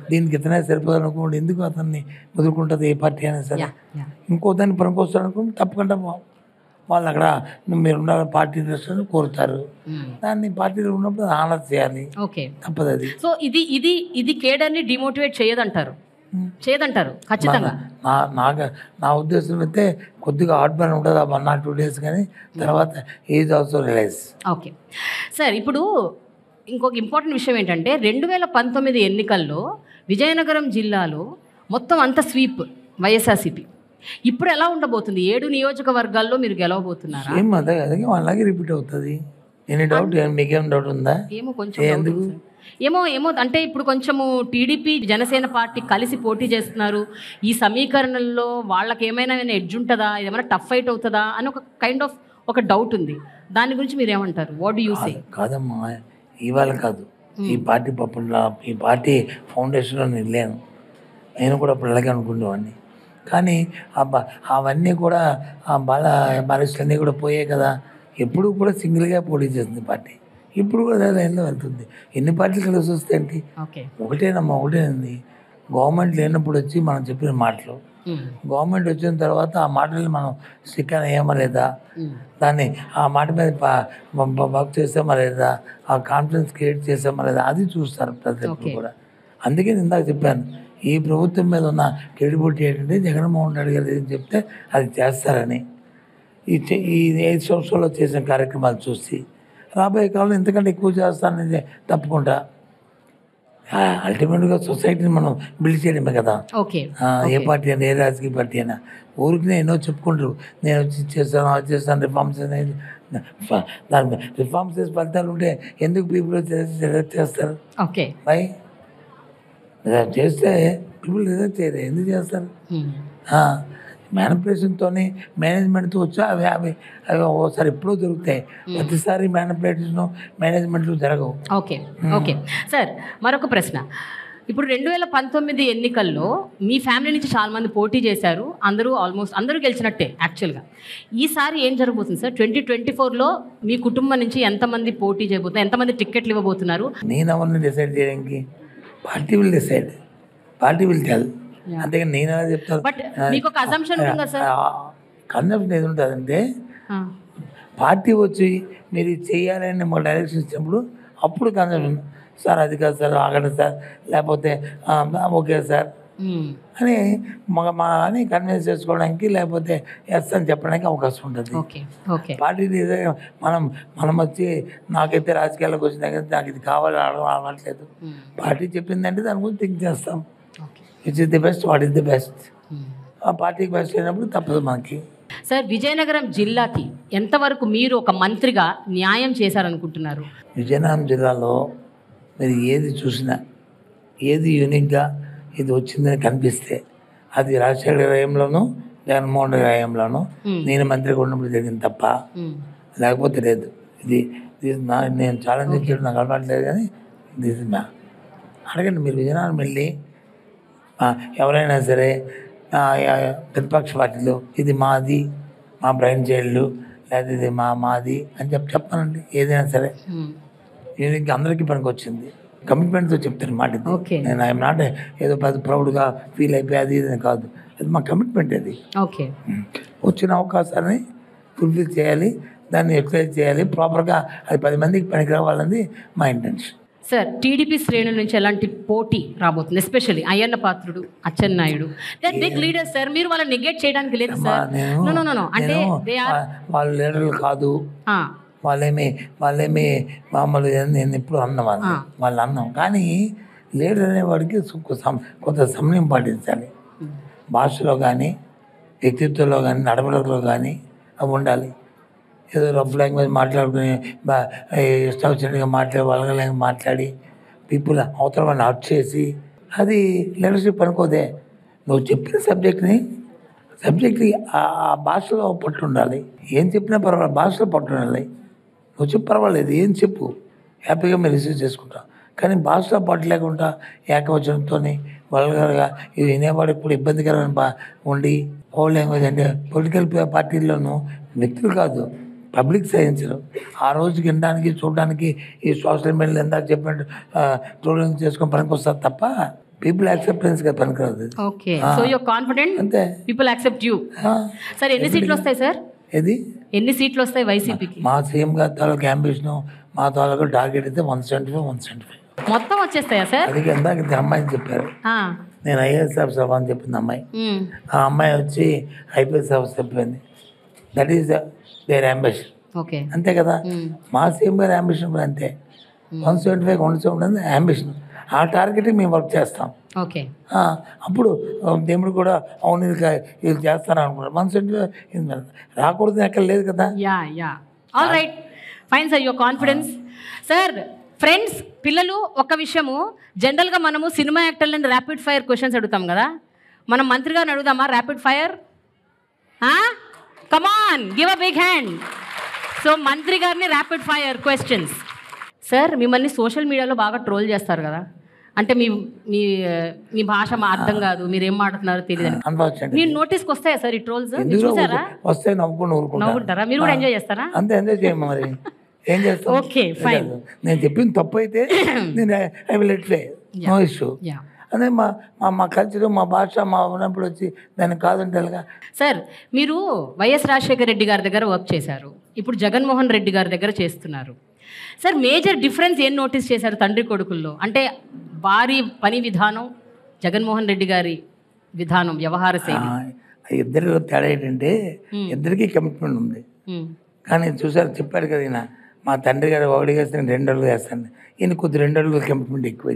దీనికి ఇతనే సరిపోదు అనుకున్నప్పుడు ఎందుకు అతన్ని వదులుకుంటుంది ఏ పార్టీ అయినా సరే. ఇంకో దాన్ని పనికొస్తారు అనుకుంటే తప్పకుండా వాళ్ళు అక్కడ మీరు ఉన్న పార్టీ దృష్టిని కోరుతారు. దాన్ని పార్టీలో ఉన్నప్పుడు ఆనర్ చేయాలి, తప్పదు అది. సో ఇది కేడర్ని డిమోటివేట్ చేయదంటారు ఖచ్చితంగా. నా ఉద్దేశం అయితే కొద్దిగా హార్ట్ బర్న్ ఉంటుంది ఆ 1 or 2 days, కానీ తర్వాత is also realise. Okay sir, ఇప్పుడు ఇంకొక ఇంపార్టెంట్ విషయం ఏంటంటే 2019 ఎన్నికల్లో విజయనగరం జిల్లాలో మొత్తం అంత స్వీప్ వైఎస్ఆర్సీపీ. ఇప్పుడు ఎలా ఉండబోతుంది? 7 నియోజకవర్గాల్లో మీరు గెలవబోతున్నారా? ఏం అదే అలాగే రిపీట్ అవుతుంది. Any doubt? మీకేం డౌట్ ఉందా? ఏమో కొంచెం ఏమో అంటే ఇప్పుడు కొంచెము టీడీపీ, జనసేన పార్టీ కలిసి పోటీ చేస్తున్నారు. ఈ సమీకరణల్లో వాళ్ళకి ఏమైనా ఎడ్జ్ ఉంటుందా, ఏమైనా టఫ్ ఫైట్ అవుతుందా అని ఒక కైండ్ ఆఫ్ ఒక డౌట్ ఉంది. దాని గురించి మీరు ఏమంటారు? What do you say? కాదమ్మా, ఇవాళ కాదు, ఈ పార్టీ ఈ పార్టీ ఫౌండేషన్లో నేను లేను. నేను కూడా అప్పుడు అలాగే అనుకునేవాడిని. కానీ అవన్నీ కూడా బాలస్టులన్నీ కూడా పోయాయి కదా. ఎప్పుడు కూడా సింగిల్గా పోటీ చేస్తుంది పార్టీ. ఇప్పుడు కూడా అదే లైన్లో వెళ్తుంది. ఎన్ని పార్టీలు కలిసి వస్తాయండి? ఒకటేనమ్మా, ఒకటేనండి. గవర్నమెంట్ లేనప్పుడు వచ్చి మనం చెప్పిన మాటలు, గవర్నమెంట్ వచ్చిన తర్వాత ఆ మాటలు మనం స్టిక్కర్ అయ్యామా లేదా, దాన్ని ఆ మాట మీద వర్క్ చేసామా లేదా, ఆ కాన్ఫిడెన్స్ క్రియేట్ చేసామా లేదా, అది చూస్తారు ప్రతి ఒక్కరు కూడా. అందుకే నేను ఇందాక చెప్పాను, ఈ ప్రభుత్వం మీద ఉన్న క్రెడిబిలిటీ ఏంటంటే జగన్మోహన్ రెడ్డి గారు ఏం చెప్తే అది చేస్తారని. ఈ 5 సంవత్సరాల్లో చేసిన కార్యక్రమాలు చూసి రాబోయే కాలంలో ఇంతకంటే ఎక్కువ చేస్తానని తప్పకుండా. అల్టిమేట్గా సొసైటీని మనం బిల్డ్ చేయడమే కదా. ఏ పార్టీ అయినా, ఏ రాజకీయ పార్టీ అయినా ఊరికి ఎన్నో చెప్పుకుంటారు, నేను వచ్చి చేస్తాను, అది చేస్తాను, రిఫార్మ్స్ అనేది. దాని రిఫార్మ్స్ చేసే ఫలితాలు ఉంటే ఎందుకు పీపుల్ చేస్తారు? బై చేస్తే పీపుల్ రిజెక్ట్ చేయరు, ఎందుకు చేస్తారు? మ్యానిపులేషన్తో మేనేజ్మెంట్తో వచ్చి అవి ఒకసారి ఎప్పుడో దొరుకుతాయి, ప్రతిసారి మ్యానిపులేషన్ మేనేజ్మెంట్లు జరగవు. ఓకే సార్, మరొక ప్రశ్న. ఇప్పుడు 2019 ఎన్నికల్లో మీ ఫ్యామిలీ నుంచి చాలామంది పోటీ చేశారు, ఆల్మోస్ట్ అందరూ గెలిచినట్టే యాక్చువల్గా. ఈసారి ఏం జరగబోతుంది సార్? 2024లో మీ కుటుంబం నుంచి ఎంతమంది పోటీ చేయబోతున్నారు, ఎంతమంది టిక్కెట్లు ఇవ్వబోతున్నారు? నేను ఎవరిని డిసైడ్ చేయడానికి, party will decide, party will tell. అంతేగాని నేను ఎలా చెప్తాను? కన్సెప్షన్ ఏది ఉంటుందంటే, పార్టీ వచ్చి మీరు చేయాలని మాకు డైరెక్షన్ ఇచ్చినప్పుడు అప్పుడు కన్సెప్షన్, సార్ అది కాదు సార్, ఆగండి సార్, లేకపోతే ఓకే సార్ అని అని కన్విన్స్ చేసుకోవడానికి, లేకపోతే ఎస్ అని చెప్పడానికి అవకాశం ఉంటుంది. పార్టీ మనం వచ్చి నాకైతే రాజకీయాల్లోకి వచ్చిన దగ్గర నాకు ఇది కావాలి అవ్వట్లేదు, పార్టీ చెప్పిందంటే దాని గురించి థింక్ చేస్తాం. Which is the best, what is the best. ఆ పార్టీకి బెస్ట్ అయినప్పుడు తప్పదు మనకి. సార్, విజయనగరం జిల్లాకి ఎంతవరకు మీరు ఒక మంత్రిగా న్యాయం చేశారనుకుంటున్నారు? విజయనగరం జిల్లాలో మీరు ఏది చూసినా, ఏది యూనిక్గా ఇది వచ్చిందని కనిపిస్తే అది రాజశేఖర హయాంలోనూ జగన్మోహన్ రెడ్డి హయాంలోనూ నేను మంత్రిగా ఉన్నప్పుడు జరిగింది తప్ప లేకపోతే లేదు. ఇది నేను ఛాలెంజ్ చేయడం నాకు అలవాట్లేదు, కానీ దిస్ ఇస్ అడగండి మీరు. విజయనగరం వెళ్ళి ఎవరైనా సరే ప్రతిపక్ష పార్టీలో ఇది మాది, మా బ్రైన్ చైల్డ్, లేదా ఇది మాది అని చెప్పానండి. ఏదైనా సరే దీనికి అందరికీ పనికి వచ్చింది, కమిట్మెంట్తో చెప్తాను మాట. నేను ఐఎమ్ నాట్ ఏదో పెద్ద ప్రౌడ్గా ఫీల్ అయిపోయి అది ఇది కాదు, అది మా కమిట్మెంట్. అది వచ్చిన అవకాశాన్ని ఫుల్ఫిల్ చేయాలి, దాన్ని యూటిలైజ్ చేయాలి ప్రాపర్గా, అది 10 మందికి పనికి రావాలన్నది మా ఇంటెన్షన్. సార్, టీడీపీ శ్రేణుల నుంచి ఎలాంటి పోటీ రాబోతుంది? Especially Ayyanna Patrudu, Atchannaidu, they are big leaders sir. మీరు వాళ్ళని నెగ్లెక్ట్ చేయడానికి లేదు సార్. అంటే వాళ్ళు లీడర్లు కాదు, వాళ్ళేమి మామూలు నేను ఎప్పుడు అన్నవాళ్ళు, వాళ్ళు అన్నాం. కానీ లీడర్ అనేవాడికి కొంత సమయం పాటించాలి. భాషలో కానీ, వ్యక్తిత్వంలో కానీ, నడవడిలో కానీ అవి ఉండాలి. ఏదో రఫ్ లాంగ్వేజ్ మాట్లాడుకుని ఇష్టం వచ్చినట్టుగా వాళ్ళ మాట్లాడి పీపుల్ అవతల వాళ్ళని హర్ట్ చేసి అది లీడర్షిప్ అనుకోదే. నువ్వు చెప్పిన సబ్జెక్ట్కి ఆ భాషలో పట్టు ఉండాలి. ఏం చెప్పినా పర్వాలేదు, భాషలో పట్టు ఉండాలి. నువ్వు చెప్పు పర్వాలేదు, ఏం చెప్పు, హ్యాపీగా మేము రిసీవ్ చేసుకుంటాం. కానీ భాషలో పట్టు లేకుండా ఏకవచనంతో వల్గర్గా ఇవి వినేవాడికి కూడా ఇబ్బందికరమైన ఉండి ఓల్డ్ లాంగ్వేజ్ అంటే పొలిటికల్ పార్టీల్లోనూ వ్యక్తులు కాదు, పబ్లిక్ సహించరు. ఆ రోజు వినడానికి, చూడడానికి ఈ సోషల్ మీడియాలో ఎందాక చెప్పినట్టు ట్రోలింగ్ చేసుకొని పనికి వస్తారు తప్ప పీపుల్ యాక్సెప్టెన్స్ గా పనికిరాదు. అంతే, పీపుల్ యాక్సెప్ట్ యూ. సార్, ఎన్ని సీట్లు వస్తాయి సార్? ఎన్ని సీట్లు వస్తాయి వైసీపీకి? మా సీఎం గారి తాలూకు అంబిషన్, మా తాలూకు టార్గెట్ అయితే 175 మొత్తం వచ్చేస్తాయా సార్? అది ఎందాక అమ్మాయిని చెప్పారు, నేను ఐఏఎస్ ఆఫీసర్ అవ్వని చెప్పింది అమ్మాయి. ఆ అమ్మాయి వచ్చి ఐపీఎస్ ఆఫీసర్ చెప్పింది. That is their ambition. అంతే కదా, మా సీఎం గారి అంబిషన్ కూడా అంతే. 175 170 అంబిషన్. ఆ టార్గెట్ మేము వర్క్ చేస్తాం. అప్పుడు దేవుడు కూడా అవును ఇది చేస్తాను అనుకుంటారు. 175 రాకూడదు ఎక్కడ లేదు కదా. All right, fine sir, your confidence. Sir, friends, పిల్లలు, ఒక విషయము, జనరల్గా మనము సినిమా యాక్టర్లని ర్యాపిడ్ ఫైర్ క్వశ్చన్స్ అడుగుతాం కదా, మనం మంత్రి గారిని అడుగుదామా rapid fire? Come on, give a big hand. So మంత్రి గారిని ర్యాపిడ్ ఫైర్ క్వశ్చన్స్. సార్, మిమ్మల్ని సోషల్ మీడియాలో బాగా ట్రోల్ చేస్తారు కదా, అంటే మీ మీ మీ భాష మా అర్థం కాదు, మీరు ఏం మాట్లాడుతున్నారో తెలియదు. అన్ఫార్చునేట్ మీ నోటీస్కి వస్తాయా సార్ ఈ ట్రోల్స్? చూసారా? వస్తే నవ్వుకుంటారా? మీరు కూడా ఎంజాయ్ చేస్తారా? అంతే, ఎంజాయ్ చేయము మరి ఏం చేస్తాం. Okay fine. నేను చెప్పింది తప్పు అయితే నేను I will let play, no issue. అదే మా మా కల్చర్, మా భాష, మా ఉన్నప్పుడు వచ్చి దాన్ని కాదంటే ఎలాగా? సార్, మీరు వైఎస్ రాజశేఖర రెడ్డి గారి దగ్గర వర్క్ చేశారు, ఇప్పుడు జగన్మోహన్ రెడ్డి గారి దగ్గర చేస్తున్నారు. సార్, మేజర్ డిఫరెన్స్ ఏం నోటీస్ చేశారు తండ్రి కొడుకుల్లో? అంటే వారి పని విధానం, జగన్మోహన్ రెడ్డి గారి విధానం, వ్యవహార శైలి. ఇద్దరిలో తేడా ఏంటంటే ఇద్దరికీ కమిట్మెంట్ ఉంది. కానీ చూసారు, చెప్పాడు కదా ఈయన, మా తండ్రి గారు ఒకటి చేస్తాను 2 అడుగులు వేస్తాను, ఈయన కొద్ది 2 అడుగులు కమిట్మెంట్ ఎక్కువ.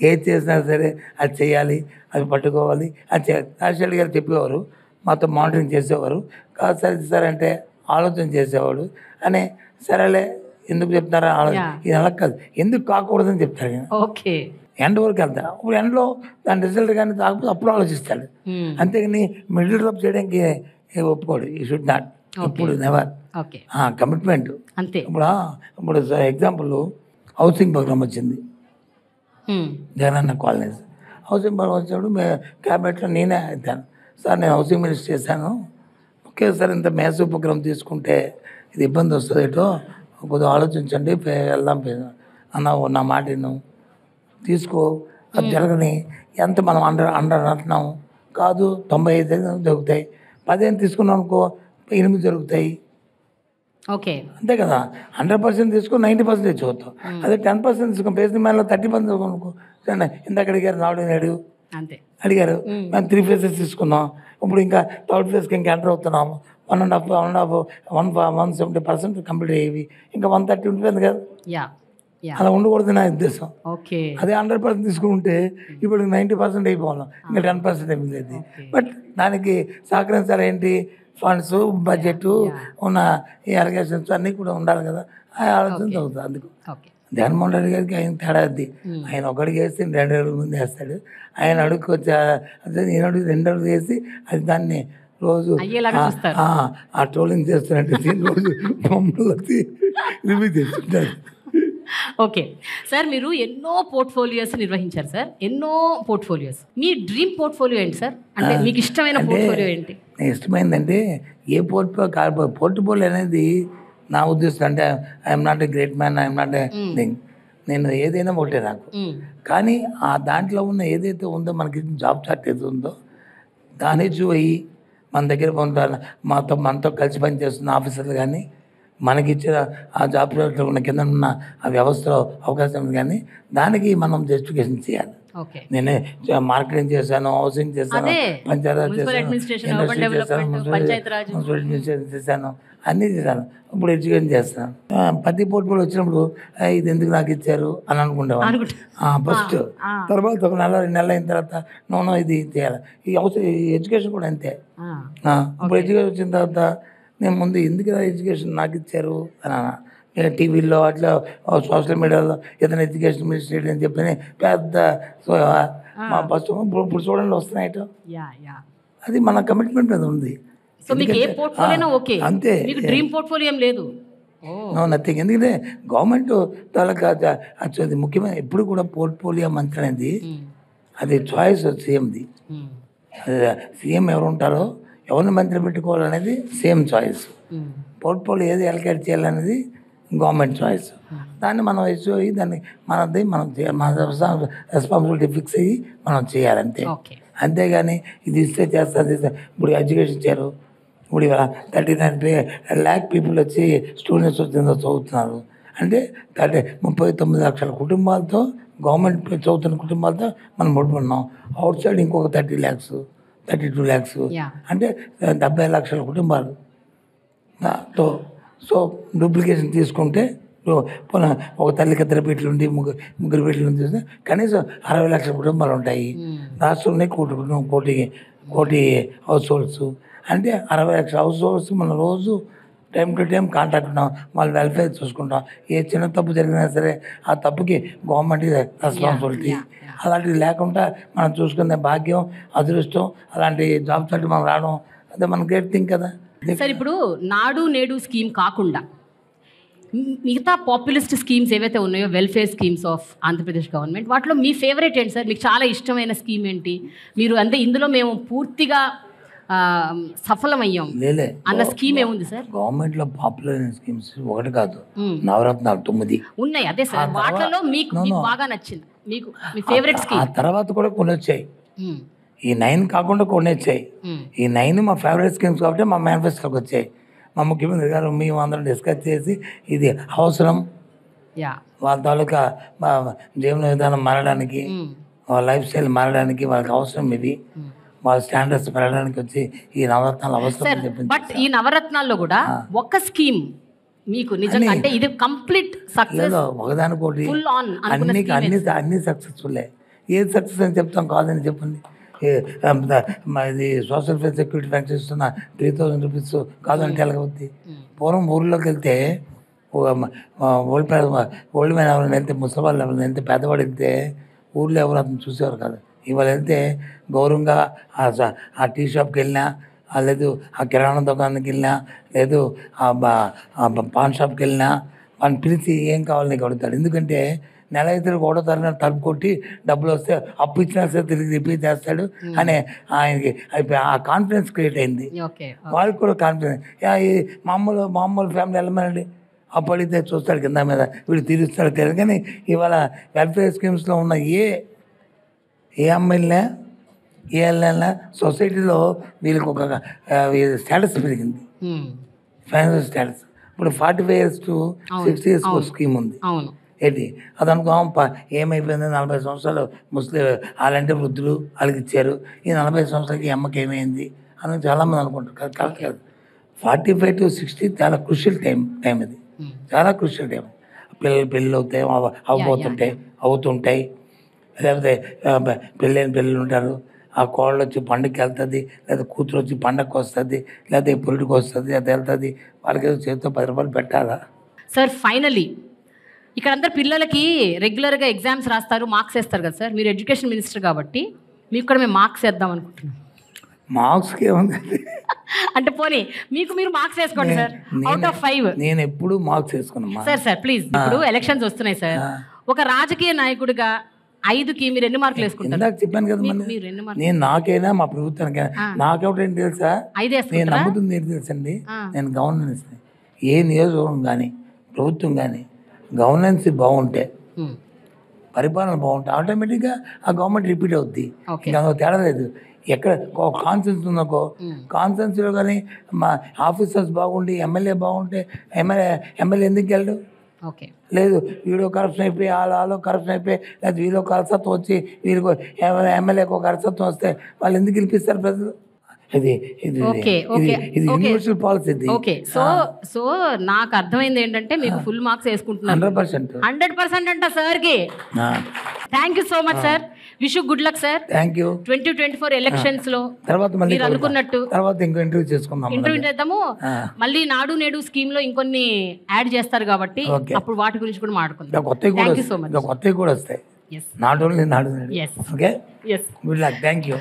ఏది చేసినా సరే అది చేయాలి, అది పట్టుకోవాలి, అది చేయాలి. రాజశేఖర్ గారు చెప్పేవారు, మాతో మానిటరింగ్ చేసేవారు. కాదు సార్ ఇది సార్ అంటే ఆలోచన చేసేవాడు. అని సరేలే ఎందుకు చెప్తారా ఆలోచన, ఇది అలా కాదు, ఎందుకు కాకూడదని చెప్తారు. ఓకే, ఎండ్ వరకు వెళ్తా, ఇప్పుడు ఎండ్లో దాని రిజల్ట్ కానీ కాకపోతే అప్పుడు ఆలోచిస్తాడు. అంతేగాని మిడిల్ డ్రాప్ చేయడానికి ఒప్పుకోడు. ఈ షుడ్ నాట్, ఇప్పుడు నెవర్. కమిట్మెంట్ అంతే. ఇప్పుడు ఎగ్జాంపుల్ హౌసింగ్ ప్రోగ్రామ్ వచ్చింది, జగనన్న కాలనీస్ హౌసింగ్ ప్రోగ్రామ్ వచ్చినప్పుడు క్యాబినెట్లో నేనే అవుతాను. సార్ నేను హౌసింగ్ మినిస్టర్ చేశాను, ఓకే సార్ ఇంత మ్యాసివ్ ప్రోగ్రామ్ తీసుకుంటే ఇది ఇబ్బంది వస్తుంది, ఏటో కొద్దిగా ఆలోచించండి, వెళ్దాం అన్న, నా మాట తీసుకో, అది జరగని. ఎంత మనం అంటున్నాం కాదు, 95 జరుగుతాయి, 15 తీసుకున్నాం అనుకో 8 జరుగుతాయి. ఓకే, అంతే కదా. 100% తీసుకుని 90% తెచ్చుకోవద్దు. అదే 10% తీసుకుని పేసిన మేలో 30% అనుకో. ఇందాక అడిగారు, నాడు అంతే అడిగారు, మేము 3 phases తీసుకున్నాం, ఇప్పుడు ఇంకా 3rd phase ఇంకా ఎంటర్ అవుతున్నాము. 170% కంప్లీట్ అయ్యేవి, ఇంకా 130 ఉంటుంది కదా. అలా ఉండకూడదు నా ఉద్దేశం. అదే 100% తీసుకుంటే ఇప్పుడు 90% అయిపోవాలి, ఇంకా 10% అయిపోయింది. బట్ దానికి సహకరించాలి ఏంటి, ఫండ్స్, బడ్జెట్, ఉన్న ఈ అలిగేషన్స్ అన్నీ కూడా ఉండాలి కదా. ఆ ఆలోచన చదువుతుంది. అందుకు జగన్మోహన్ రెడ్డి గారికి ఆయన తేడా అది. ఆయన ఒకడికి వేస్తే 2 అడుగుల ముందు వేస్తాడు. ఆయన అడుగుకి వచ్చి నేను అడుగు 2 అడుగులు వేసి అది దాన్ని రోజు ఆ ట్రోలింగ్ చేస్తున్నట్టు రోజు బొమ్మలు వచ్చి రివ్యూ చేస్తుంటారు. ఓకే సార్, మీరు ఎన్నో పోర్ట్ఫోలియోస్ నిర్వహించారు సార్, ఎన్నో పోర్ట్ఫోలియోస్. మీ డ్రీమ్ పోర్ట్ఫోలియో ఏంటి సార్? అంటే మీకు ఇష్టమైన పోర్ట్ఫోలియో ఏంటి? ఇష్టమైందంటే ఏ పోర్ట్ఫోలియో అనేది నా ఉద్దేశం. అంటే I'm not a great man, I'm not a thing, నేను ఏదైనా ఒకటే నాకు. కానీ ఆ దాంట్లో ఉన్న ఏదైతే ఉందో, మనకి జాబ్ చార్ట్ ఉందో దాన్ని చూయి మన దగ్గర మనతో కలిసి పనిచేస్తున్న ఆఫీసర్లు కానీ, మనకిచ్చిన ఆ జాబ్ ఉన్న కింద ఉన్న ఆ వ్యవస్థలో అవకాశం ఉంది, కానీ దానికి మనం జస్టిఫికేషన్ చేయాలి. నేనే మార్కెటింగ్ చేశాను, హౌసింగ్ చేశాను, పంచాయతీ చేశాను, ఇండస్ట్రీ చేశాను, మున్సిపల్ అడ్మినిస్ట్రేషన్ చేశాను, అన్నీ చేశాను. ఇప్పుడు ఎడ్యుకేషన్ చేస్తాను. ప్రతి పోర్ట్ఫోలియో వచ్చినప్పుడు ఇది ఎందుకు నాకు ఇచ్చారు అని అనుకుంటాను ఫస్ట్. తర్వాత 1 నెల 2 నెలలు అయిన తర్వాత నో ఇది చేయాలి. ఈ ఎడ్యుకేషన్ కూడా అంతే. ఇప్పుడు ఎడ్యుకేషన్ వచ్చిన తర్వాత నేను ముందు ఎందుకు ఎడ్యుకేషన్ నాకు ఇచ్చారు అని టీవీలో అట్లా సోషల్ మీడియాలో ఏదైనా ఎడ్యుకేషన్ మినిస్టర్ అని చెప్పి పెద్ద మా ఫస్ట్ ఇప్పుడు చూడండి వస్తున్నాయట. అది మన కమిట్మెంట్ మీద ఉంది. అంతే, డ్రీమ్ పోర్ట్ఫోలియో లేదు, నథింగ్. ఎందుకంటే గవర్నమెంట్ తాలూకా అది ముఖ్యమైన ఎప్పుడు కూడా పోర్ట్ఫోలియో మంత్రి అనేది అది చాయిస్ సీఎంది. సీఎం ఎవరు ఉంటారో ఎవరిని మంత్రి పెట్టుకోవాలనేది సేమ్ చాయిస్. పోర్ట్ఫోలియో ఏది అలకేట్ చేయాలనేది గవర్నమెంట్ చాయిస్. దాన్ని మనం ఇష్యూ అయ్యి దాన్ని మనం మన రెస్పాన్సిబిలిటీ ఫిక్స్ అయ్యి మనం చేయాలంతే. అంతేగాని ఇది ఇస్తే చేస్తుంది. ఇప్పుడు ఎడ్యుకేషన్ ఇచ్చారు, ఇప్పుడు ఇవాళ 39 lakh పీపుల్ వచ్చి స్టూడెంట్స్ వచ్చిందో చదువుతున్నారు. అంటే 39 లక్షల కుటుంబాలతో, గవర్నమెంట్ చదువుతున్న కుటుంబాలతో మనం ముట్టుకున్నాం. అవుట్ సైడ్ ఇంకొక 30 lakhs 32 lakhs, అంటే 70 లక్షల కుటుంబాలు. సో డూప్లికేషన్ తీసుకుంటే ఒక తల్లికి 2 బిడ్డలు ఉండి 3 బిడ్డలు ఉండి కనీసం 60 లక్షల కుటుంబాలు ఉంటాయి. రాష్ట్రంలో కోటి హౌస్ హోల్డ్స్, అంటే 60 లక్షల హౌస్ హోల్డ్స్ మనం రోజు టైం టు టైం కాంటాక్ట్ ఉన్నాం, వాళ్ళ వెల్ఫేర్ చూసుకుంటాం. ఏ చిన్న తప్పు జరిగినా సరే ఆ తప్పుకి గవర్నమెంట్ రెస్పాన్సిబిలిటీ. అలాంటివి లేకుండా మనం చూసుకునే భాగ్యం, అదృష్టం, అలాంటి జాబ్ చార్ట్ మనం రావడం అదే మన గ్రేట్ థింగ్ కదా. సార్, ఇప్పుడు నాడు నేడు స్కీమ్ కాకుండా మిగతా పాపులిస్ట్ స్కీమ్స్ ఏవైతే ఉన్నాయో welfare schemes of Andhra Pradesh government, వాటిలో మీ ఫేవరెట్ ఏంటి సార్? మీకు చాలా ఇష్టమైన స్కీమ్ ఏంటి? మీరు అంటే ఇందులో మేము పూర్తిగా సఫలమయ్యాం అన్న స్కీమ్ ఏముంది సార్? గవర్నమెంట్లో పాపులర్ స్కీమ్స్ ఒకటి కాదు, నవరత్నాలు 9 ఉన్నాయి. అదే సార్, వాటిలో మీకు బాగా నచ్చింది, మీకు మీ ఫేవరెట్ స్కీమ్? ఆ తర్వాత కూడా కొన్ని వచ్చాయి, ఈ 9 కాకుండా కొన్ని వచ్చాయి. ఈ 9 మా ఫేవరెట్ స్కీమ్స్ కాబట్టి మా మేనిఫెస్టోకి వచ్చాయి. మా ముఖ్యమంత్రి గారు మేము అందరం డిస్కస్ చేసి ఇది అవసరం, వాళ్ళ తాలూకా జీవన విధానం మారడానికి, వాళ్ళ లైఫ్ స్టైల్ మారడానికి వాళ్ళకి అవసరం, ఇది వాళ్ళ స్టాండర్డ్స్ పెరగడానికి వచ్చి ఈ నవరత్నాలు అవసరం అని చెప్పింది. బట్ ఈ నవరత్నాల్లో కూడా ఒక స్కీమ్ మీకు నిజంగా అంటే ఇది కంప్లీట్ సక్సెస్, ఒకదానికోటి అన్ని సక్సెస్ఫుల్లే. ఏది సక్సెస్ అని చెప్తాం? కాదని చెప్పండి. ఇది సోషల్ సెక్యూరిటీ పెన్షన్ ఇస్తున్న 3000 రూపీస్ కాదంటే ఎలాగవుద్ది? పూర్వం ఊళ్ళోకి వెళ్తే ఓల్డ్ మ్యాన్ ఎవరైనా వెళ్తే, ముసలివాళ్ళు ఎవరైనా వెళ్తే, పేదవాడు వెళ్తే ఊళ్ళో ఎవరు అతను చూసేవారు కాదు. ఇవాళ వెళ్తే గౌరవంగా ఆ టీ షాప్కి వెళ్ళినా, లేదు ఆ కిరాణా దుకాణానికి వెళ్ళినా, లేదు ఆ పాన్ షాప్కి వెళ్ళినా వాళ్ళని పిలిచి ఏం కావాలి నీకు అడుగుతాడు. ఎందుకంటే నెల అయితే 1వ తారీఖు తలుపు కొట్టి డబ్బులు వస్తే అప్పు ఇచ్చినా సరే తిరిగి రిపీట్ చేస్తాడు అనే ఆయనకి ఆ కాన్ఫిడెన్స్ క్రియేట్ అయింది. వాళ్ళకి కూడా కాన్ఫిడెన్స్. మామూలు ఫ్యామిలీ వెళ్ళమనండి, అప్పు అడిగితే చూస్తాడు కింద మీద, వీడు తీరుస్తాడు తెలియదు. కానీ ఇవాళ వెల్ఫేర్ స్కీమ్స్లో ఉన్న ఏ అమ్మాయిలనే ఏ వెళ్ళినా సొసైటీలో వీళ్ళకి ఒక స్టేటస్ పెరిగింది, ఫైనాన్షియల్ స్టేటస్. ఇప్పుడు 45 years to 60 years స్కీమ్ ఉంది. ఏంటి అది అనుకో, ఏమైపోయింది 40 సంవత్సరాలు ముస్లిం వాళ్ళంటే వృద్ధులు వాళ్ళకి ఇచ్చారు, ఈ 40 సంవత్సరాలకి అమ్మకి ఏమైంది అని చాలామంది అనుకుంటారు. కరెక్ట్ కాదు. 45 to 60 చాలా క్రూషియల్ టైం ఇది, చాలా క్రూషియల్ టైం. పెళ్ళిళ్ళు అవుతాయి, అవుతుంటాయి. లేకపోతే పెళ్ళిళ్ళు ఉంటారు, ఆ కోళ్ళు వచ్చి పండుగకి వెళ్తుంది, లేదా కూతురు వచ్చి పండగకి వస్తుంది, లేదా పొలిటికి వస్తుంది, అది వెళ్తుంది. వాళ్ళకి చేతితో 10 రూపాయలు పెట్టాలా సార్? ఫైనలీ ఇక్కడ అందరు పిల్లలకి రెగ్యులర్గా ఎగ్జామ్స్ రాస్తారు, మార్క్స్ వేస్తారు కదా సార్. మీరు ఎడ్యుకేషన్ మినిస్టర్ కాబట్టి మీకు కూడా మేము మార్క్స్ వేద్దాం అనుకుంటున్నాం. మార్క్స్కి ఏముంది అంటే పోనీ మీరు మార్క్స్ వేసుకోండి సార్, అవుట్ ఆఫ్ 5. నేను ఎప్పుడు మార్క్స్ వేసుకున్నా సార్ ప్లీజ్. ఇప్పుడు ఎలక్షన్స్ వస్తున్నాయి సార్, ఒక రాజకీయ నాయకుడిగా 5కి మీరు ఎన్ని మార్కులు వేసుకుంటారు? ఇందాక చెప్పాను కదా, నేను నాకైనా మా ప్రభుత్వానికైనా నాకేమిటంటే తెలుసా, నేను నమ్ముతుంది ఏంటి తెలుసండి, నేను గవర్నెన్స్, ఏ నియోజకవర్గం కానీ ప్రభుత్వం కానీ గవర్నెన్స్ బాగుంటే, పరిపాలన బాగుంటే ఆటోమేటిక్గా ఆ గవర్నమెంట్ రిపీట్ అవుద్ది. ఇంకా తేడా లేదు. ఎక్కడ కాన్సెన్స్ ఉందనుకో, కాన్సెన్స్లో కానీ మా ఆఫీసర్స్ బాగుండి, ఎమ్మెల్యే బాగుంటే ఎమ్మెల్యే ఎందుకు వెళ్ళడు? లేదు వీడియో కరప్షన్ అయిపోయి వాళ్ళలో కరప్షన్ అయిపోయి, లేదా వీళ్ళు కరసత్వం వచ్చి వీళ్ళకు ఎమ్మెల్యేకి ఒక కరసత్వం వస్తే వాళ్ళు ఎందుకు గెలిపిస్తారు ప్రజలు? ఇది యూనివర్సల్ పాలసీ. ఓకే, సో నాకు అర్థమైంది ఏంటంటే మీకు ఫుల్ మార్క్స్ వేసుకుంటున్నారు 100% అంట సార్కి. Thank you so much sir. Wish you good luck sir. Thank you. 2024 elections లో మీరు అనుకున్నట్టు ఇంటర్వ్యూ చేద్దాము. మళ్ళీ నాడు నేడు స్కీమ్ లో ఇంకొన్ని యాడ్ చేస్తారు కాబట్టి అప్పుడు వాటి గురించి కూడా మాట్లాడుకుందాం. కొత్తవి కూడా వస్తాయి, నాట్ ఓన్లీ నాడు నేడు. Okay, good luck. Thank you.